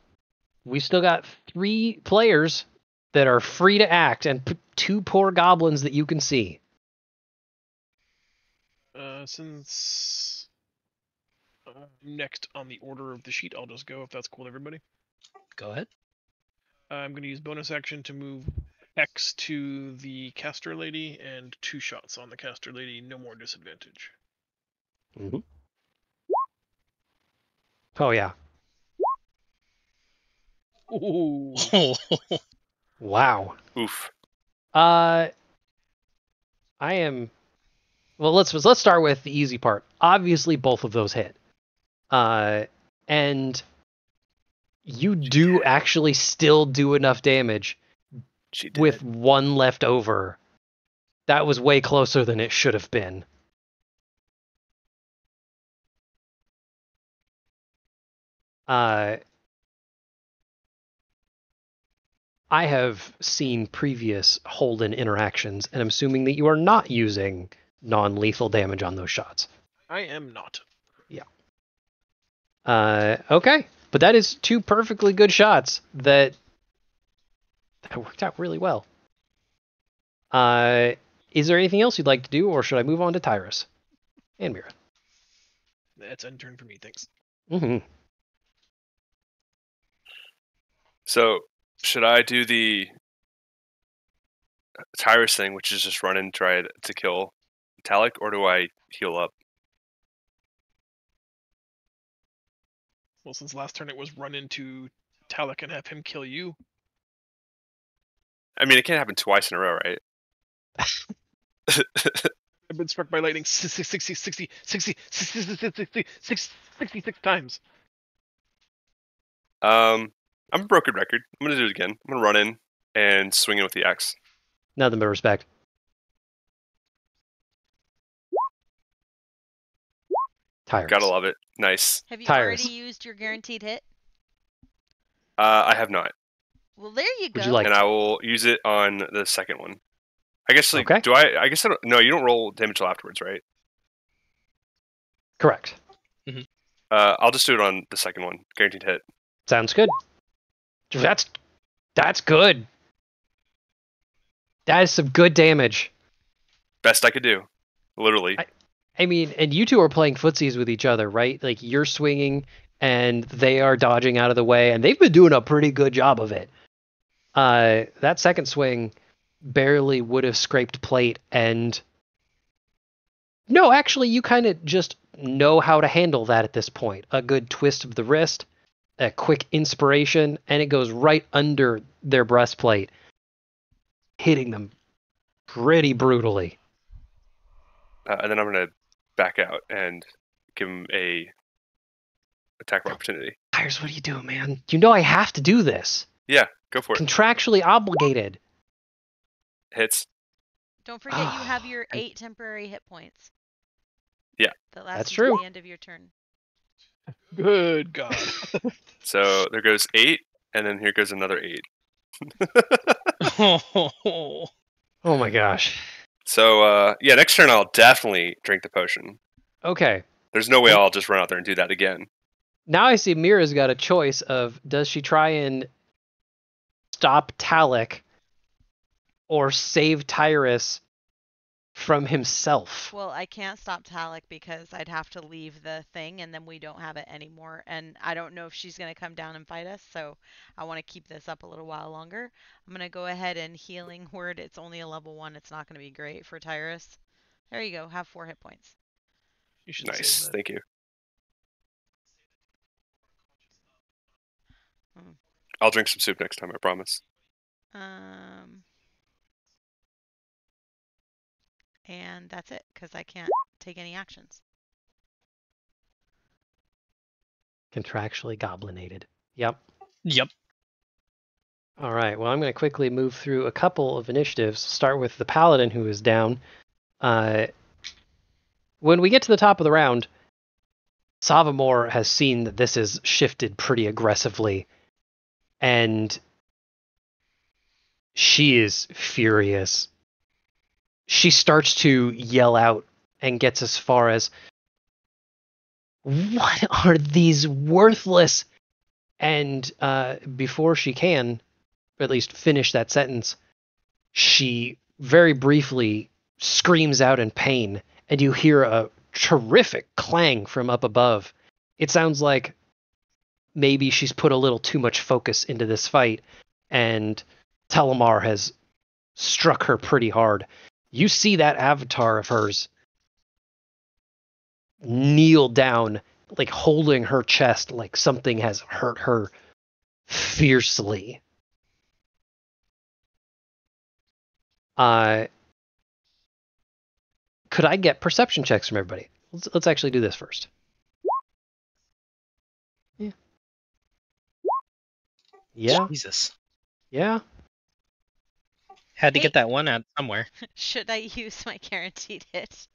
we still got 3 players that are free to act, and 2 poor goblins that you can see. Since next on the order of the sheet, I'll just go if that's cool with everybody. Go ahead. I'm going to use bonus action to move X to the caster lady and 2 shots on the caster lady, no more disadvantage. Mm-hmm. Oh yeah. Ooh. Wow. Oof. I am. Well, let's start with the easy part. Obviously, both of those hit. And you do actually still do enough damage She did. with 1 left over. That was way closer than it should have been. I have seen previous Holden interactions, and I'm assuming that you are not using non-lethal damage on those shots. I am not. Yeah. Okay, but that is 2 perfectly good shots that worked out really well. Is there anything else you'd like to do, or should I move on to Tyrus and Mira? That's end turn for me, thanks. Mm-hmm. So, should I do the Tyrus thing, which is just run and try to kill Talik, or do I heal up? Well, since last turn it was run into Talik and have him kill you. I mean, it can't happen twice in a row, right? I've been struck by lightning 66 times. I'm a broken record. I'm gonna do it again. I'm gonna run in and swing in with the axe. Nothing but respect. Tyrus. Gotta love it. Nice. Have you Tyrus. already used your guaranteed hit? I have not, Well, there you go. Would you like and I will use it on the second one. I guess. Like, Okay. do I? I guess I don't. No, you don't roll damage till afterwards, right? Correct. I'll just do it on the second one. Guaranteed hit. Sounds good. That's good. That is some good damage. Best I could do. Literally. I mean, and you two are playing footsies with each other, right? Like, you're swinging and they are dodging out of the way, and they've been doing a pretty good job of it. That second swing barely would have scraped plate, and no, actually, you kind of just know how to handle that at this point. A good twist of the wrist, a quick inspiration, and it goes right under their breastplate, hitting them pretty brutally. And then I'm gonna back out and give him a attack of opportunity. Tyrus, what are you doing, man? You know I have to do this. Yeah, go for it. Contractually obligated. Hits. Don't forget you have your 8 temporary hit points. Yeah. That lasts That's until true. the end of your turn. Good God. So there goes 8, and then here goes another 8. Oh my gosh. So yeah, next turn I'll definitely drink the potion. Okay. There's no way I'll just run out there and do that again. Now I see Mira's got a choice of, does she try and stop Talik or save Tyrus from himself? Well, I can't stop Talik because I'd have to leave the thing and then we don't have it anymore. And I don't know if she's going to come down and fight us, so I want to keep this up a little while longer. I'm going to go ahead and healing word. It's only a level 1. It's not going to be great for Tyrus. There you go. Have 4 hit points. You should Nice, save that. thank you. I'll drink some soup next time, I promise. And that's it, because I can't take any actions. Contractually goblinated. Yep. Yep. All right. Well, I'm going to quickly move through a couple of initiatives. Start with the paladin who is down. When we get to the top of the round, Savamore has seen that this has shifted pretty aggressively, and she is furious. She starts to yell out and gets as far as, "What are these worthless?" And before she can, or at least finish that sentence, she very briefly screams out in pain, and you hear a terrific clang from up above. It sounds like maybe she's put a little too much focus into this fight, and Talamar has struck her pretty hard. You see that avatar of hers kneel down, like holding her chest, like something has hurt her fiercely. Could I get perception checks from everybody? Let's actually do this first. Yeah. Jesus. Yeah. Had to Hey. get that one out somewhere. Should I use my guaranteed hit?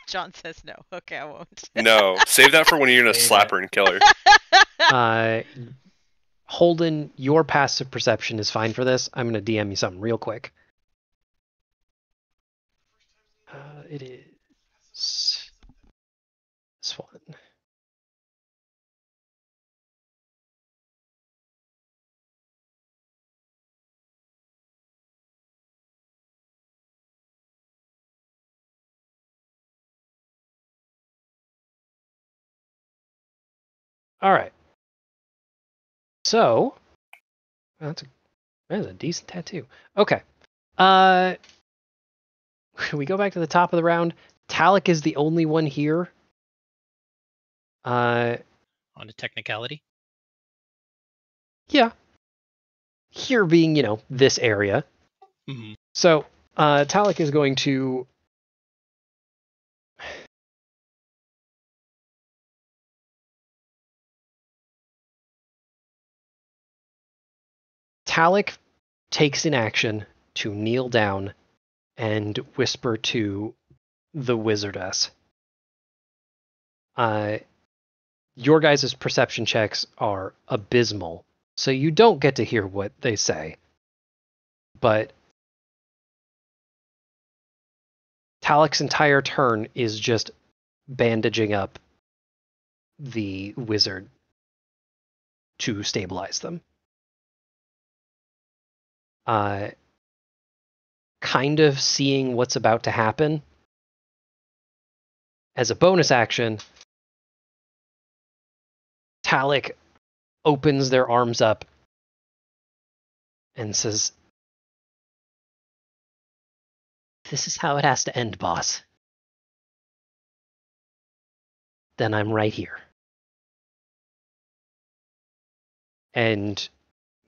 John says no. Okay, I won't. No, save that for when you're gonna Save slap it. her and kill her. Holden, your passive perception is fine for this. I'm going to DM you something real quick. It is this one. All right. So that's a decent tattoo. Okay. We go back to the top of the round. Talik is the only one here. On a technicality. Yeah. Here being, this area. Mm-hmm. So, Talik is going to Talik takes an action to kneel down and whisper to the wizardess. Your guys' perception checks are abysmal, so you don't get to hear what they say. But Talik's entire turn is just bandaging up the wizard to stabilize them. Kind of seeing what's about to happen. As a bonus action, Talik opens their arms up and says, "This is how it has to end, boss. Then I'm right here." And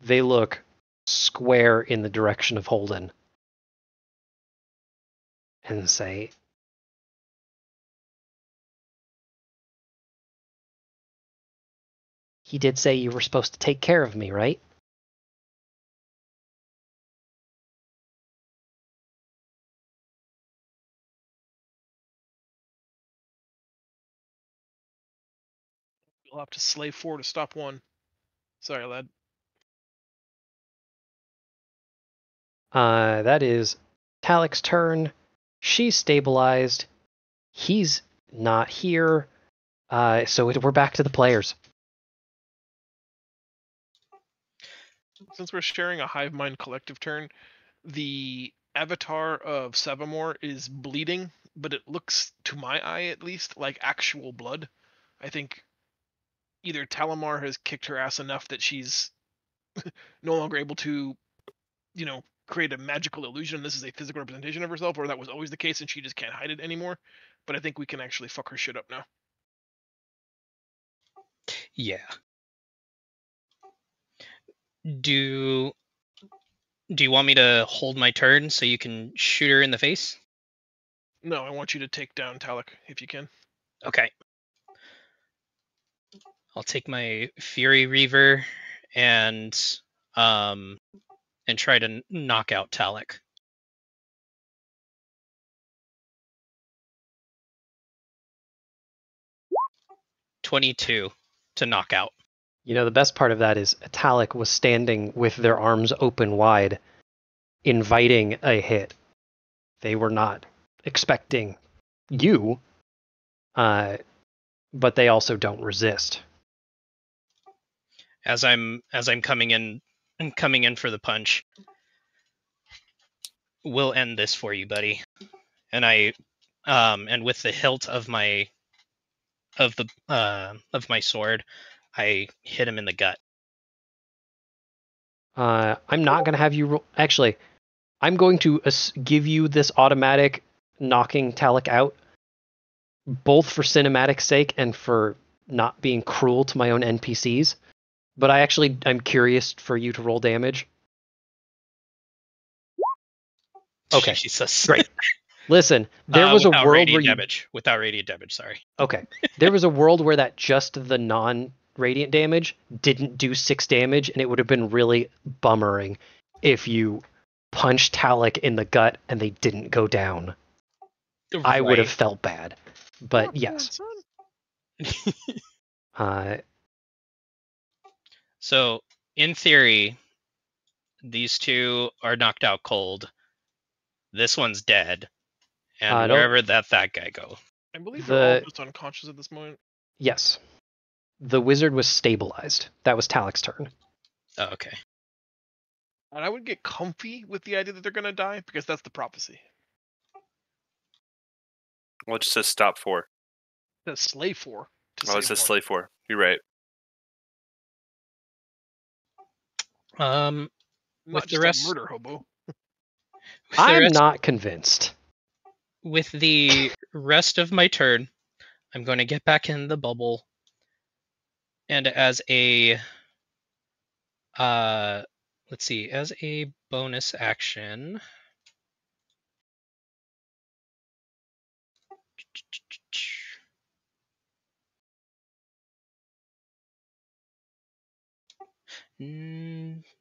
they look square in the direction of Holden and say, "He did say you were supposed to take care of me, right?" You'll have to slay 4 to stop 1. Sorry, lad. That is Talik's turn. She's stabilized. He's not here. So we're back to the players. Since we're sharing a hive mind collective turn, the avatar of Savamore is bleeding, but it looks, to my eye at least, like actual blood. I think either Talamar has kicked her ass enough that she's no longer able to, create a magical illusion. This is a physical representation of herself, or that was always the case and she just can't hide it anymore. But I think we can actually fuck her shit up now. Yeah. Do you want me to hold my turn so you can shoot her in the face? No, I want you to take down Talik if you can. Okay. I'll take my Fury Reaver and try to knock out Talik. $22 to knock out. The best part of that is Talik was standing with their arms open wide, inviting a hit. They were not expecting you, but they also don't resist. As I'm coming in for the punch, we'll end this for you, buddy. And and with the hilt of my sword, I hit him in the gut. I'm not going to have you roll. Actually, I'm going to give you this automatic knocking Talik out, both for cinematic sake and for not being cruel to my own NPCs. But I'm curious for you to roll damage. Okay, Jesus. great. Listen, there was a world where without radiant damage. Sorry. Okay, there was a world where that just the non-radiant damage didn't do 6 damage, and it would have been really bummering if you punched Talik in the gut and they didn't go down. I would have felt bad, but yes. So, in theory, these two are knocked out cold. This one's dead, and wherever that guy go. I believe they're all just unconscious at this moment. Yes, the wizard was stabilized. That was Talik's turn. Oh, okay. And I would get comfy with the idea that they're gonna die because that's the prophecy. Well, it just says stop 4. It says slay 4. Oh, it says slay 4. You're right. Not with just the rest, a murder hobo. I'm not convinced. With the rest of my turn, I'm going to get back in the bubble, and as a let's see, as a bonus action,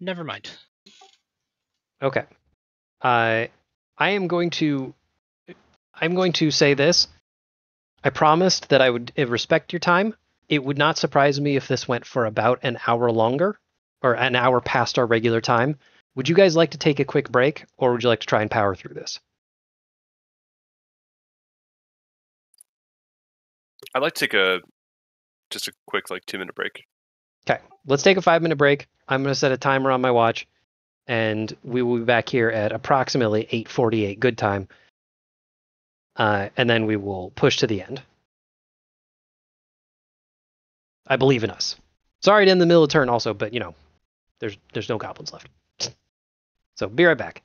never mind. Okay. I'm going to say this. I promised that I would respect your time. It would not surprise me if this went for about an hour longer, or an hour past our regular time. Would you guys like to take a quick break, or would you like to try and power through this? I'd like to take just a quick 2-minute break. Okay, let's take a 5-minute break. I'm going to set a timer on my watch, and we will be back here at approximately 8:48 good time. And then we will push to the end. I believe in us. Sorry to end the middle of the turn also, but there's no goblins left. So be right back.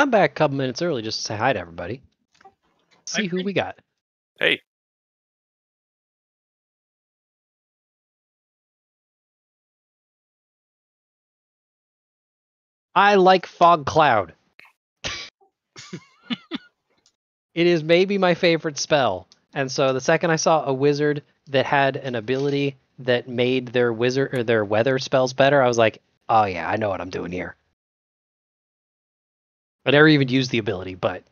I'm back a couple minutes early just to say hi to everybody. See who we got. Hey, I like Fog Cloud. It is maybe my favorite spell. And so the second I saw a wizard that had an ability that made their wizard or their weather spells better, I was like, oh yeah, I know what I'm doing here. I never even used the ability, but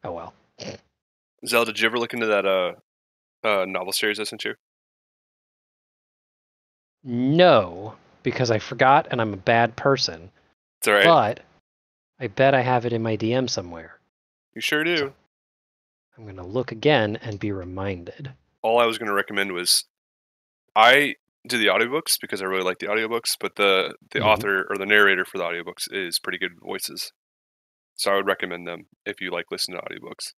oh well. Zell, did you ever look into that novel series I sent you? No, because I forgot and I'm a bad person. It's all right. But I bet I have it in my DM somewhere. You sure do. So I'm going to look again and be reminded. All I was going to recommend was I do the audiobooks because I really like the audiobooks, but the author or the narrator for the audiobooks is pretty good voices. So I would recommend them if you like listening to audiobooks.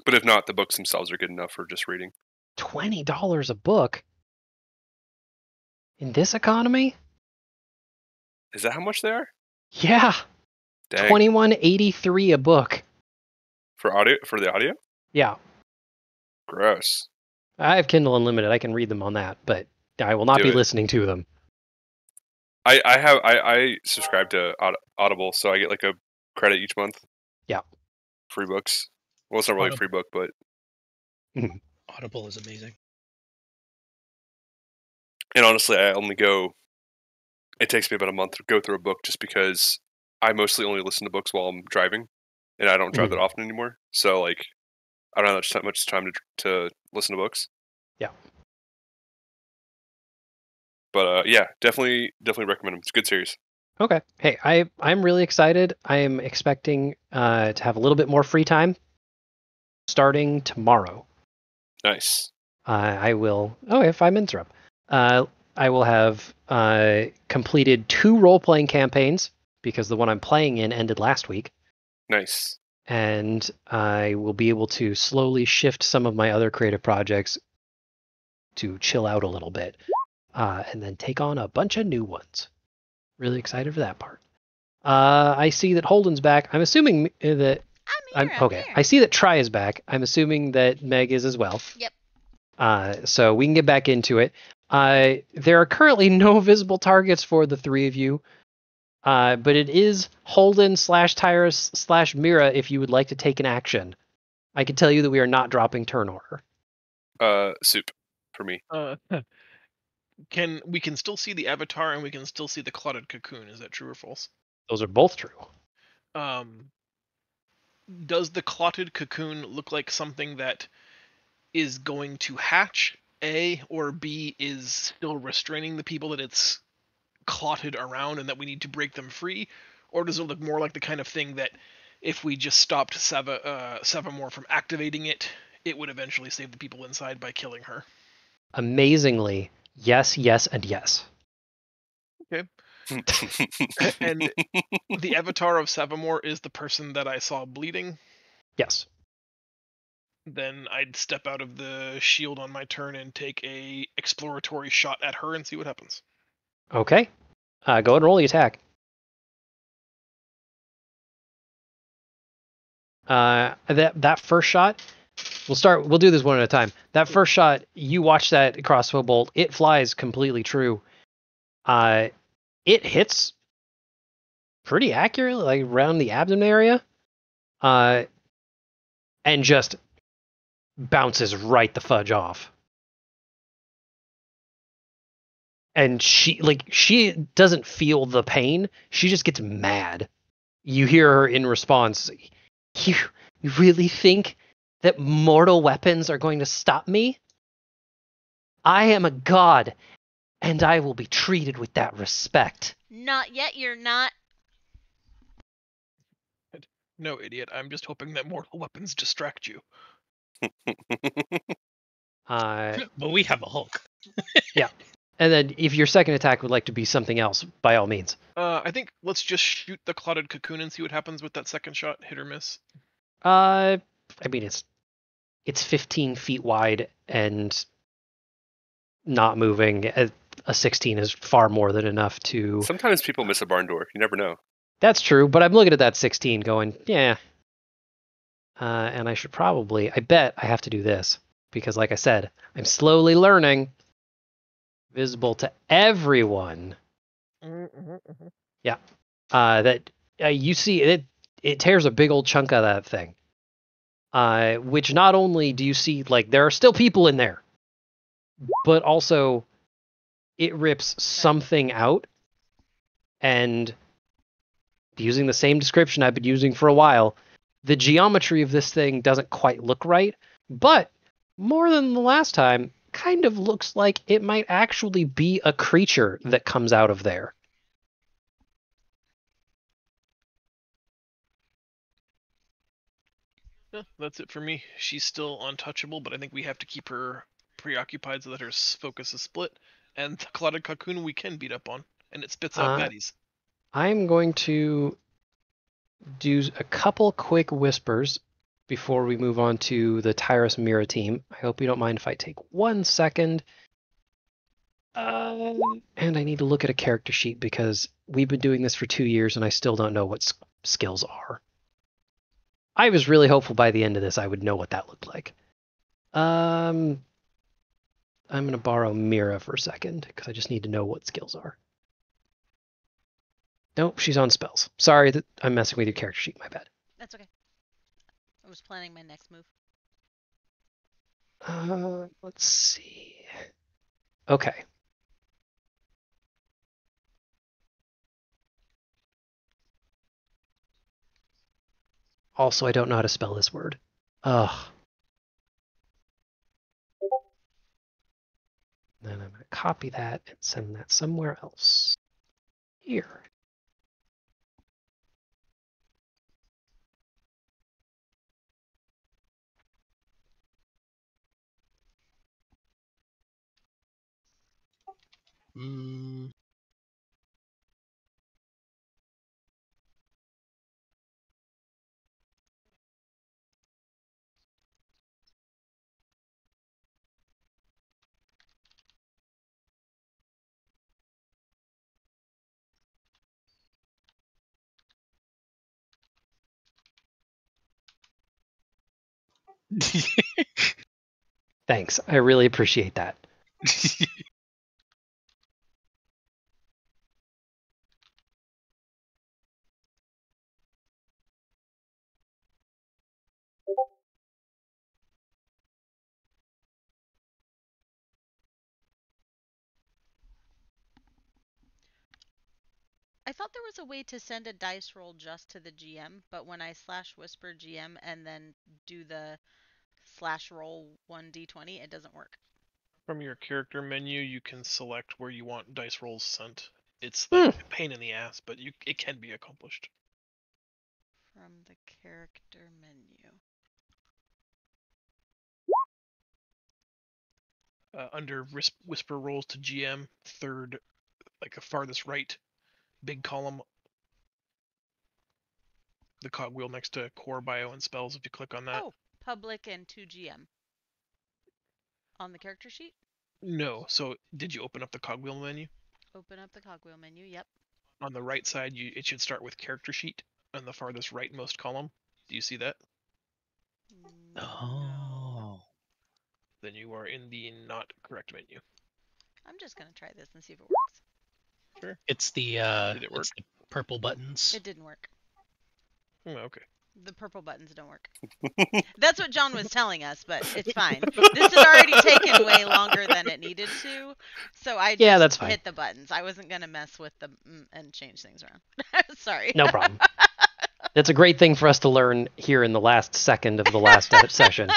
But if not, the books themselves are good enough for just reading. $20 a book? In this economy? Is that how much they are? Yeah. Dang. $21.83 a book. For the audio? Yeah. Gross. I have Kindle Unlimited. I can read them on that, but I will not be listening to them. I subscribe to Audible, so I get like a credit each month. Yeah. Free books. Well, it's not really a free book, but Audible is amazing. And honestly, it takes me about a month to go through a book just because I mostly only listen to books while I'm driving, and I don't drive that often anymore. So, like, I don't have that much time to listen to books. Yeah. But yeah, definitely recommend them. It's a good series. Okay. Hey, I'm really excited. I am expecting to have a little bit more free time starting tomorrow. Nice. I will. Oh, if I'm interrupt. I will have completed 2 role-playing campaigns because the one I'm playing in ended last week. Nice. And I will be able to slowly shift some of my other creative projects to chill out a little bit, and then take on a bunch of new ones. Really excited for that part. I see that Holden's back. I'm assuming that I'm okay. here. I see that Try is back. I'm assuming that Meg is as well. Yep. So we can get back into it. There are currently no visible targets for the 3 of you, but it is Holden /Tyrus /Mira if you would like to take an action. I can tell you that we are not dropping turn order. Soup for me. We can still see the avatar and we can still see the clotted cocoon. Is that true or false? Those are both true. Does the clotted cocoon look like something that is going to hatch, A, or B is still restraining the people that it's clotted around and that we need to break them free? Or does it look more like the kind of thing that if we just stopped Savamore from activating it, it would eventually save the people inside by killing her? Amazingly, yes, yes, and yes. Okay. And the avatar of Savamore is the person that I saw bleeding? Yes. Then I'd step out of the shield on my turn and take a exploratory shot at her and see what happens. Okay. Go ahead and roll the attack. That first shot, we'll do this one at a time. That first shot, you watch that crossbow bolt, it flies completely true. It hits pretty accurately, like around the abdomen area. And just bounces right the fudge off. And she doesn't feel the pain. She just gets mad. You hear her in response, You really think that mortal weapons are going to stop me? I am a god, and I will be treated with that respect. Not yet, you're not. No, idiot. I'm just hoping that mortal weapons distract you. But we have a Hulk. Yeah. And then if your second attack would like to be something else, by all means. I think let's just shoot the clotted cocoon and see what happens with that second shot. Hit or miss. I mean, it's 15 feet wide and not moving. a 16 is far more than enough to. Sometimes people miss a barn door. You never know. That's true, but I'm looking at that 16 going, yeah. And I should probably, I bet I have to do this because, like I said, I'm slowly learning. Visible to everyone. Yeah. That you see it tears a big old chunk out of that thing. Which not only do you see, like, there are still people in there, but also it rips something out. And using the same description I've been using for a while, the geometry of this thing doesn't quite look right, but more than the last time, kind of looks like it might actually be a creature that comes out of there. Yeah, that's it for me. She's still untouchable, but I think we have to keep her preoccupied so that her focus is split. And the clotted cocoon we can beat up on, and it spits out baddies. I'm going to do a couple quick whispers before we move on to the Tyrus Mira team. I hope you don't mind if I take 1 second. And I need to look at a character sheet because we've been doing this for 2 years and I still don't know what skills are. I was really hopeful by the end of this I would know what that looked like. I'm going to borrow Mira for a second because I just need to know what skills are. Nope, she's on spells. Sorry that I'm messing with your character sheet. My bad. That's okay. I was planning my next move. Let's see. Okay. Also, I don't know how to spell this word. Ugh. Then I'm going to copy that and send that somewhere else. Here. Thanks. I really appreciate that. I thought there was a way to send a dice roll just to the GM, but when I /whisper GM and then do the /roll 1d20, it doesn't work. From your character menu, you can select where you want dice rolls sent. It's like a pain in the ass, but it can be accomplished. From the character menu. Under whisper rolls to GM, third, like a farthest right, big column. The cogwheel next to core bio and spells. If you click on that. Oh, public and 2GM. On the character sheet? No. So did you open up the cogwheel menu? Open up the cogwheel menu. Yep. On the right side, it should start with character sheet on the farthest rightmost column. Do you see that? Oh. Then you are in the not correct menu. I'm just gonna try this and see if it works. Sure. It's the Did it work? it's the purple buttons. It didn't work. Okay. The purple buttons don't work. That's what John was telling us, but it's fine. This had already taken way longer than it needed to, so I just that's fine. hit the buttons. I wasn't gonna mess with them and change things around. Sorry. No problem. That's a great thing for us to learn here in the last second of the last session.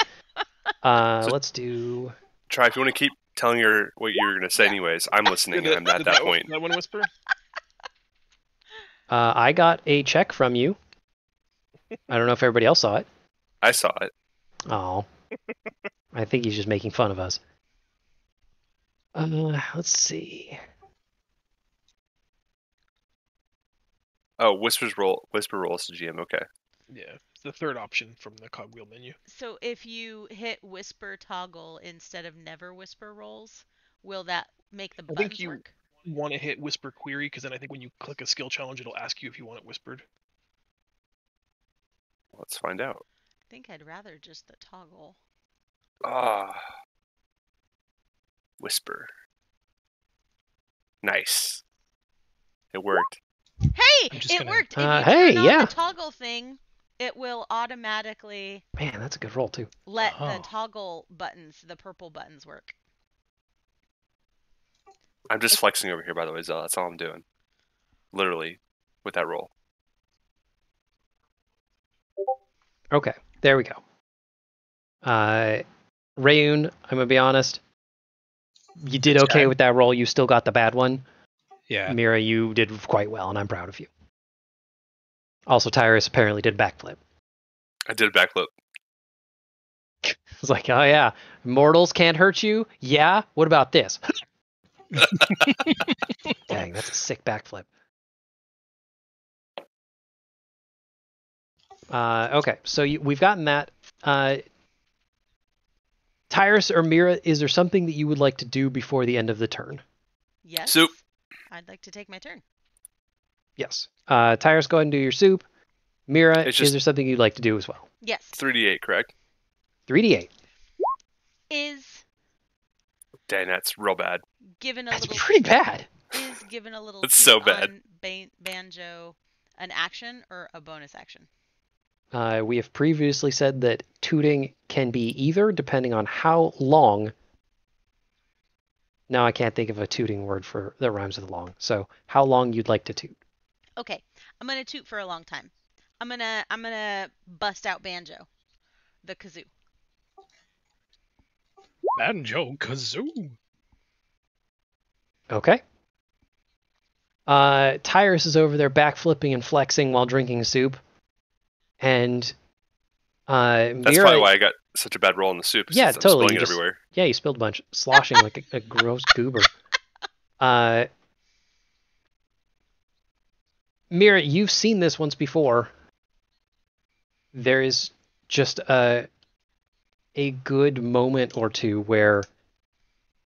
Let's do. Try if you want to keep telling her what you're going to say, anyways. I'm listening, and I'm at that point. That one whisper. I got a check from you. I don't know if everybody else saw it. I saw it. Oh, I think he's just making fun of us. Let's see. Oh, whisper rolls to GM. Okay. Yeah, it's the third option from the cogwheel menu. So if you hit whisper toggle instead of never whisper rolls, will that make the I think buttons you work? want to hit Whisper Query, because then I think when you click a skill challenge, it'll ask you if you want it whispered. Let's find out. I think I'd rather just the toggle. Ah. Whisper. Nice. It worked. Hey, I'm just it gonna- worked. If you hey, turn on yeah. the toggle thing, it will automatically Man, that's a good roll too. let the Oh. toggle buttons, the purple buttons, work. I'm just flexing over here, by the way, Zell. That's all I'm doing. Literally, with that roll. Okay, there we go. Rayun, I'm gonna be honest. You did It's okay bad. with that roll. You still got the bad one. Yeah. Mira, you did quite well, and I'm proud of you. Also, Tyrus apparently did backflip. I did a backflip. It's like, oh yeah, mortals can't hurt you. Yeah, what about this? Dang, that's a sick backflip. Okay, so we've gotten that. Tyrus or Mira, is there something that you would like to do before the end of the turn? Yes. Soup. I'd like to take my turn. Yes. Tyrus, go ahead and do your soup. Mira, It's is just- there something you'd like to do as well? Yes. 3d8, correct? 3d8. Is Dang, that's real bad. given a That's little pretty bad. is given a little It's toot so bad. on banjo an action or a bonus action? We have previously said that tooting can be either, depending on how long. Now I can't think of a tooting word for that rhymes with long. So how long you'd like to toot? Okay, I'm gonna toot for a long time. I'm gonna bust out banjo, the kazoo. Banjo kazoo. Okay. Tyrus is over there backflipping and flexing while drinking soup, and That's Mira, probably why I got such a bad roll in the soup. Yeah, Since I'm totally. spilling You it just- everywhere. yeah, you spilled a bunch, sloshing like a gross goober. Mira, you've seen this once before. There is just a good moment or two where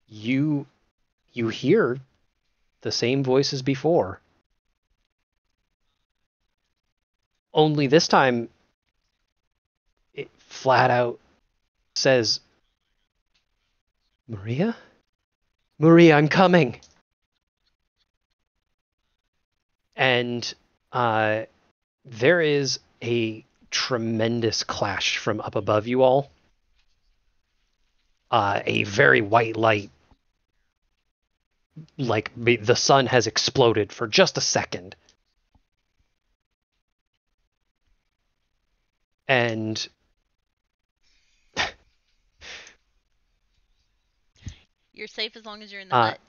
you hear the same voice as before. Only this time it flat out says, Maria? Maria, I'm coming. And there is a tremendous clash from up above you all. A very white light, like the sun has exploded for just a second. And You're safe as long as you're in the hut.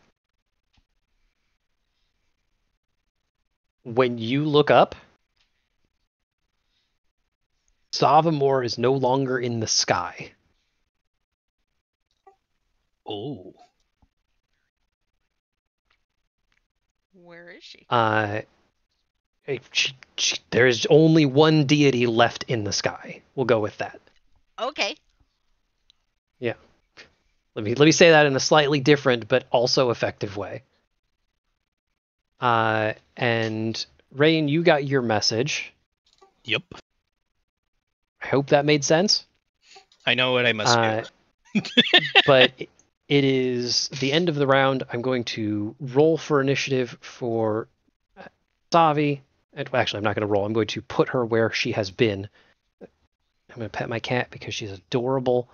when you look up, Savamore is no longer in the sky. Oh. Where is she? There is only one deity left in the sky. We'll go with that. Okay. Let me say that in a slightly different but also effective way. And Rain, you got your message. Yep. I hope that made sense. I know what I must do. But it is the end of the round. I'm going to roll for initiative for Savi. Actually, I'm not going to roll. I'm going to put her where she has been. I'm going to pet my cat because she's adorable,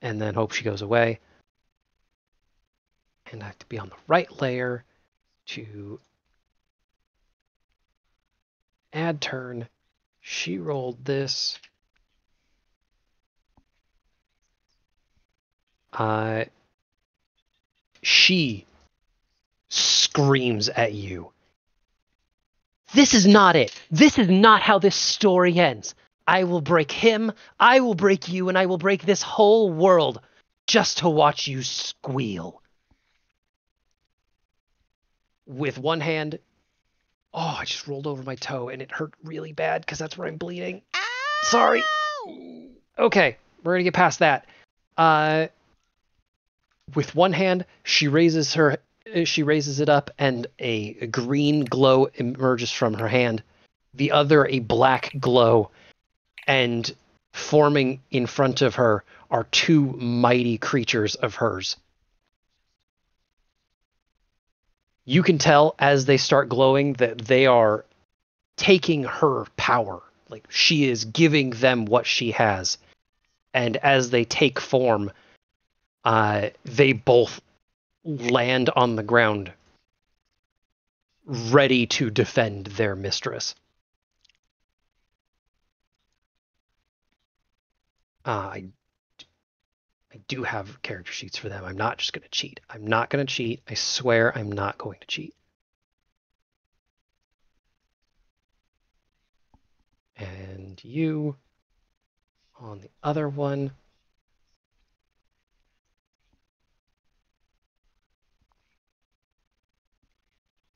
and then hope she goes away. And I have to be on the right layer to add turn. She rolled this. She screams at you. This is not it. This is not how this story ends. I will break him, I will break you, and I will break this whole world just to watch you squeal. With one hand, oh, I just rolled over my toe and it hurt really bad because that's where I'm bleeding. Ow! Sorry. Okay, we're gonna get past that. with one hand, she raises it up, and a green glow emerges from her hand. The other, a black glow, and forming in front of her are two mighty creatures of hers. You can tell as they start glowing that they are taking her power. Like, she is giving them what she has. And as they take form, they both land on the ground, ready to defend their mistress. I do have character sheets for them. I'm not just going to cheat. I'm not going to cheat. I swear I'm not going to cheat. And you on the other one.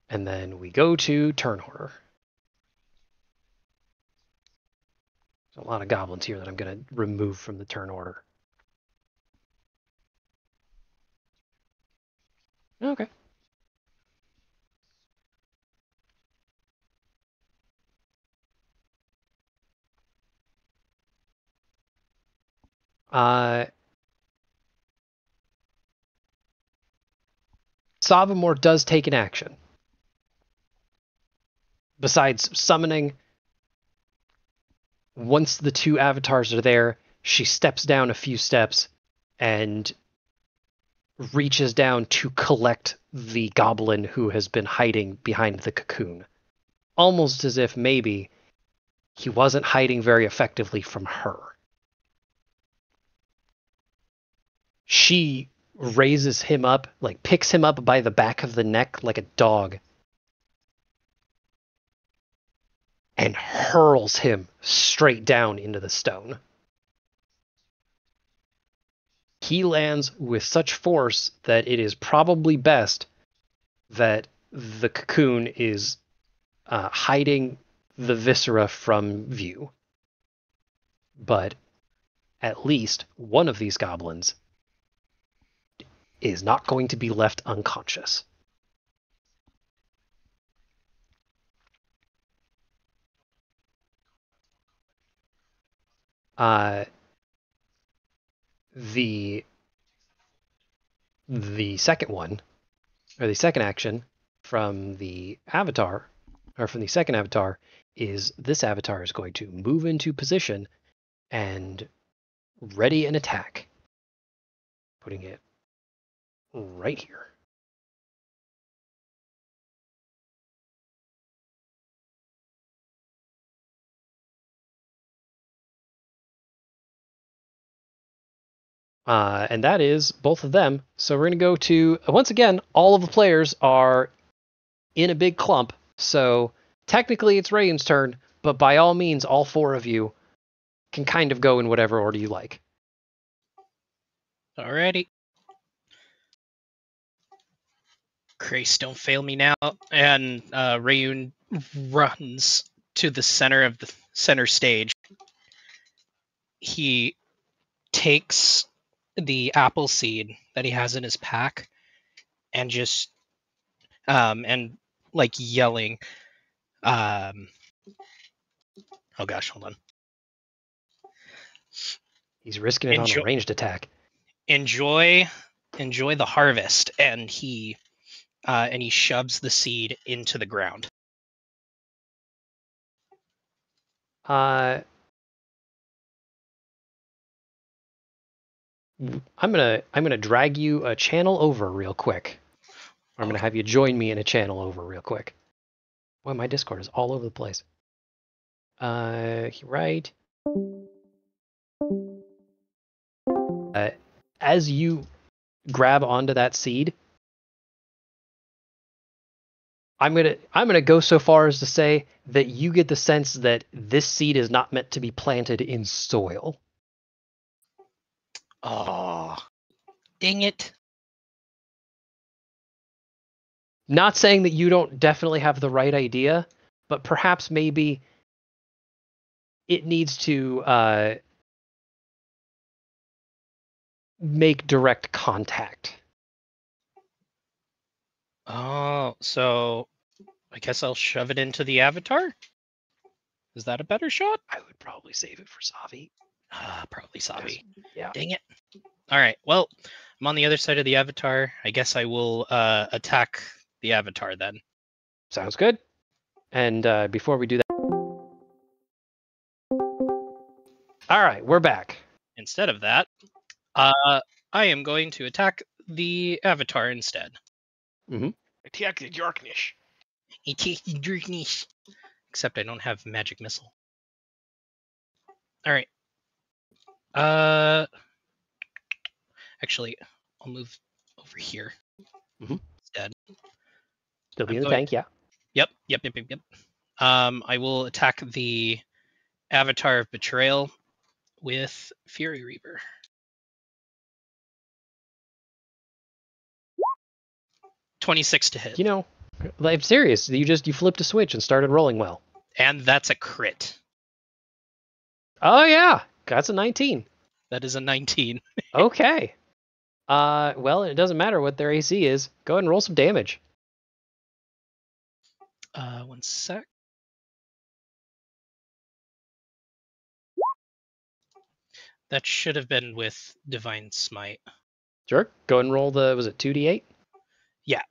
And then we go to turn order. There's a lot of goblins here that I'm going to remove from the turn order. Okay. Savamore does take an action. Besides summoning, once the two avatars are there, she steps down a few steps and reaches down to collect the goblin who has been hiding behind the cocoon. Almost as if maybe he wasn't hiding very effectively from her. She raises him up, like picks him up by the back of the neck like a dog, and hurls him straight down into the stone. He lands with such force that it is probably best that the cocoon is hiding the viscera from view. But at least one of these goblins is not going to be left unconscious. The second one, or the second action from the avatar, or from the second avatar, is this avatar is going to move into position and ready an attack. Putting it right here. And that is both of them. So we're going to go to, once again, all of the players are in a big clump. So technically it's Rayon's turn, but by all means, all four of you can kind of go in whatever order you like. Alrighty. Grace, don't fail me now. And Rayun runs to the center of the center stage. He takes the apple seed that he has in his pack and just and like yelling oh gosh, hold on. He's risking it on a ranged attack. Enjoy the harvest, and he shoves the seed into the ground. I'm gonna drag you a channel over real quick. Or I'm gonna have you join me in a channel over real quick. Boy, my Discord is all over the place. Right. As you grab onto that seed, I'm gonna go so far as to say that you get the sense that this seed is not meant to be planted in soil. Oh, dang it. Not saying that you don't definitely have the right idea, but perhaps maybe it needs to make direct contact Oh, so I guess I'll shove it into the avatar? Is that a better shot? I would probably save it for Savi. Probably Savi. Yeah. Dang it. Alright, well, I'm on the other side of the avatar. I guess I will attack the avatar then. Sounds good. And before we do that, all right, we're back. Instead of that, I am going to attack the avatar instead. Attack the darkness. Except I don't have magic missile. Alright. Actually, I'll move over here instead. Still be I'm in the going- tank, yeah. Yep. I will attack the Avatar of Betrayal with Fury Reaver. $26 to hit. You know, I'm serious. You flipped a switch and started rolling well. And that's a crit. Oh yeah, that's a 19. That is a 19. Okay. Well, it doesn't matter what their AC is. Go ahead and roll some damage. 1 sec. That should have been with Divine Smite. Sure. Go ahead and roll was it 2d8? Yeah.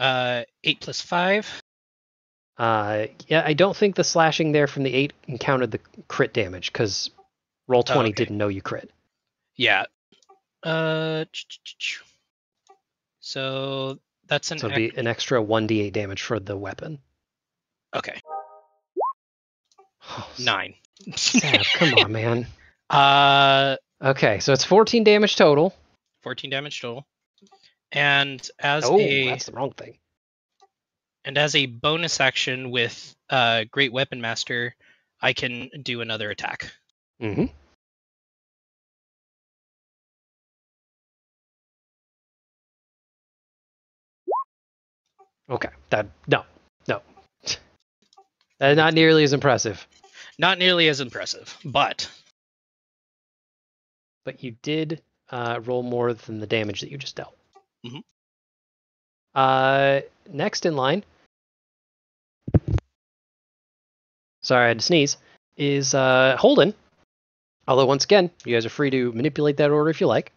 8 plus 5. Yeah, I don't think the slashing there from the 8 encountered the crit damage because roll 20 okay. didn't know you crit. Yeah. So that's an So it'd be an extra 1d8 damage for the weapon. Okay. Oh, 9. Sab, come on, man. 14 Okay, so it's 14 damage total. damage total. And as that's the wrong thing. And as a bonus action with Great Weapon Master, I can do another attack. Mm-hmm. Okay. No. That's not nearly as impressive. Not nearly as impressive, but you did roll more than the damage that you just dealt. Mhm. Next in line, sorry, I had to sneeze, is Holden. Although, once again, you guys are free to manipulate that order if you like.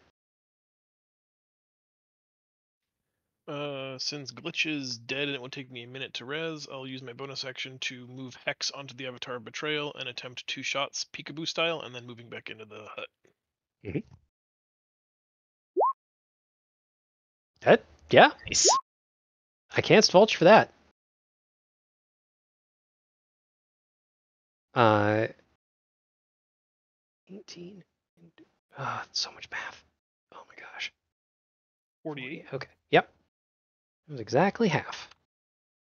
Since Glitch is dead and it will take me a minute to res, I'll use my bonus action to move Hex onto the Avatar of Betrayal and attempt 2 shots peekaboo style, and then moving back into the hut. Yeah, nice. I can't fault you for that. 18. It's so much math. Oh my gosh. 48. Okay. Yep. It was exactly half.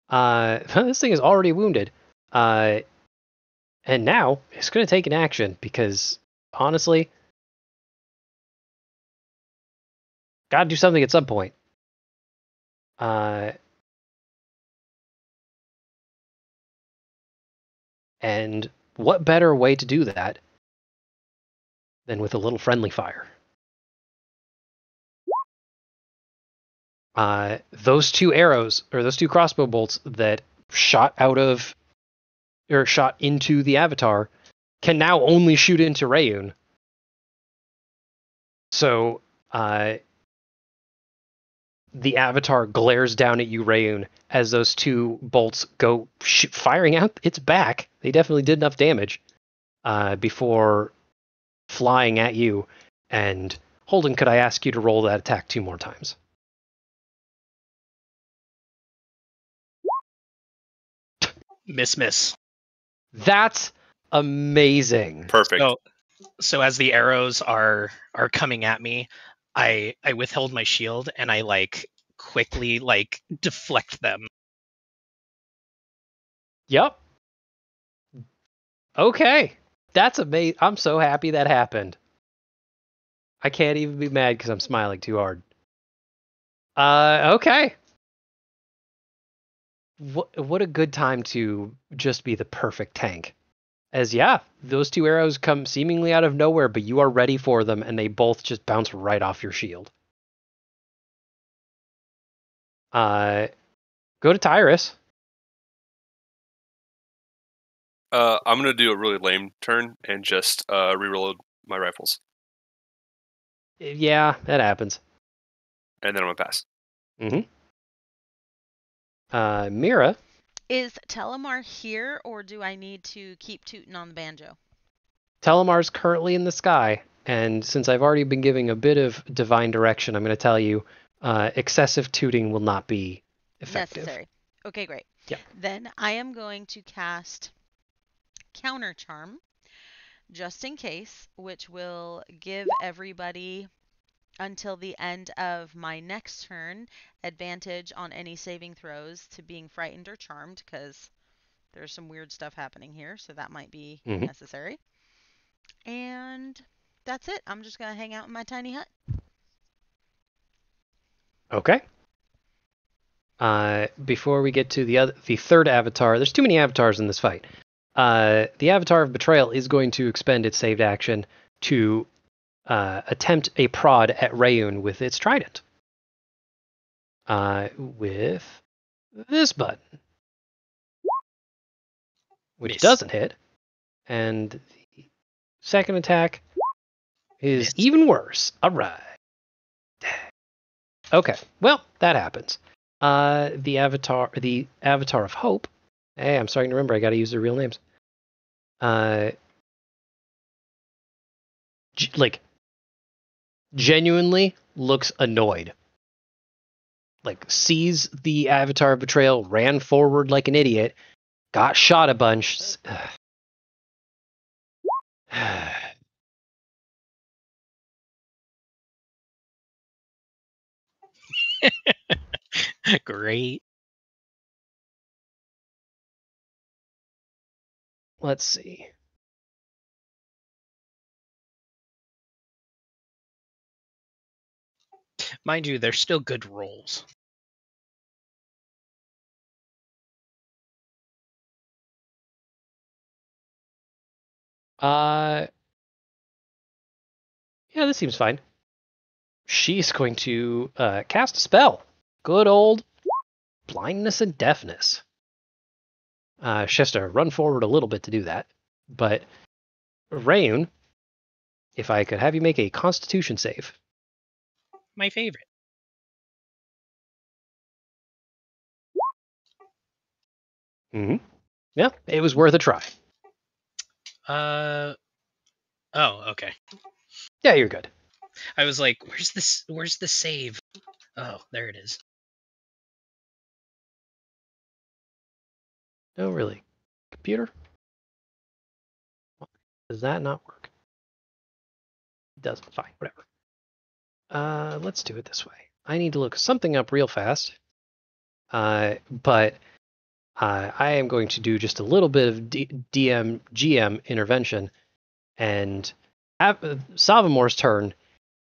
This thing is already wounded. And now it's going to take an action because, honestly, gotta do something at some point. And what better way to do that than with a little friendly fire? Those 2 arrows, or those 2 crossbow bolts that shot into the Avatar can now only shoot into Rayun. So, the Avatar glares down at you, Rayun, as those 2 bolts go firing out its back. They definitely did enough damage before flying at you. And Holden, could I ask you to roll that attack 2 more times? Miss. That's amazing. Perfect. So as the arrows are coming at me, I withhold my shield and I quickly deflect them. Yep. Okay. That's amazing. I'm so happy that happened. I can't even be mad because I'm smiling too hard. Okay. What a good time to just be the perfect tank. As those 2 arrows come seemingly out of nowhere, but you are ready for them, and they both just bounce right off your shield. Go to Tyrus. I'm gonna do a really lame turn and just reload my rifles, Yeah, that happens. and then I'm gonna pass. Mira. Is Telemar here, or do I need to keep tooting on the banjo? Telemar's currently in the sky, and since I've already been giving a bit of divine direction, I'm going to tell you excessive tooting will not be effective. Necessary. Okay, great. Yeah. Then I am going to cast Counter Charm, just in case, which will give everybody until the end of my next turn advantage on any saving throws to being frightened or charmed, because there's some weird stuff happening here, so that might be necessary. And that's it. I'm just going to hang out in my tiny hut. Okay. Before we get to the third avatar, there's too many avatars in this fight. The avatar of betrayal is going to expend its saved action to attempt a prod at Rayun with its trident. With this button, which doesn't hit, and the second attack is even worse. All right. Okay. Well, that happens. The avatar of hope. Hey, I'm starting to remember. I got to use their real names. Genuinely looks annoyed. Like, sees the avatar of betrayal, ran forward like an idiot, got shot a bunch. Great. Let's see. Mind you, they're still good rolls. Yeah, this seems fine. She's going to cast a spell. Good old blindness and deafness. She has to run forward a little bit to do that. But Rayun, if I could have you make a Constitution save. My favorite. Yeah, it was worth a try. Oh, okay. Yeah, you're good. I was like, where's the save? Oh, there it is. No, really. Computer? Does that not work? It doesn't. Fine, whatever. Let's do it this way. I need to look something up real fast. But I am going to do just a little bit of GM intervention, and Savamor's turn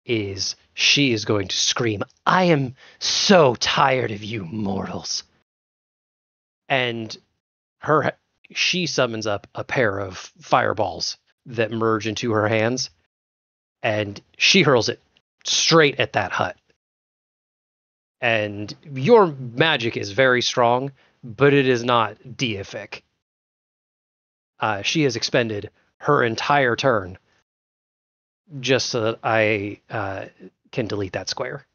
is she is going to scream, "I am so tired of you mortals." And she summons up a pair of fireballs that merge into her hands, and she hurls it straight at that hut. And your magic is very strong, but it is not deific. She has expended her entire turn just so that I can delete that square.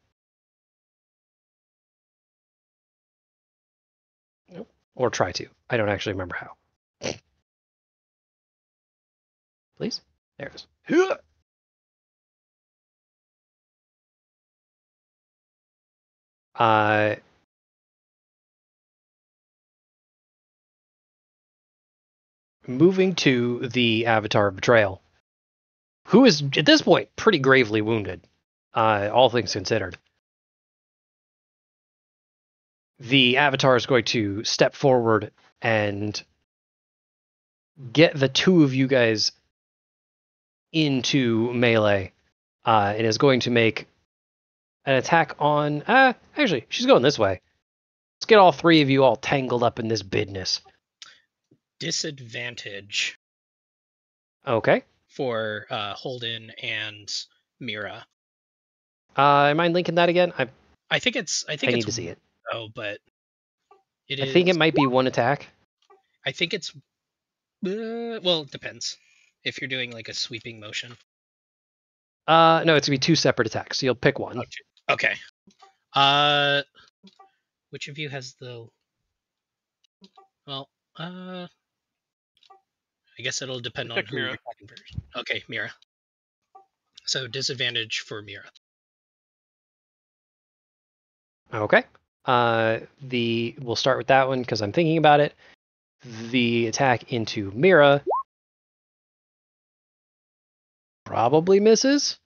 Or try to. I don't actually remember how. Please? There it is. Moving to the Avatar of Betrayal, who is, at this point, pretty gravely wounded, all things considered. The Avatar is going to step forward and get the two of you guys into melee, and is going to make an attack on... actually, she's going this way. Let's get all three of you all tangled up in this business. Disadvantage. Okay. For Holden and Mira. Am I linking that again? I think it's need to see it. Oh, but it I is. think it might be one attack. I think it's. Well, it depends. If you're doing like a sweeping motion. No, it's gonna be two separate attacks. So you'll pick one. Okay. Which of you has the? Well, I guess it'll depend on Pick who you're Mira. attacking first. Okay, Mira. So disadvantage for Mira. Okay. We'll start with that one because I'm thinking about it. The attack into Mira probably misses.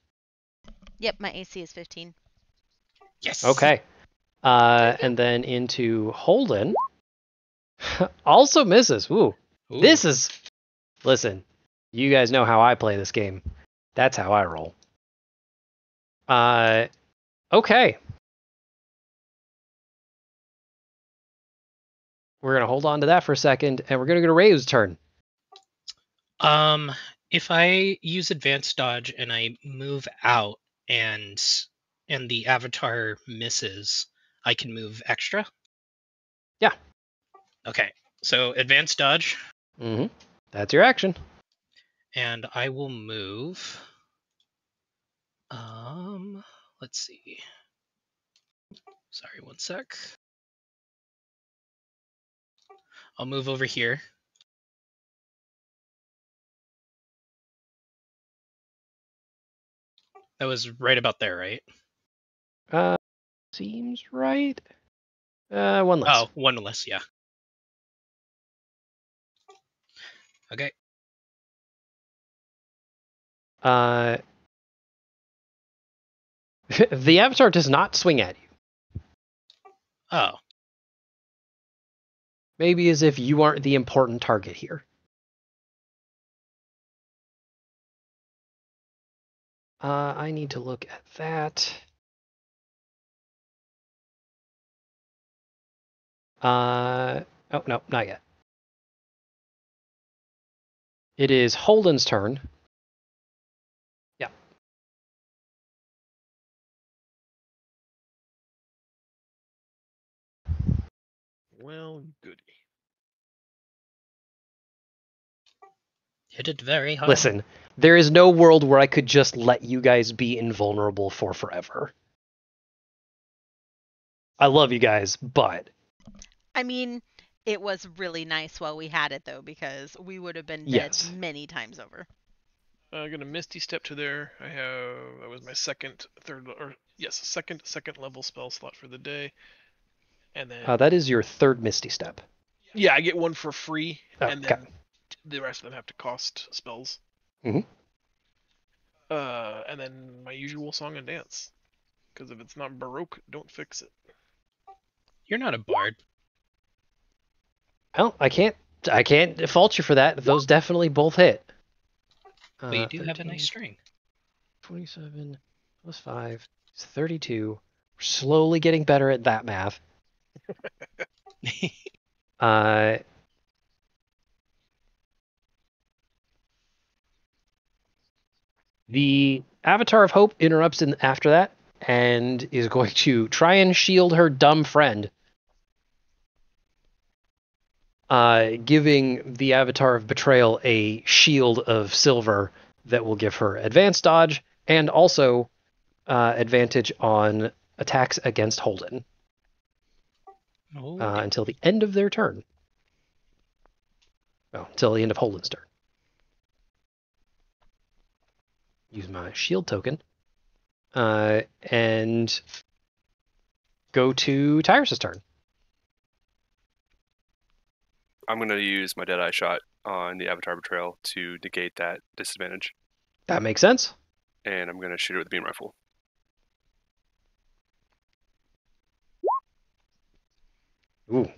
Yep, my AC is 15. Yes. Okay. And then into Holden also misses. Ooh. Ooh. This is. Listen, you guys know how I play this game. That's how I roll. Okay. We're gonna hold on to that for a second, and we're gonna go to Rayu's turn. If I use advanced dodge and I move out and the avatar misses, I can move extra. Yeah. Okay. So advanced dodge, Mm-hmm. That's your action. and I will move. Let's see. Sorry, one sec. I'll move over here. That was right about there, right? Seems right. One less. Oh, one less, yeah. Okay. The avatar does not swing at you. Oh. Maybe as if you aren't the important target here. I need to look at that. Oh, no, not yet. It is Holden's turn. Yeah. Well, goody. Hit it very hard. Listen, there is no world where I could just let you guys be invulnerable for forever. I love you guys, but I mean, it was really nice while we had it, though, because we would have been dead yes. many times over. I'm gonna Misty Step to there. That was my second level spell slot for the day, and then That is your third Misty Step. yeah, I get one for free, and Okay. then the rest of them have to cost spells. Mhm. And then my usual song and dance, because if it's not Baroque, don't fix it. You're not a bard. Well, I can't fault you for that. Those definitely both hit. But you do 13, have a nice string. 27 plus 5 is 32. We're slowly getting better at that math. The Avatar of Hope interrupts after that and is going to try and shield her dumb friend, giving the Avatar of Betrayal a shield of silver that will give her advanced dodge and also advantage on attacks against Holden until the end of their turn. Oh, until the end of Holden's turn. Use my shield token. And go to Tyrus' turn. I'm going to use my Deadeye shot on the Avatar Betrayal to negate that disadvantage. That makes sense. And I'm going to shoot it with the beam rifle. Ooh.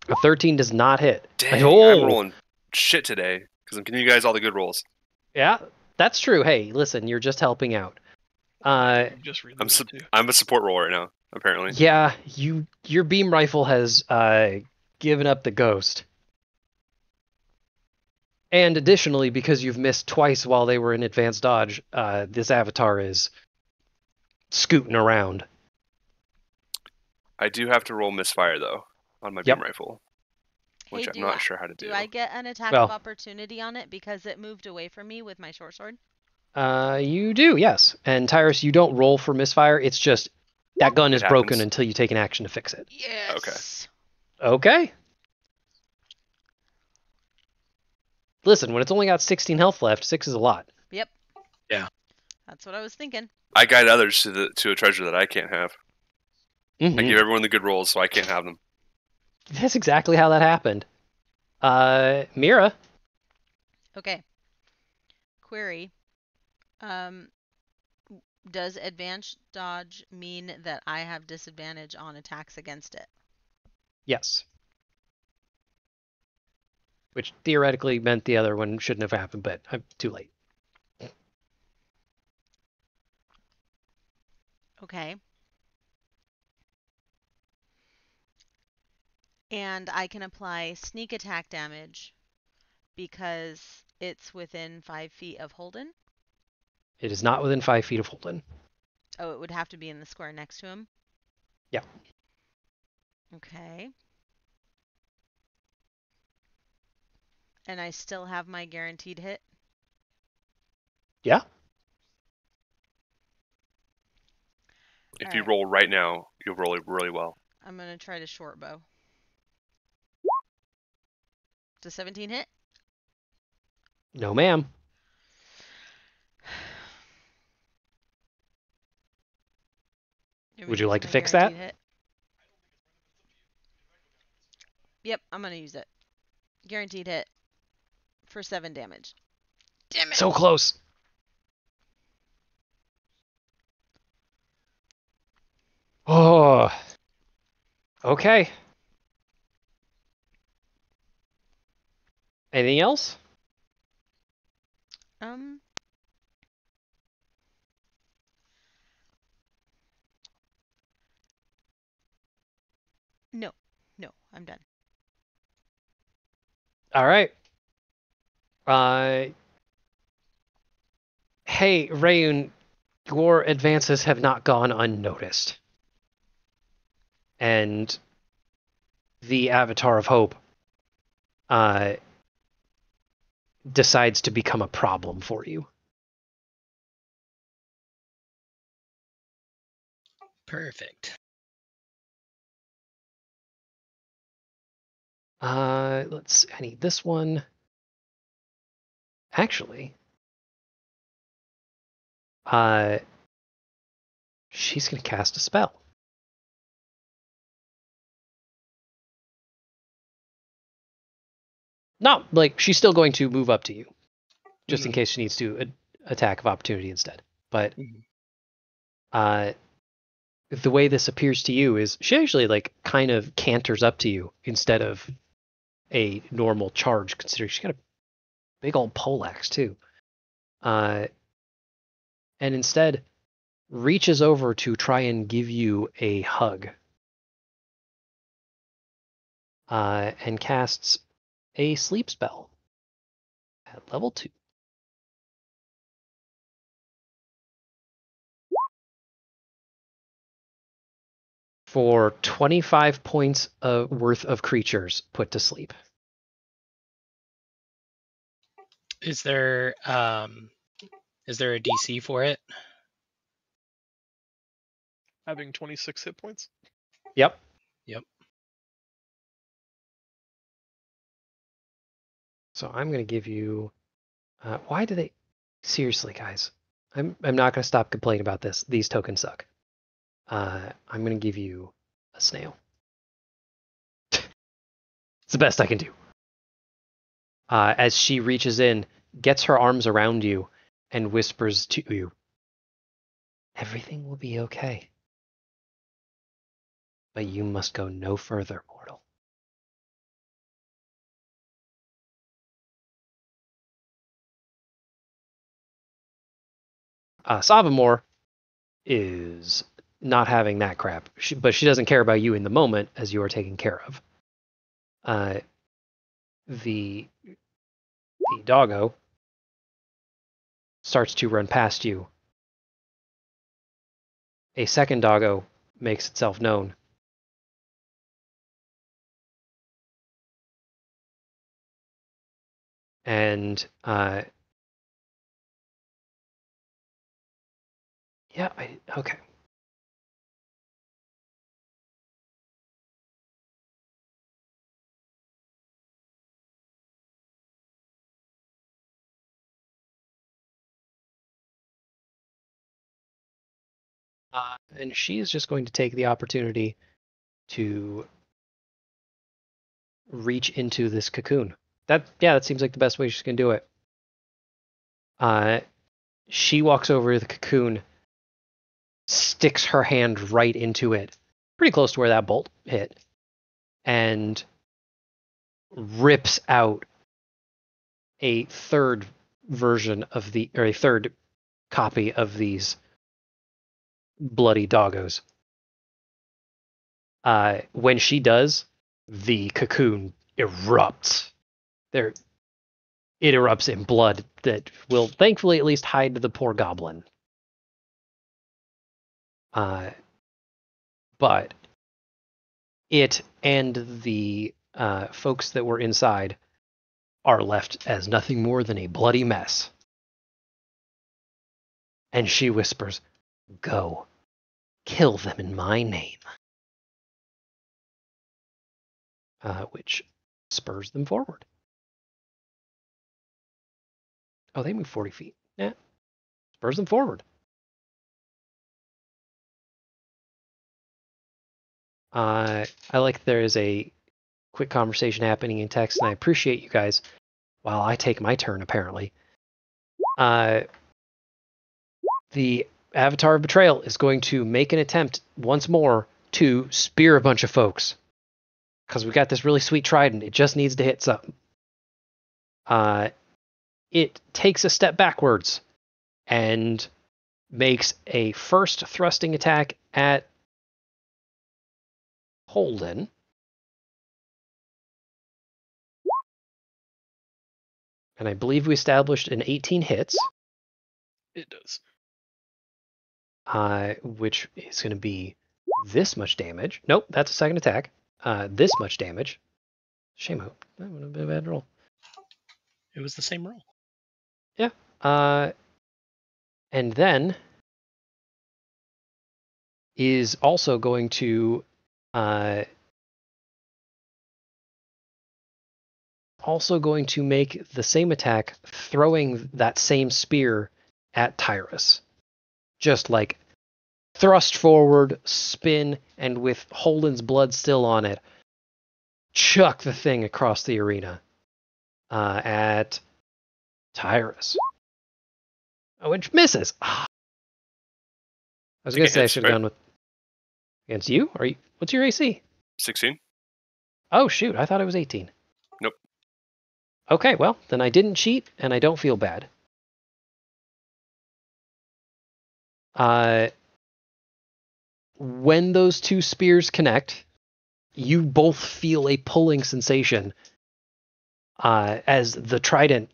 A 13 does not hit. Dang, Oh! I'm rolling shit today because I'm giving you guys all the good rolls. Yeah, that's true. Hey, listen, you're just helping out. Just I'm a support roll right now, apparently. Yeah, your beam rifle has given up the ghost. And additionally, because you've missed twice while they were in advanced dodge, this avatar is scooting around. I do have to roll misfire though on my Yep. beam rifle, Hey, which I'm not sure how to do. Do I get an attack Well- of opportunity on it because it moved away from me with my short sword? You do, yes. And Tyrus, you don't roll for misfire. It's just that gun is It broken happens. until you take an action to fix it. Yes. Okay. Listen, when it's only got 16 health left, 6 is a lot. Yep. Yeah. That's what I was thinking. I guide others to a treasure that I can't have. Mhm. I give everyone the good rolls, so I can't have them. That's exactly how that happened. Mira. Okay. Query. Does advanced dodge mean that I have disadvantage on attacks against it? Yes. Which theoretically meant the other one shouldn't have happened, but I'm too late. Okay. And I can apply sneak attack damage because it's within 5 feet of Holden. It is not within 5 feet of Holden. Oh, it would have to be in the square next to him? Yeah. Okay. And I still have my guaranteed hit? Yeah. If All you right. roll right now, you'll roll it really well. I'm going to try to short bow. Does 17 hit? No, ma'am. Would you like to fix that? Hit? Yep, I'm going to use it. Guaranteed hit for 7 damage. Damn it. So close. Oh. Okay. Anything else? No. No, I'm done. All right. Hey, Rayun, your advances have not gone unnoticed. And the Avatar of Hope decides to become a problem for you. Perfect. Let's see. I need this one. Actually, she's going to cast a spell. Not like she's still going to move up to you, just in case she needs to attack of opportunity instead. But the way this appears to you is she actually like kind of canters up to you instead of a normal charge, considering she's got a big old poleaxe too. And instead reaches over to try and give you a hug. And casts a sleep spell at level 2. For 25 points worth of creatures put to sleep. Is there a DC for it? Having 26 hit points. Yep. Yep. So I'm going to give you. Why do they? Seriously, guys, I'm not going to stop complaining about this. These tokens suck. I'm going to give you a snail. It's the best I can do. As she reaches in, gets her arms around you, and whispers to you, "Everything will be okay. But you must go no further, mortal." Savamore is not having that crap, but she doesn't care about you in the moment as you are taken care of. The doggo starts to run past you. A second doggo makes itself known And yeah, okay. And she is just going to take the opportunity to reach into this cocoon. That seems like the best way she's gonna do it. She walks over to the cocoon, sticks her hand right into it, pretty close to where that bolt hit, and rips out a third a third copy of these bloody doggos. When she does, the cocoon erupts. It erupts in blood that will thankfully at least hide the poor goblin. But it and the folks that were inside are left as nothing more than a bloody mess. And she whispers, "Go, kill them in my name," which spurs them forward. Oh, they move 40 feet. Yeah, spurs them forward. I like there is a quick conversation happening in text, and I appreciate you guys while I take my turn, apparently. The Avatar of Betrayal is going to make an attempt once more to spear a bunch of folks. Because we got this really sweet trident. It just needs to hit something. It takes a step backwards and makes a first thrusting attack at Holden. And I believe we established an 18 hits. It does. Which is going to be this much damage. Nope, that's a second attack. This much damage. Shame, that would have been a bad roll. It was the same roll. Yeah. And then is also going to make the same attack, throwing that same spear at Tyrus. Just like thrust forward, spin, and with Holden's blood still on it, chuck the thing across the arena at Tyrus. Which misses. I was going to say I should have gone with against you. What's your AC? 16. Oh, shoot. I thought it was 18. Nope. Okay, well, then I didn't cheat, and I don't feel bad. When those two spears connect, you both feel a pulling sensation as the trident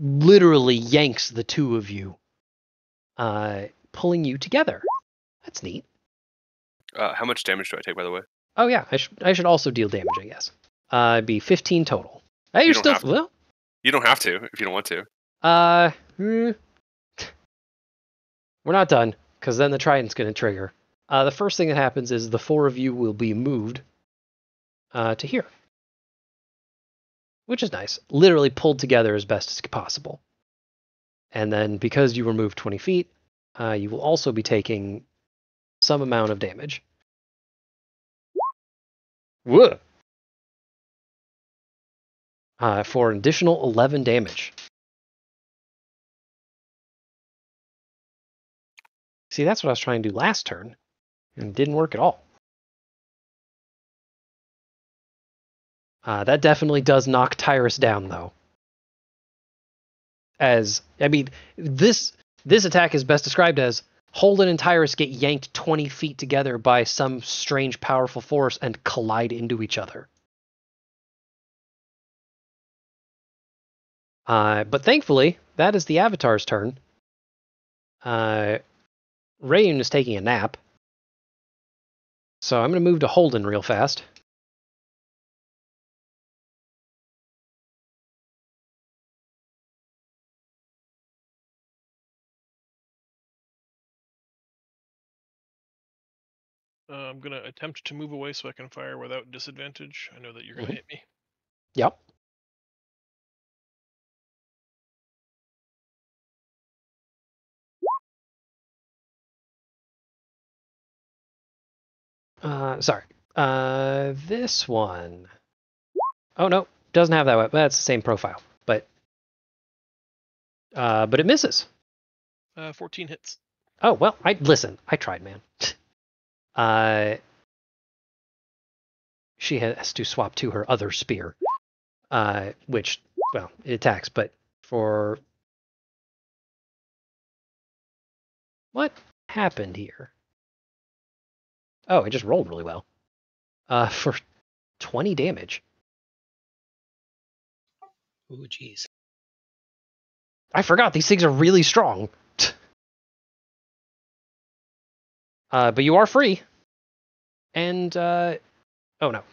literally yanks the two of you, pulling you together. That's neat. How much damage do I take, by the way? Oh yeah, I should also deal damage, I guess. It'd be 15 total. Hey, you're still well. You don't have to if you don't want to. We're not done, because then the trident's going to trigger. The first thing that happens is the four of you will be moved to here. Which is nice. Literally pulled together as best as possible. And then because you were moved 20 feet, you will also be taking some amount of damage. Whoa! For an additional 11 damage. See, that's what I was trying to do last turn, and it didn't work at all. That definitely does knock Tyrus down, though. This attack is best described as Holden and Tyrus get yanked 20 feet together by some strange, powerful force and collide into each other. But thankfully, that is the Avatar's turn. Rayun is taking a nap. So I'm going to move to Holden real fast. I'm gonna attempt to move away so I can fire without disadvantage. I know that you're gonna Mhm. hit me. Yep. Sorry. This one. Oh no, doesn't have that weapon. That's the same profile, but it misses. 14 hits. Oh well, I tried, man. She has to swap to her other spear, which, well, it attacks, but for what happened here? Oh, it just rolled really well. For 20 damage. Ooh, jeez. I forgot these things are really strong. But you are free. And oh no,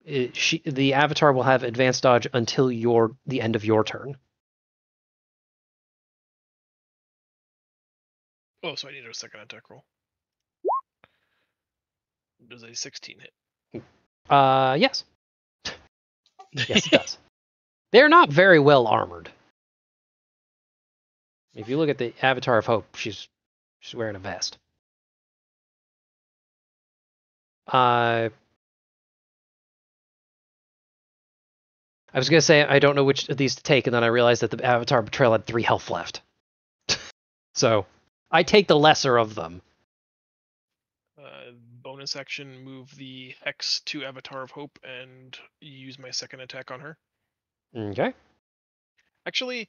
the avatar will have advanced dodge until the end of your turn. Oh, so I need a second attack roll. Does a 16 hit? Yes. Yes, it does. They're not very well armored. If you look at the Avatar of Hope, she's wearing a vest. I was gonna say I don't know which of these to take, and then I realized that the Avatar Betrayal had 3 health left. So I take the lesser of them. Bonus action, move the Hex to Avatar of Hope and use my second attack on her. Okay. Actually,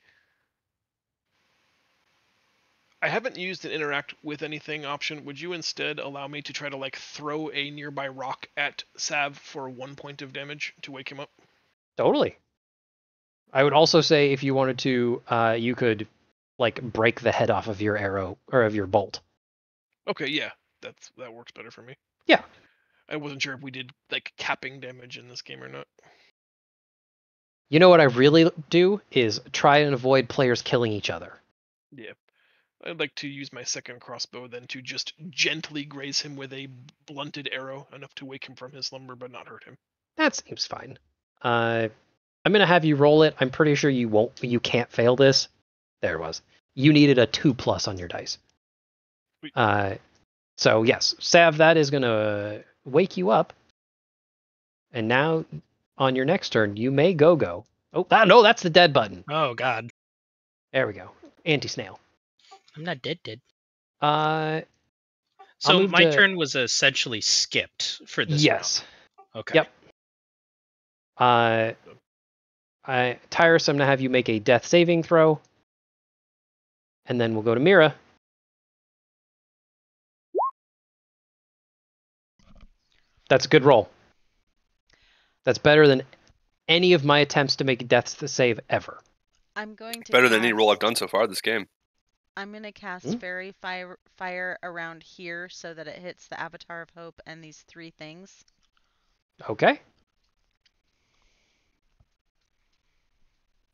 I haven't used an interact with anything option. Would you instead allow me to try to throw a nearby rock at Sav for 1 point of damage to wake him up? Totally. I would also say if you wanted to, you could break the head off of your arrow or of your bolt. Okay, yeah, that works better for me. Yeah. I wasn't sure if we did capping damage in this game or not. You know what I really do is try and avoid players killing each other. Yeah. I'd like to use my second crossbow then to just gently graze him with a blunted arrow, enough to wake him from his slumber but not hurt him. That seems fine. I'm gonna have you roll it. I'm pretty sure you can't fail this. There it was. You needed a 2+ on your dice. So yes, Sav, that is gonna wake you up. And now on your next turn, you may go. Oh, no, that's the dead button. Oh god. There we go. Anti-snail. I'm not dead. I'll So move my to- turn was essentially skipped for this Yes. round. Okay. Yep. Tyrus, I'm gonna have you make a death saving throw. And then we'll go to Mira. That's a good roll. That's better than any of my attempts to make a death save ever. I'm going to Better than any roll I've cast- done so far this game. I'm going to cast Fairy Fire around here so that it hits the Avatar of Hope and these 3 things. Okay.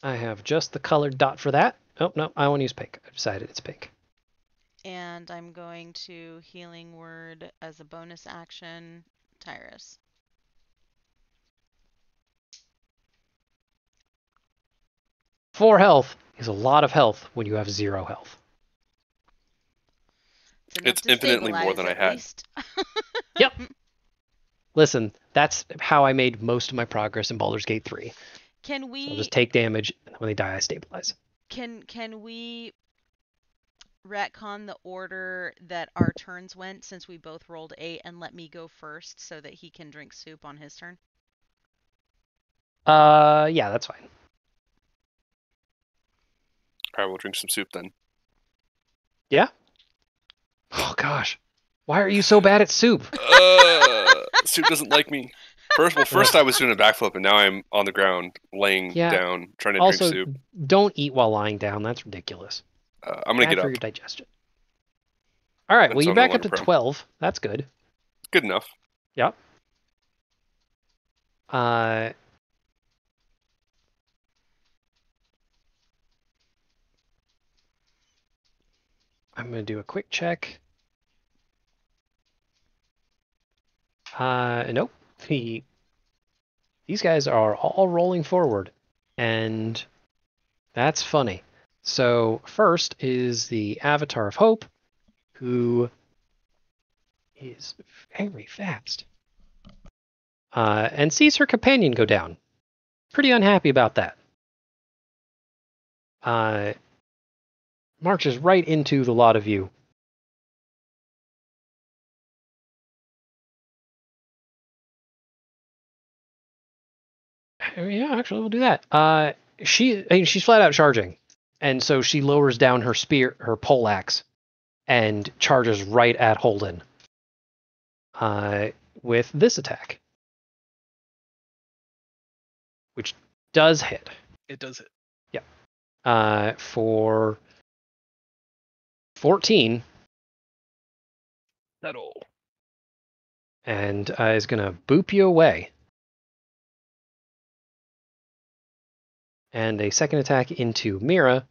I have just the colored dot for that. Oh, no, I want to use pink. I've decided it's pink. And I'm going to Healing Word as a bonus action, Tyrus. Four health is a lot of health when you have 0 health. It's infinitely more than I had. Yep. Listen, that's how I made most of my progress in Baldur's Gate 3. Can we? So I'll just take damage, and when they die, I stabilize. Can we retcon the order that our turns went, since we both rolled 8, and let me go first so that he can drink soup on his turn? Yeah, that's fine. All right, we'll drink some soup then. Yeah? Oh gosh. Why are you so bad at soup? Soup doesn't like me. First I was doing a backflip, and now I'm on the ground, laying Yeah. down, trying to Also, drink soup. don't eat while lying down. That's ridiculous. I'm gonna Bad get for up. your digestion. All right, well, That's you're no back up longer to prone. 12. That's good. Good enough. Yep. I'm going to do a quick check. Nope. These guys are all rolling forward, and that's funny. So first is the Avatar of Hope, who is very fast, and sees her companion go down. Pretty unhappy about that. Marches right into the lot of you. Yeah, actually, we'll do that. She's flat out charging, and so she lowers down her spear, her poleaxe, and charges right at Holden. With this attack, which does hit. It does hit. For 14, That'll. and is gonna boop you away. And a second attack into Mira,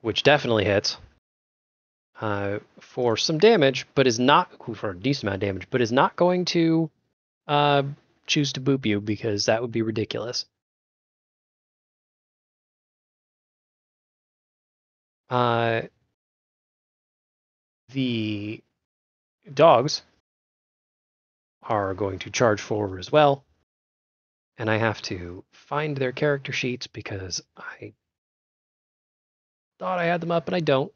which definitely hits. For some damage, but is not for a decent amount of damage, but is not going to choose to boop you because that would be ridiculous. The dogs are going to charge forward as well, and I have to find their character sheets because I thought I had them up and I don't.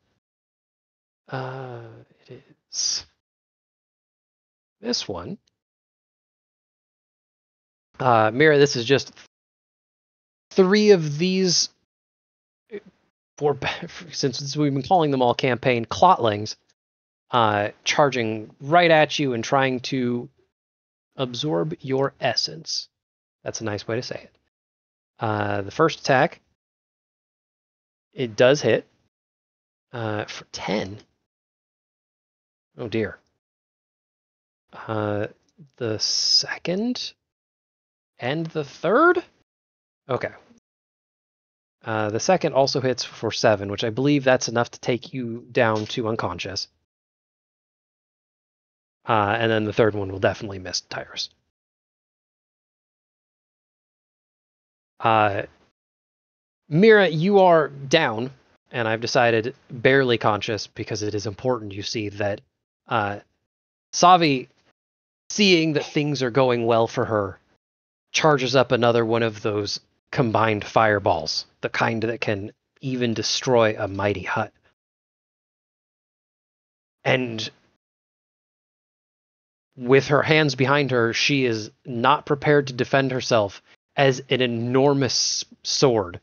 It is this one. Mira, this is just 3 of these, since we've been calling them all campaign clotlings, charging right at you and trying to absorb your essence. That's a nice way to say it. The first attack, it does hit for 10. Oh dear. The second and the third? Okay. The second also hits for 7, which I believe that's enough to take you down to unconscious. And then the third one will definitely miss Tyrus. Mira, you are down, and I've decided barely conscious because it is important you see that Savi, seeing that things are going well for her, charges up another one of those combined fireballs, the kind that can even destroy a mighty hut. And with her hands behind her, she is not prepared to defend herself as an enormous sword.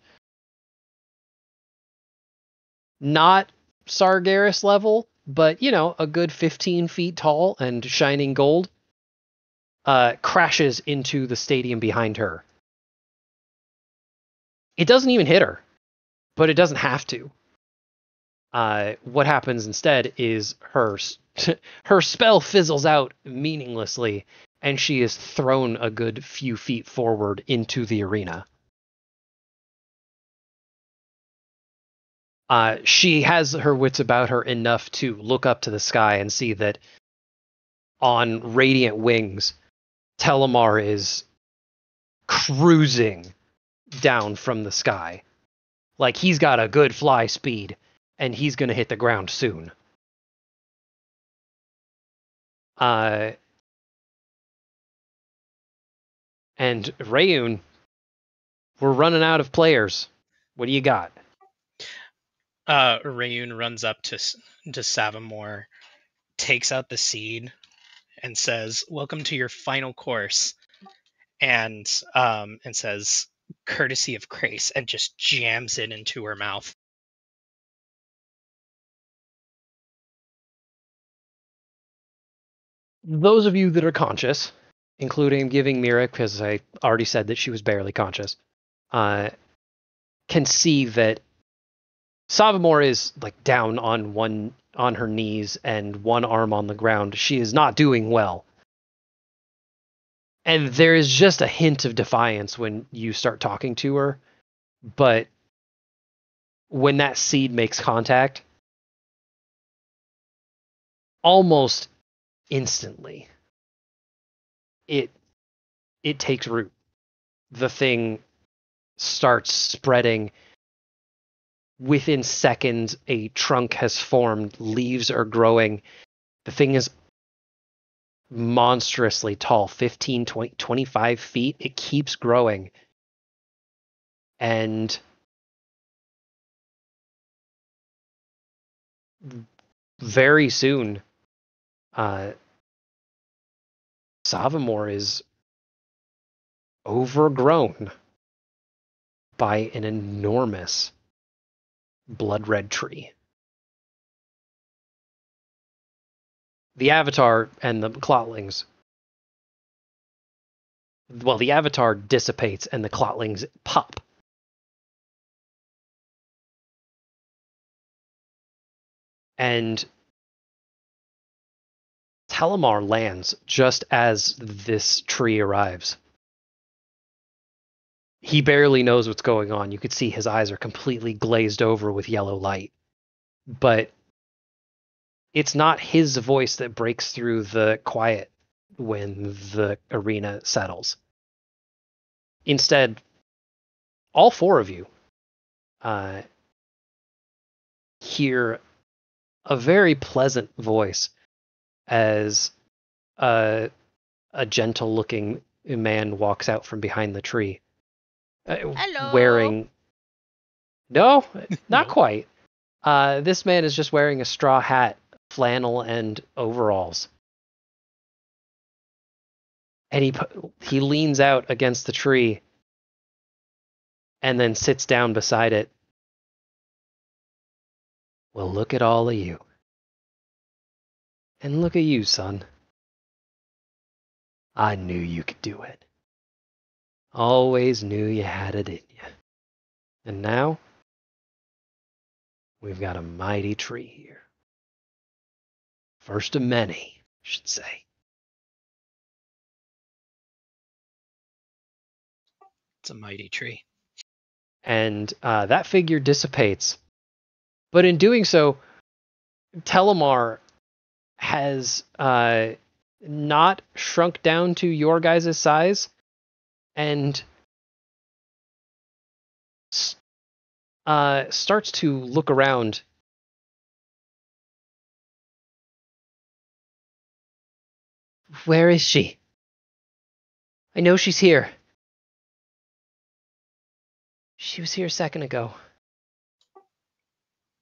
Not Sargeras level, but, a good 15 feet tall and shining gold, crashes into the stadium behind her. It doesn't even hit her, but it doesn't have to. What happens instead is her spell fizzles out meaninglessly, and she is thrown a good few feet forward into the arena. She has her wits about her enough to look up to the sky and see that on radiant wings, Telemar is cruising down from the sky. Like he's got a good fly speed, and he's going to hit the ground soon. And Rayun, we're running out of players. What do you got? Rayun runs up to Savamore, takes out the seed, and says, "Welcome to your final course," and says, "Courtesy of Crace," and just jams it into her mouth. Those of you that are conscious, including giving Mira, because I already said that she was barely conscious, can see that Savamore is like down on her knees and one arm on the ground. She is not doing well. And there is just a hint of defiance when you start talking to her, but when that seed makes contact, almost instantly, it takes root. The thing starts spreading. Within seconds, a trunk has formed, leaves are growing. The thing is monstrously tall, 15, 20, 25 feet. It keeps growing. And very soon, Savamore is overgrown by an enormous blood red tree. The Avatar and the Clotlings. Well, the Avatar dissipates and the Clotlings pop. And Telemar lands just as this tree arrives. He barely knows what's going on. You could see his eyes are completely glazed over with yellow light. But it's not his voice that breaks through the quiet when the arena settles. Instead, all four of you hear a very pleasant voice as a gentle-looking man walks out from behind the tree. Hello. Wearing... No, not No. quite. This man is just wearing a straw hat, flannel, and overalls. And he leans out against the tree and then sits down beside it. Well, look at all of you. And look at you, son. I knew you could do it. Always knew you had it in you. And now, we've got a mighty tree here. First of many, I should say. It's a mighty tree. And that figure dissipates. But in doing so, Telemar has not shrunk down to your guys' size and starts to look around. Where is she? I know she's here. She was here a second ago.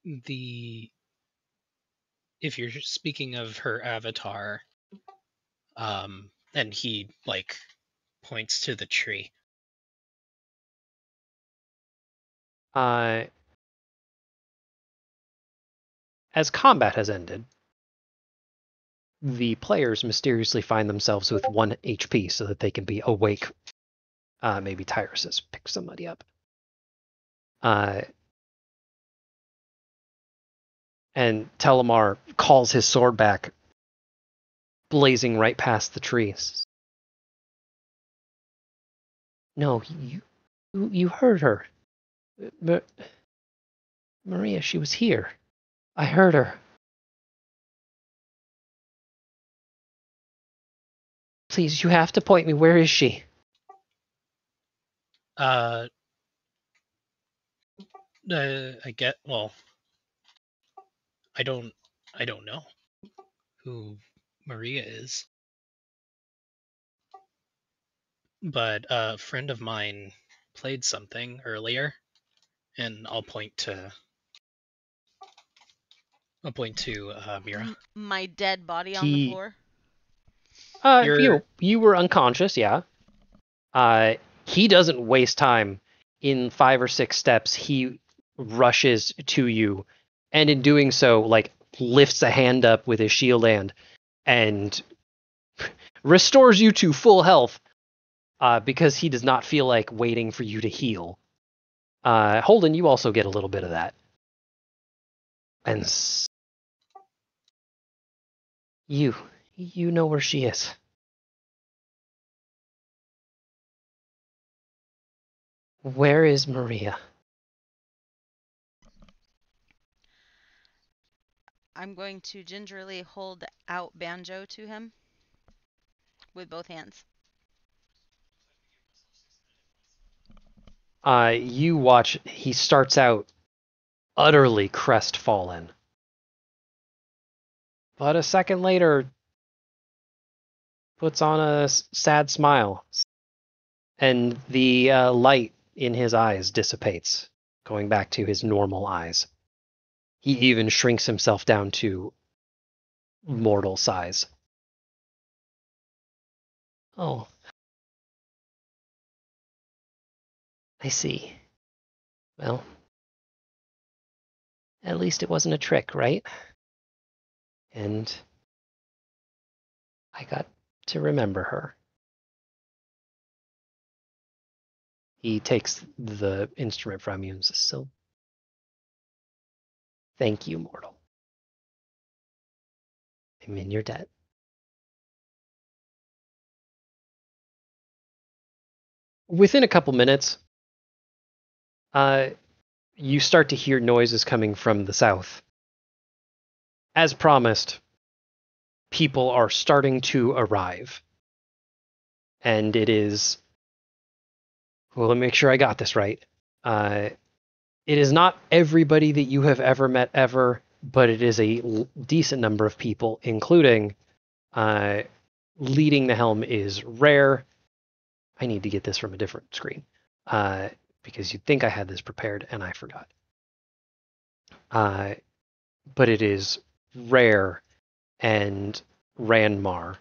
If you're speaking of her avatar, and he like points to the tree. As combat has ended, the players mysteriously find themselves with 1 HP so that they can be awake. Maybe Tyrus pick somebody up. And Telemar calls his sword back, blazing right past the trees. No, you heard her. Maria, she was here. I heard her. Please, you have to point me. Where is she? I get. Well, I don't know who Maria is, but a friend of mine played something earlier, and I'll point to Mira. My dead body on the floor. You were unconscious, yeah. He doesn't waste time. In 5 or 6 steps, he rushes to you, and in doing so, like, lifts a hand up with his shield and restores you to full health, because he does not feel like waiting for you to heal. Holden, you also get a little bit of that. And you know where she is. Where is Maria? I'm going to gingerly hold out Banjo to him with both hands. You watch, he starts out utterly crestfallen. But a second later, puts on a sad smile. And the light in his eyes dissipates, going back to his normal eyes. He even shrinks himself down to mortal size. Oh. I see. Well, at least it wasn't a trick, right? And I got to remember her. He takes the instrument from you and says, "So, thank you, mortal. I'm in your debt." Within a couple minutes, you start to hear noises coming from the south. As promised, people are starting to arrive. And it is, well, let me make sure I got this right. It is not everybody that you have ever met ever, but it is a decent number of people, including leading the helm is Rare. I need to get this from a different screen because you'd think I had this prepared and I forgot. But it is Rare and Ranmar.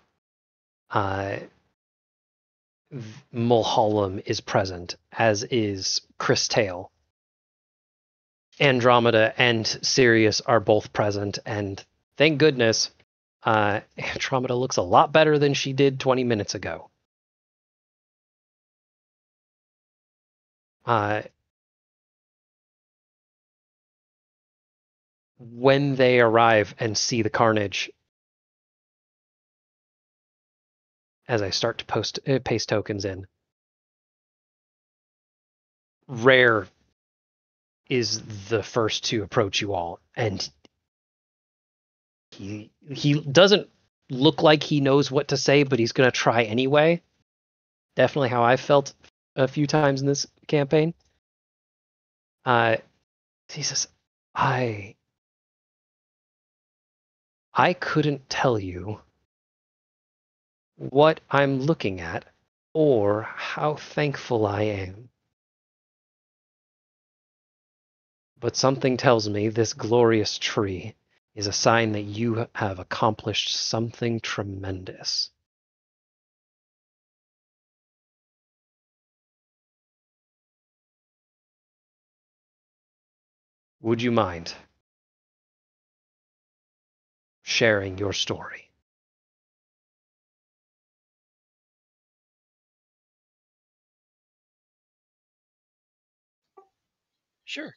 Mulholland is present, as is Chris Tale. Andromeda and Sirius are both present, and thank goodness, Andromeda looks a lot better than she did 20 minutes ago. When they arrive and see the carnage, as I start to paste tokens in, Rare is the first to approach you all, and he doesn't look like he knows what to say, but he's going to try anyway. Definitely how I felt a few times in this campaign. He says, I couldn't tell you what I'm looking at or how thankful I am. But something tells me this glorious tree is a sign that you have accomplished something tremendous. Would you mind sharing your story? Sure.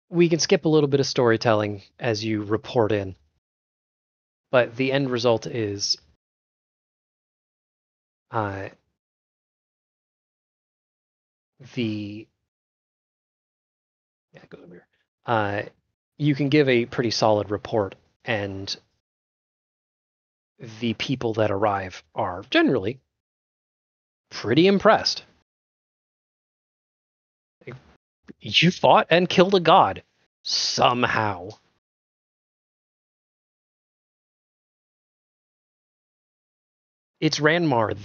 We can skip a little bit of storytelling as you report in, but the end result is the go over here. You can give a pretty solid report, and the people that arrive are generally pretty impressed. You fought and killed a god somehow. It's Ranmar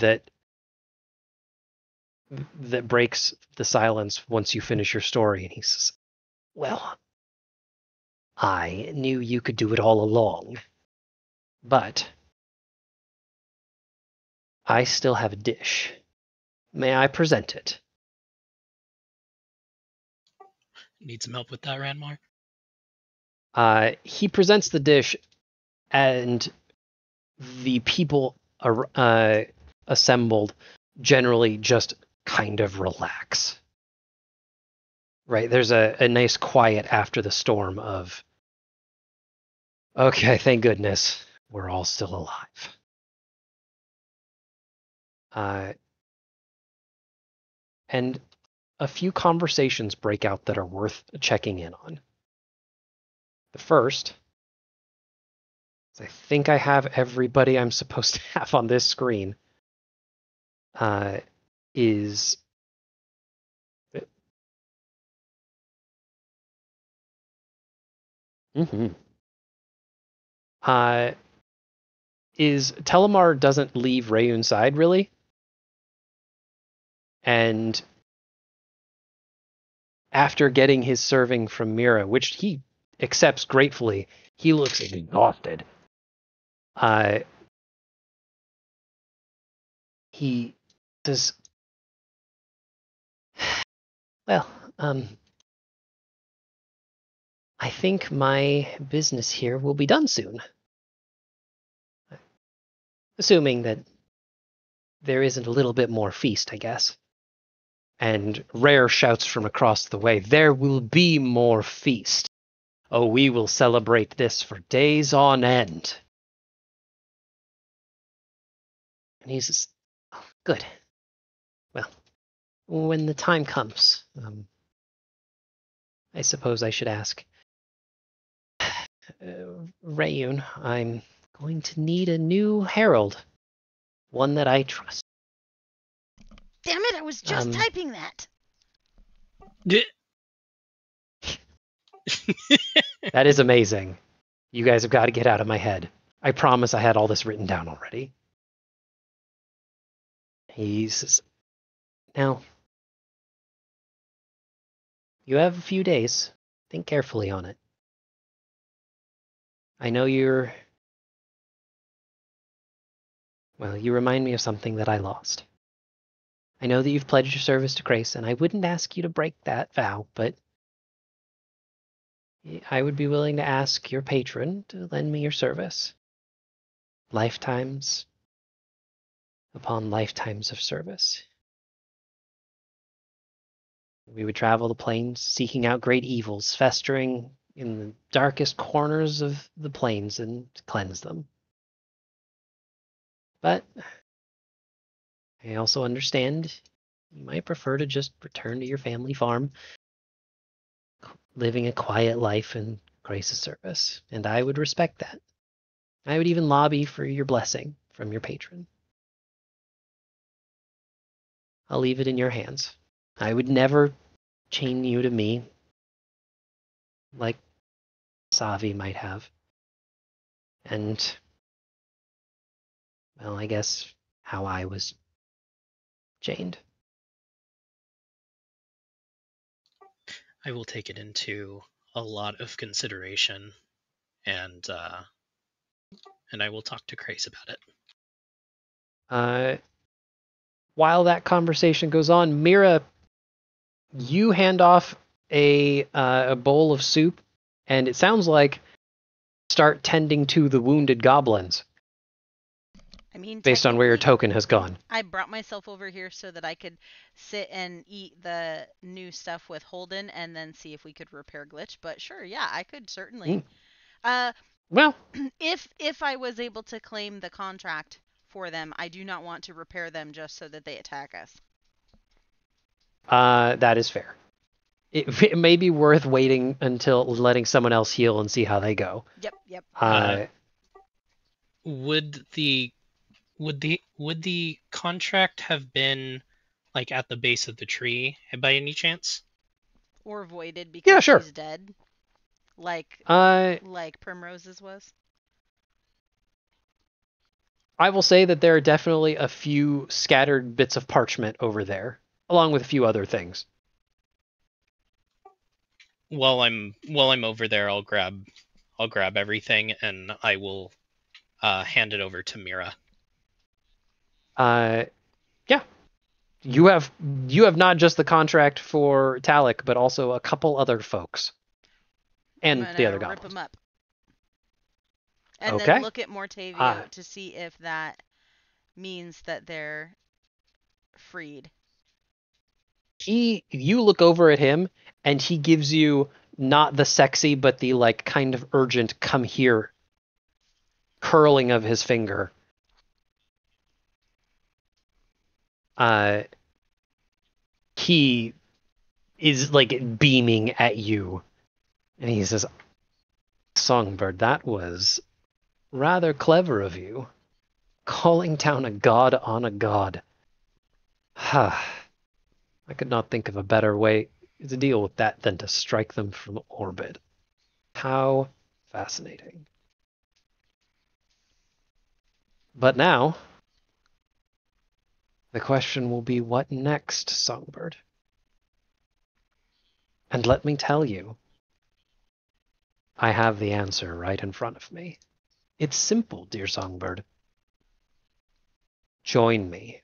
that breaks the silence once you finish your story, and he says, "Well, I knew you could do it all along, but I still have a dish. May I present it?" Need some help with that, Ranmar? He presents the dish, and the people assembled generally just kind of relax. Right, there's a nice quiet after the storm of, okay, thank goodness we're all still alive. And a few conversations break out that are worth checking in on. The first, I think I have everybody I'm supposed to have on this screen, is is Telemar doesn't leave Rayun's side really, and after getting his serving from Mira, which he accepts gratefully, he looks exhausted. He says, well, I think my business here will be done soon. Assuming that there isn't a little bit more feast, I guess. And Rare shouts from across the way, there will be more feast. Oh, we will celebrate this for days on end. And he says, oh, good. Well, when the time comes, I suppose I should ask. Rayun, I'm going to need a new herald. One that I trust. Damn it, I was just typing that. That is amazing. You guys have got to get out of my head. I promise I had all this written down already. He says, now, you have a few days. Think carefully on it. I know you remind me of something that I lost. I know that you've pledged your service to Grace, and I wouldn't ask you to break that vow, but I would be willing to ask your patron to lend me your service. Lifetimes upon lifetimes of service. We would travel the plains, seeking out great evils, festering in the darkest corners of the plains, and cleanse them. But I also understand you might prefer to just return to your family farm, living a quiet life in Grace's service, and I would respect that. I would even lobby for your blessing from your patron. I'll leave it in your hands. I would never chain you to me like Savi might have. And, well, I guess how I was chained. I will take it into a lot of consideration, and I will talk to Grace about it. While that conversation goes on, Mira, you hand off a bowl of soup, and it sounds like start tending to the wounded goblins. I mean, based on where your token has gone. I brought myself over here so that I could sit and eat the new stuff with Holden and then see if we could repair glitch. But sure, yeah, I could certainly. Well, if I was able to claim the contract for them, I do not want to repair them just so that they attack us. That is fair. It may be worth waiting until letting someone else heal and see how they go. Yep. Would the contract have been like at the base of the tree by any chance? Or voided because she's dead? Like Primrose's was? I will say that there are definitely a few scattered bits of parchment over there, along with a few other things. While I'm over there, I'll grab everything and I will hand it over to Mira. Yeah. You have not just the contract for Talik, but also a couple other folks. And the other goblins. Rip them up. And then look at Mortavio to see if that means that they're freed. You look over at him, and he gives you not the sexy, but the like kind of urgent "come here" curling of his finger. He is like beaming at you. And he says, Songbird, that was rather clever of you. Calling down a god on a god. Ha. I could not think of a better way to deal with that than to strike them from orbit. How fascinating. But now, the question will be, what next, Songbird? And let me tell you, I have the answer right in front of me. It's simple, dear Songbird. Join me,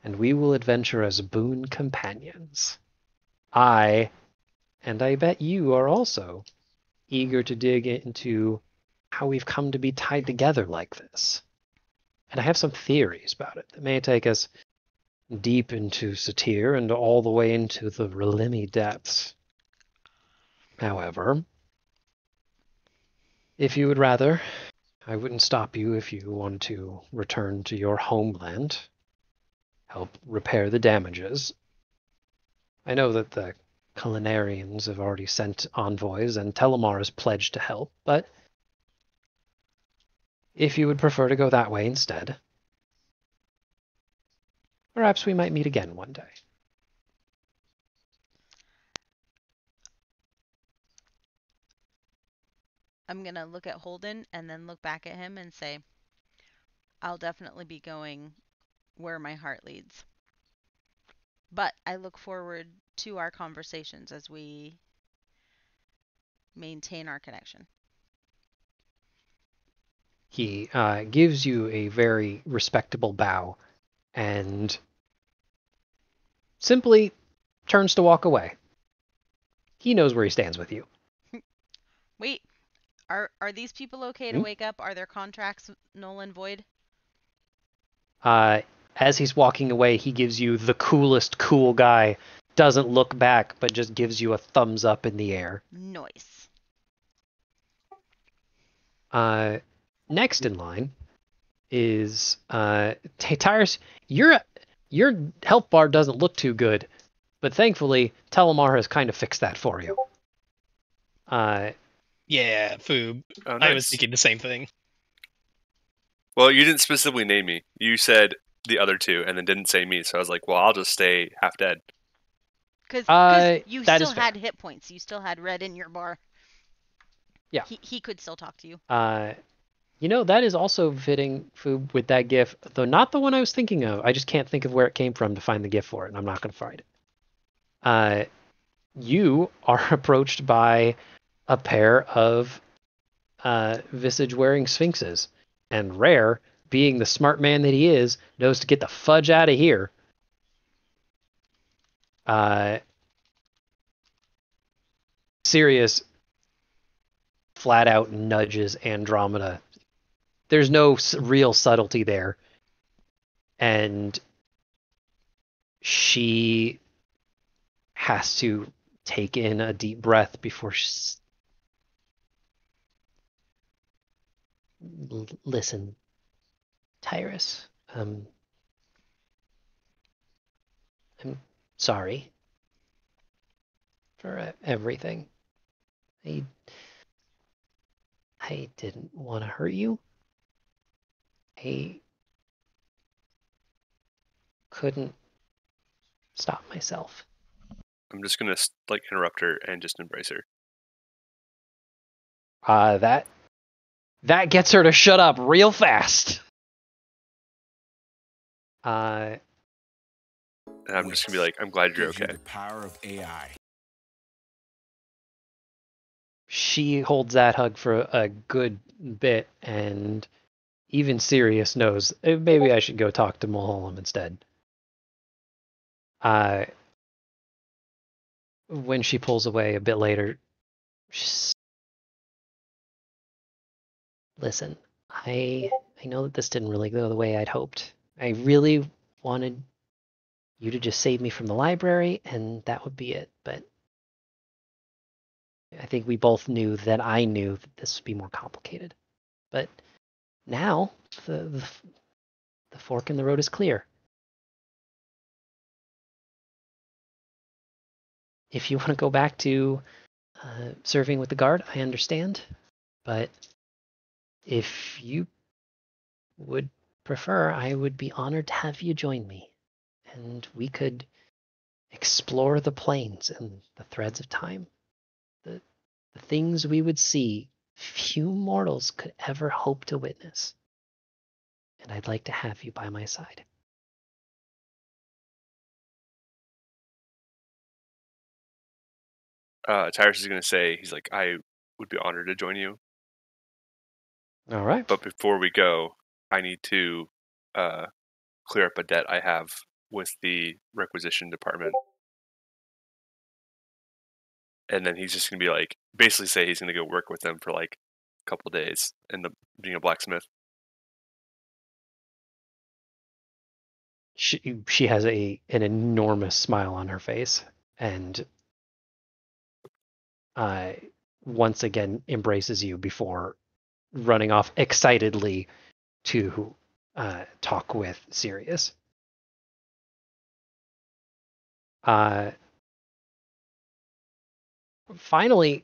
and we will adventure as boon companions. And I bet you are also, eager to dig into how we've come to be tied together like this. And I have some theories about it that may take us deep into Satir and all the way into the Relimi depths. However, if you would rather, I wouldn't stop you if you want to return to your homeland, help repair the damages. I know that the Culinarians have already sent envoys and Telemar has pledged to help, but if you would prefer to go that way instead, perhaps we might meet again one day. I'm going to look at Holden and then look back at him and say, I'll definitely be going where my heart leads. But I look forward to our conversations as we maintain our connection. He gives you a very respectable bow and simply turns to walk away. He knows where he stands with you. Wait, are these people okay to wake up? Are their contracts null and void? As he's walking away, he gives you the coolest cool guy, doesn't look back, but just gives you a thumbs up in the air. Nice. Next in line is Tyrus. Your health bar doesn't look too good, but thankfully Telemar has kind of fixed that for you. Yeah, Foob. Oh, I was nice. thinking the same thing. Well, you didn't specifically name me. You said the other two, and then didn't say me. So I was like, well, I'll just stay half dead. Because you that still is fair. had hit points. You still had red in your bar. Yeah. He could still talk to you. You know, that is also fitting, Foob, with that GIF, though not the one I was thinking of. I just can't think of where it came from to find the GIF for it, and I'm not going to find it. You are approached by a pair of visage-wearing sphinxes, and Rare, being the smart man that he is, knows to get the fudge out of here. Sirius flat out nudges Andromeda. There's no real subtlety there. And she has to take in a deep breath before she... Listen, Tyrus, I'm sorry for everything. I didn't want to hurt you. I couldn't stop myself. I'm just gonna interrupt her and just embrace her. That gets her to shut up real fast. And I'm just gonna be like, I'm glad you're okay. The power of AI. She holds that hug for a good bit, and even Sirius knows maybe I should go talk to Mulholland instead. When she pulls away a bit later, listen, I know that this didn't really go the way I'd hoped. I really wanted you to just save me from the library, and that would be it. But I think we both knew that I knew that this would be more complicated. But now the fork in the road is clear. if you want to go back to serving with the guard, I understand. But if you would prefer, I would be honored to have you join me. And we could explore the planes and the threads of time. The things we would see few mortals could ever hope to witness. And I'd like to have you by my side. Tyrus is going to say, he's like, I would be honored to join you. All right. But before we go, I need to clear up a debt I have with the requisition department. And then he's just going to be like, basically say he's going to go work with them for like a couple days and being a blacksmith. She has an enormous smile on her face and once again embraces you before running off excitedly to talk with Sirius. Finally,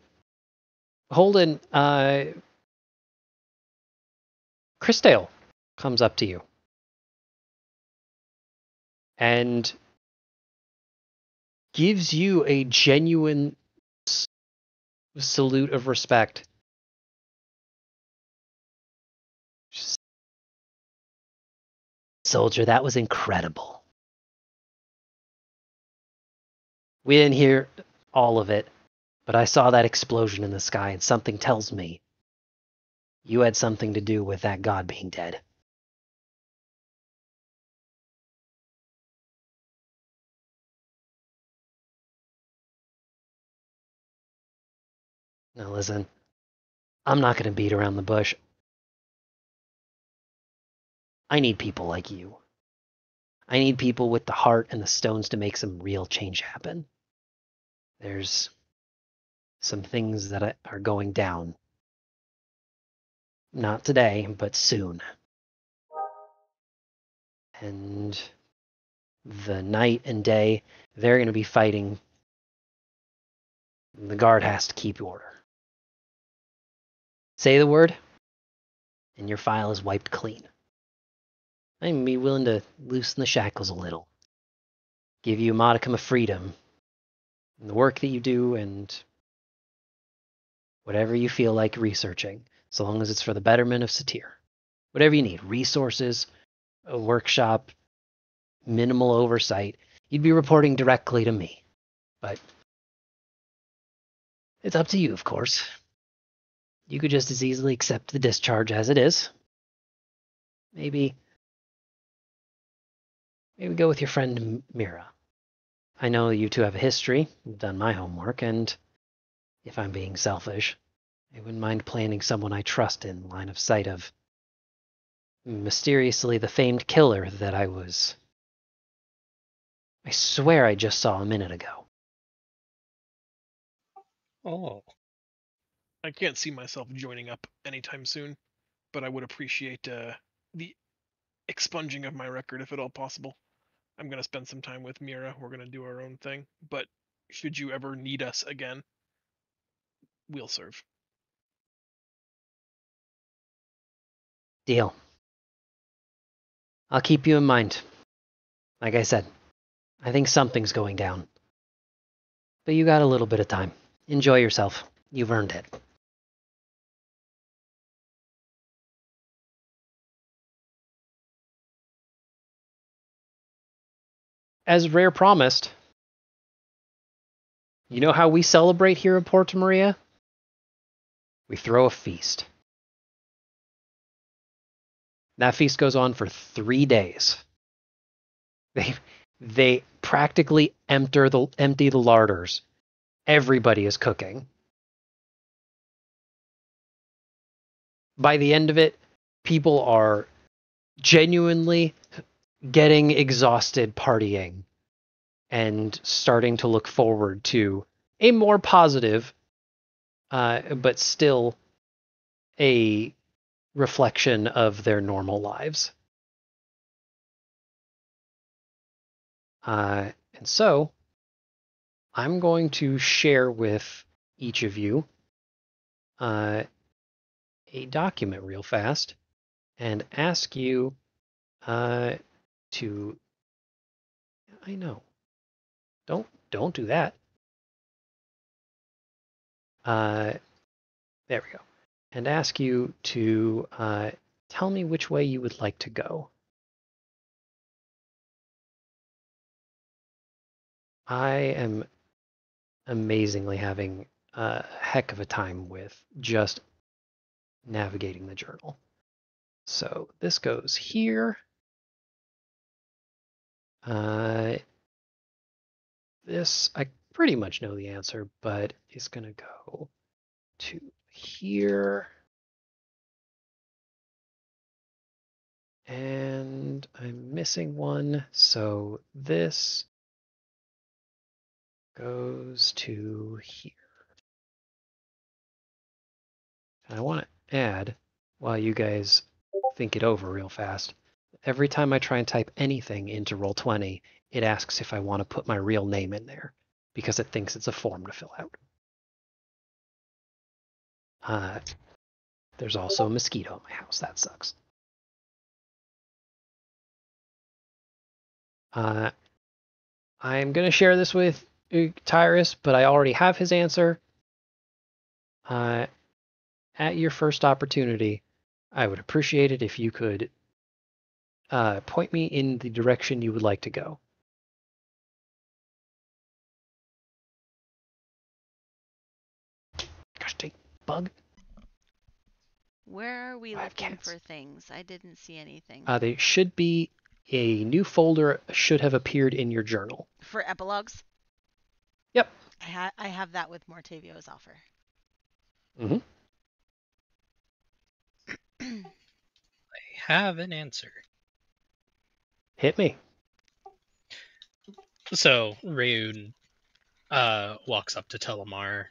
Holden, Christale comes up to you and gives you a genuine salute of respect. Soldier, that was incredible. We didn't hear all of it, but I saw that explosion in the sky, and something tells me you had something to do with that god being dead. Now listen, I'm not going to beat around the bush. I need people like you. I need people with the heart and the stones to make some real change happen. There's some things that are going down. Not today, but soon. And the night and day, they're going to be fighting. The guard has to keep order. Say the word, and your file is wiped clean. I'm be willing to loosen the shackles a little. Give you a modicum of freedom in the work that you do and whatever you feel like researching, so long as it's for the betterment of Satir. Whatever you need, resources, a workshop, minimal oversight, you'd be reporting directly to me. But it's up to you, of course. You could just as easily accept the discharge as it is. Maybe go with your friend Mira. I know you two have a history. I've done my homework, and if I'm being selfish, I wouldn't mind planning someone I trust in line of sight of mysteriously the famed killer that I swear I just saw a minute ago. Oh, I can't see myself joining up anytime soon, but I would appreciate the expunging of my record if at all possible. I'm going to spend some time with Mira. We're going to do our own thing. But should you ever need us again, we'll serve. Deal. I'll keep you in mind. Like I said, I think something's going down. But you got a little bit of time. Enjoy yourself. You've earned it. As Rare promised, you know how we celebrate here in Porto Maria? We throw a feast. That feast goes on for 3 days. They practically empty the larders. Everybody is cooking. By the end of it, people are genuinely getting exhausted partying and starting to look forward to a more positive, but still a reflection of their normal lives. And so, I'm going to share with each of you a document real fast and ask you to. I know. Don't do that. There we go. And ask you to tell me which way you would like to go. I am amazingly having a heck of a time with just navigating the journal. So this goes here. This, I pretty much know the answer, but it's going to go to here. And I'm missing one, so this goes to here. And I want to add, while you guys think it over real fast, every time I try and type anything into Roll20, it asks if I want to put my real name in there because it thinks it's a form to fill out. There's also a mosquito in my house. That sucks. I'm going to share this with Tyrus, but I already have his answer. At your first opportunity, I would appreciate it if you could point me in the direction you would like to go. Gosh dang, bug. Where are we I have looking cats. for things? I didn't see anything. They should be a new folder should have appeared in your journal. For epilogues? Yep. I have that with Mortavio's offer. Mm-hmm. I have an answer. Hit me. So Rayun walks up to Telemar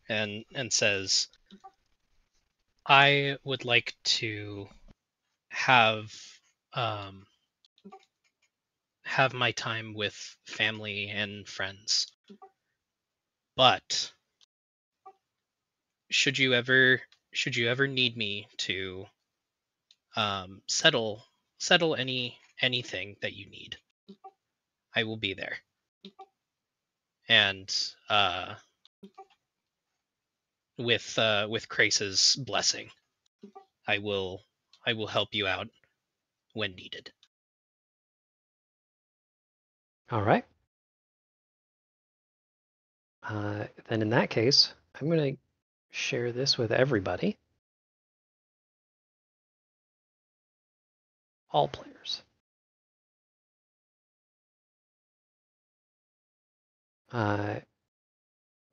and says, I would like to have my time with family and friends. But should you ever need me to settle anything that you need, I will be there. And with Crace's blessing, I will help you out when needed. All right. Then in that case, I'm going to share this with everybody. All players.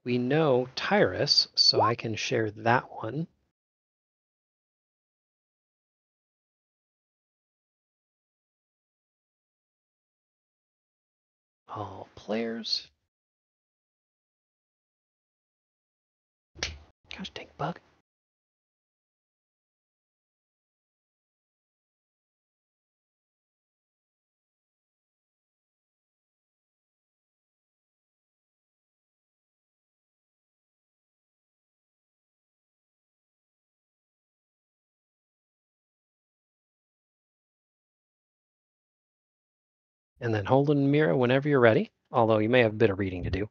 We know Tyrus, so I can share that one. All players. Gosh dang bug. And then Holden and Mira whenever you're ready, although you may have a bit of reading to do.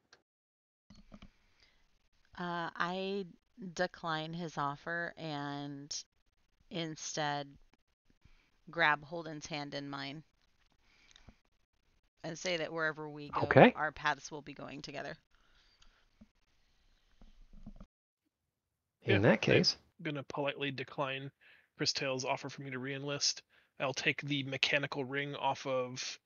I decline his offer and instead grab Holden's hand in mine and say that wherever we go, Okay. our paths will be going together. In that case, I'm gonna politely decline Christel's offer for me to reenlist. I'll take the mechanical ring off of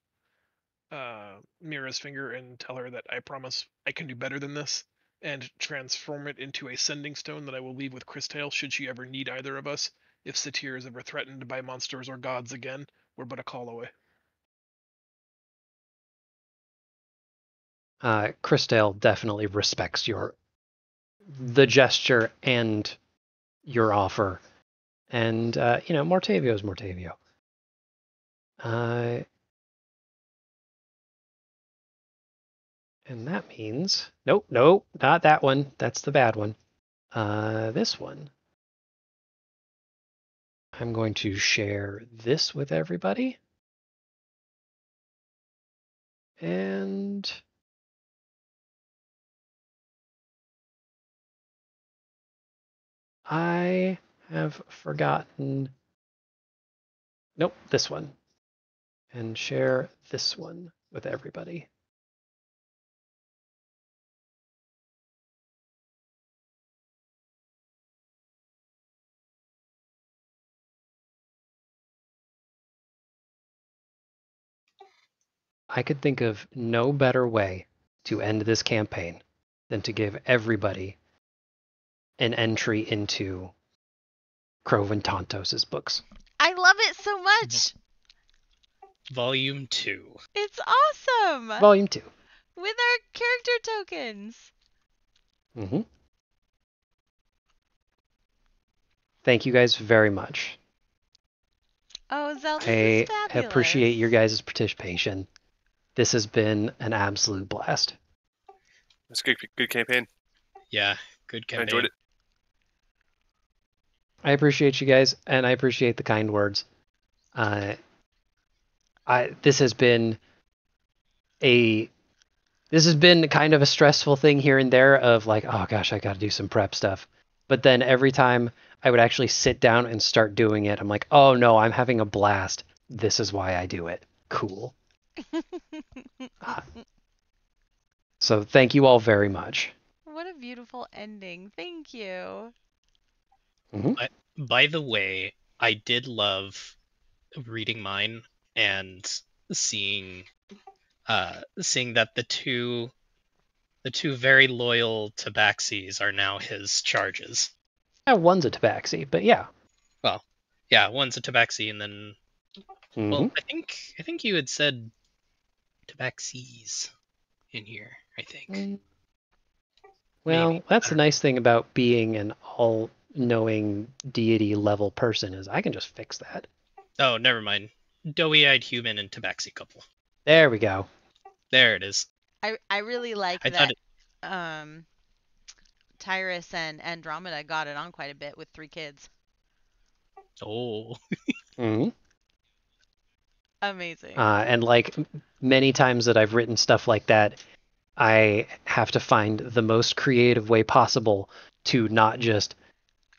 Mira's finger and tell her that I promise I can do better than this, and transform it into a sending stone that I will leave with Christel should she ever need either of us. If Satyr is ever threatened by monsters or gods again, we're but a call away. Christelle definitely respects the gesture and your offer. And, Mortavio is Mortavio. And that means nope, not that one. That's the bad one. This one. I'm going to share this with everybody. And I have forgotten. Nope, this one. And share this one with everybody. I could think of no better way to end this campaign than to give everybody an entry into Croven Tantos's books. I love it so much. Volume 2. It's awesome. Volume 2. With our character tokens. Mm-hmm. Thank you guys very much. Oh, Zelda, I this is fabulous. appreciate your guys' participation. This has been an absolute blast. It's a good campaign. Yeah, good I campaign. enjoyed it. I appreciate you guys, and I appreciate the kind words. This has been kind of a stressful thing here and there of like, oh gosh, I got to do some prep stuff. But then every time I would actually sit down and start doing it, I'm like, oh no, I'm having a blast. This is why I do it. Cool. So thank you all very much. What a beautiful ending. Thank you. Mm-hmm. By the way, I did love reading mine and seeing that the two very loyal tabaxis are now his charges. Yeah, one's a tabaxi, but yeah. Well, yeah, one's a tabaxi, and then well, I think you had said tabaxis in here. I think. Well, Maybe. that's the nice thing about being an all-knowing deity level person is I can just fix that. Oh, never mind. Doughy-eyed human and tabaxi couple. There we go. There it is. I really like that Tyrus and Andromeda got it on quite a bit with 3 kids. Oh. Mm-hmm. Amazing. And like many times that I've written stuff like that, I have to find the most creative way possible to not just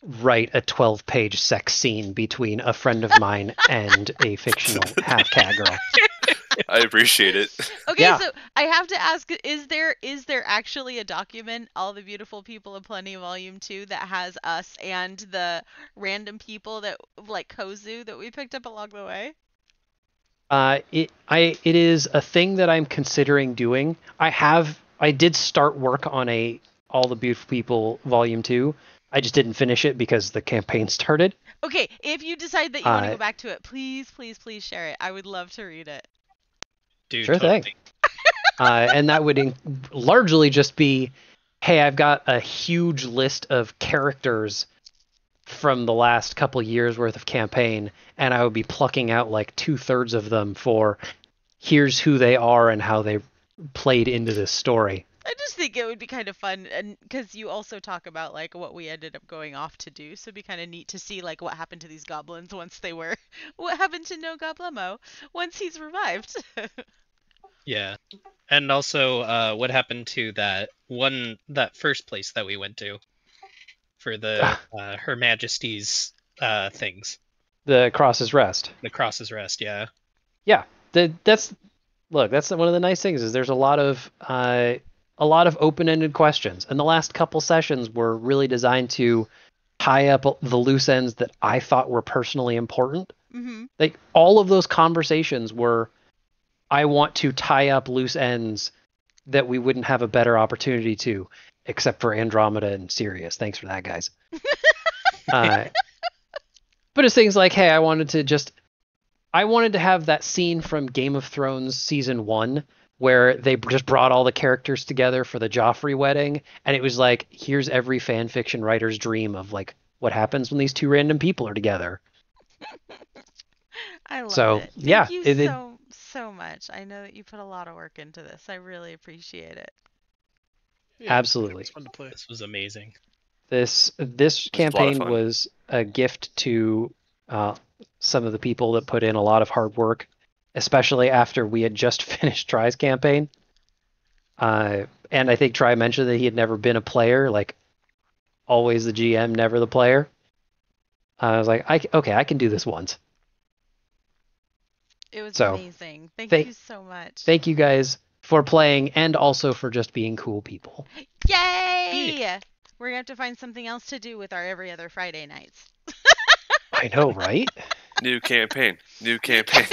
write a 12-page sex scene between a friend of mine and a fictional half-cat girl. I appreciate it. Okay, Yeah. so I have to ask, is there actually a document, All the Beautiful People of Plenty Volume 2, that has us and the random people that, like Kozu, that we picked up along the way? It is a thing that I'm considering doing. I did start work on All the Beautiful People Volume 2. I just didn't finish it because the campaign started. Okay, if you decide that you want to go back to it, please, please, please share it. I would love to read it. Dude, sure totally. thing. And that would largely just be, hey, I've got a huge list of characters from the last couple years worth of campaign, and I would be plucking out like 2/3 of them for here's who they are and how they played into this story. I just think it would be kind of fun, and because you also talk about like what we ended up going off to do, so it'd be kind of neat to see like what happened to these goblins once they were, what happened to No Goblemo once he's revived. Yeah, and also what happened to that first place that we went to for the Her Majesty's things. The Cross's Rest. The Cross's Rest, yeah. Yeah, that's one of the nice things is there's a lot of open-ended questions, and the last couple sessions were really designed to tie up the loose ends that I thought were personally important. Mm-hmm. Like all of those conversations were, I want to tie up loose ends that we wouldn't have a better opportunity to, except for Andromeda and Sirius. Thanks for that, guys. But it's things like, hey, I wanted to have that scene from Game of Thrones season 1 where they just brought all the characters together for the Joffrey wedding, and it was like, here's every fan fiction writer's dream of like what happens when these two random people are together. I love So, it. yeah, Thank you so much. I know that you put a lot of work into this. I really appreciate it. Yeah, Absolutely. It's fun to play. This was amazing. This was a lot of campaign fun. was a gift to some of the people that put in a lot of hard work, especially after we had just finished Try's campaign. And I think Try mentioned that he had never been a player, like always the GM, never the player. I was like, okay, I can do this once. It was So, amazing. Thank thank- you so much. Thank you guys for playing and also for just being cool people. Yay! We're gonna have to find something else to do with our every other Friday nights. I know, right? New campaign. New campaign.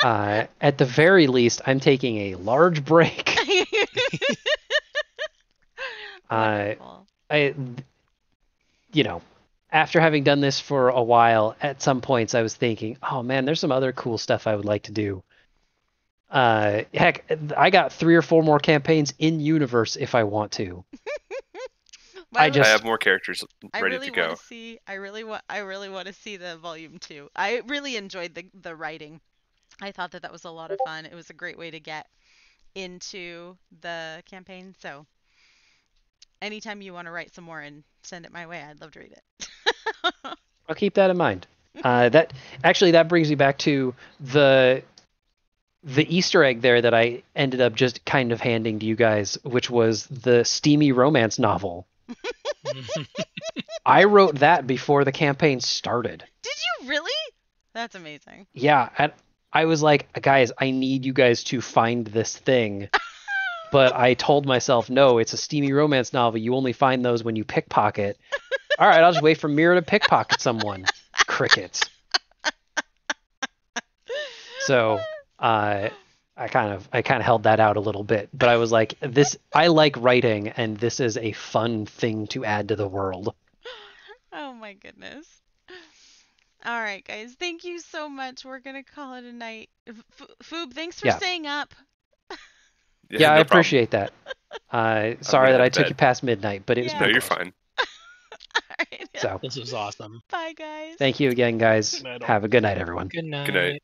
At the very least, I'm taking a large break. Wonderful. After having done this for a while, at some points I was thinking, oh man, there's some other cool stuff I would like to do. Heck, I got 3 or 4 more campaigns in universe if I want to. Well, I have more characters ready to go. I really want to see the volume 2. I really enjoyed the writing. I thought that was a lot of fun. It was a great way to get into the campaign. So anytime you want to write some more and send it my way, I'd love to read it. I'll keep that in mind. That brings me back to the Easter egg there that I ended up just kind of handing to you guys, which was the steamy romance novel. I wrote that before the campaign started. Did you really? That's amazing. Yeah, I was like, guys, I need you guys to find this thing. But I told myself, no, it's a steamy romance novel. You only find those when you pickpocket. All right, I'll just wait for Mira to pickpocket someone. Crickets. So I kind of held that out a little bit, but I was like, I like writing, and this is a fun thing to add to the world. Oh my goodness. All right, guys. Thank you so much. We're going to call it a night. Foob, thanks for staying up. Yeah, no I appreciate that. Sorry that I took you past midnight, but it was No, you're fine. All right. So this was awesome. Bye, guys. Thank you again, guys. Have a good night, everyone. Good night. Good night.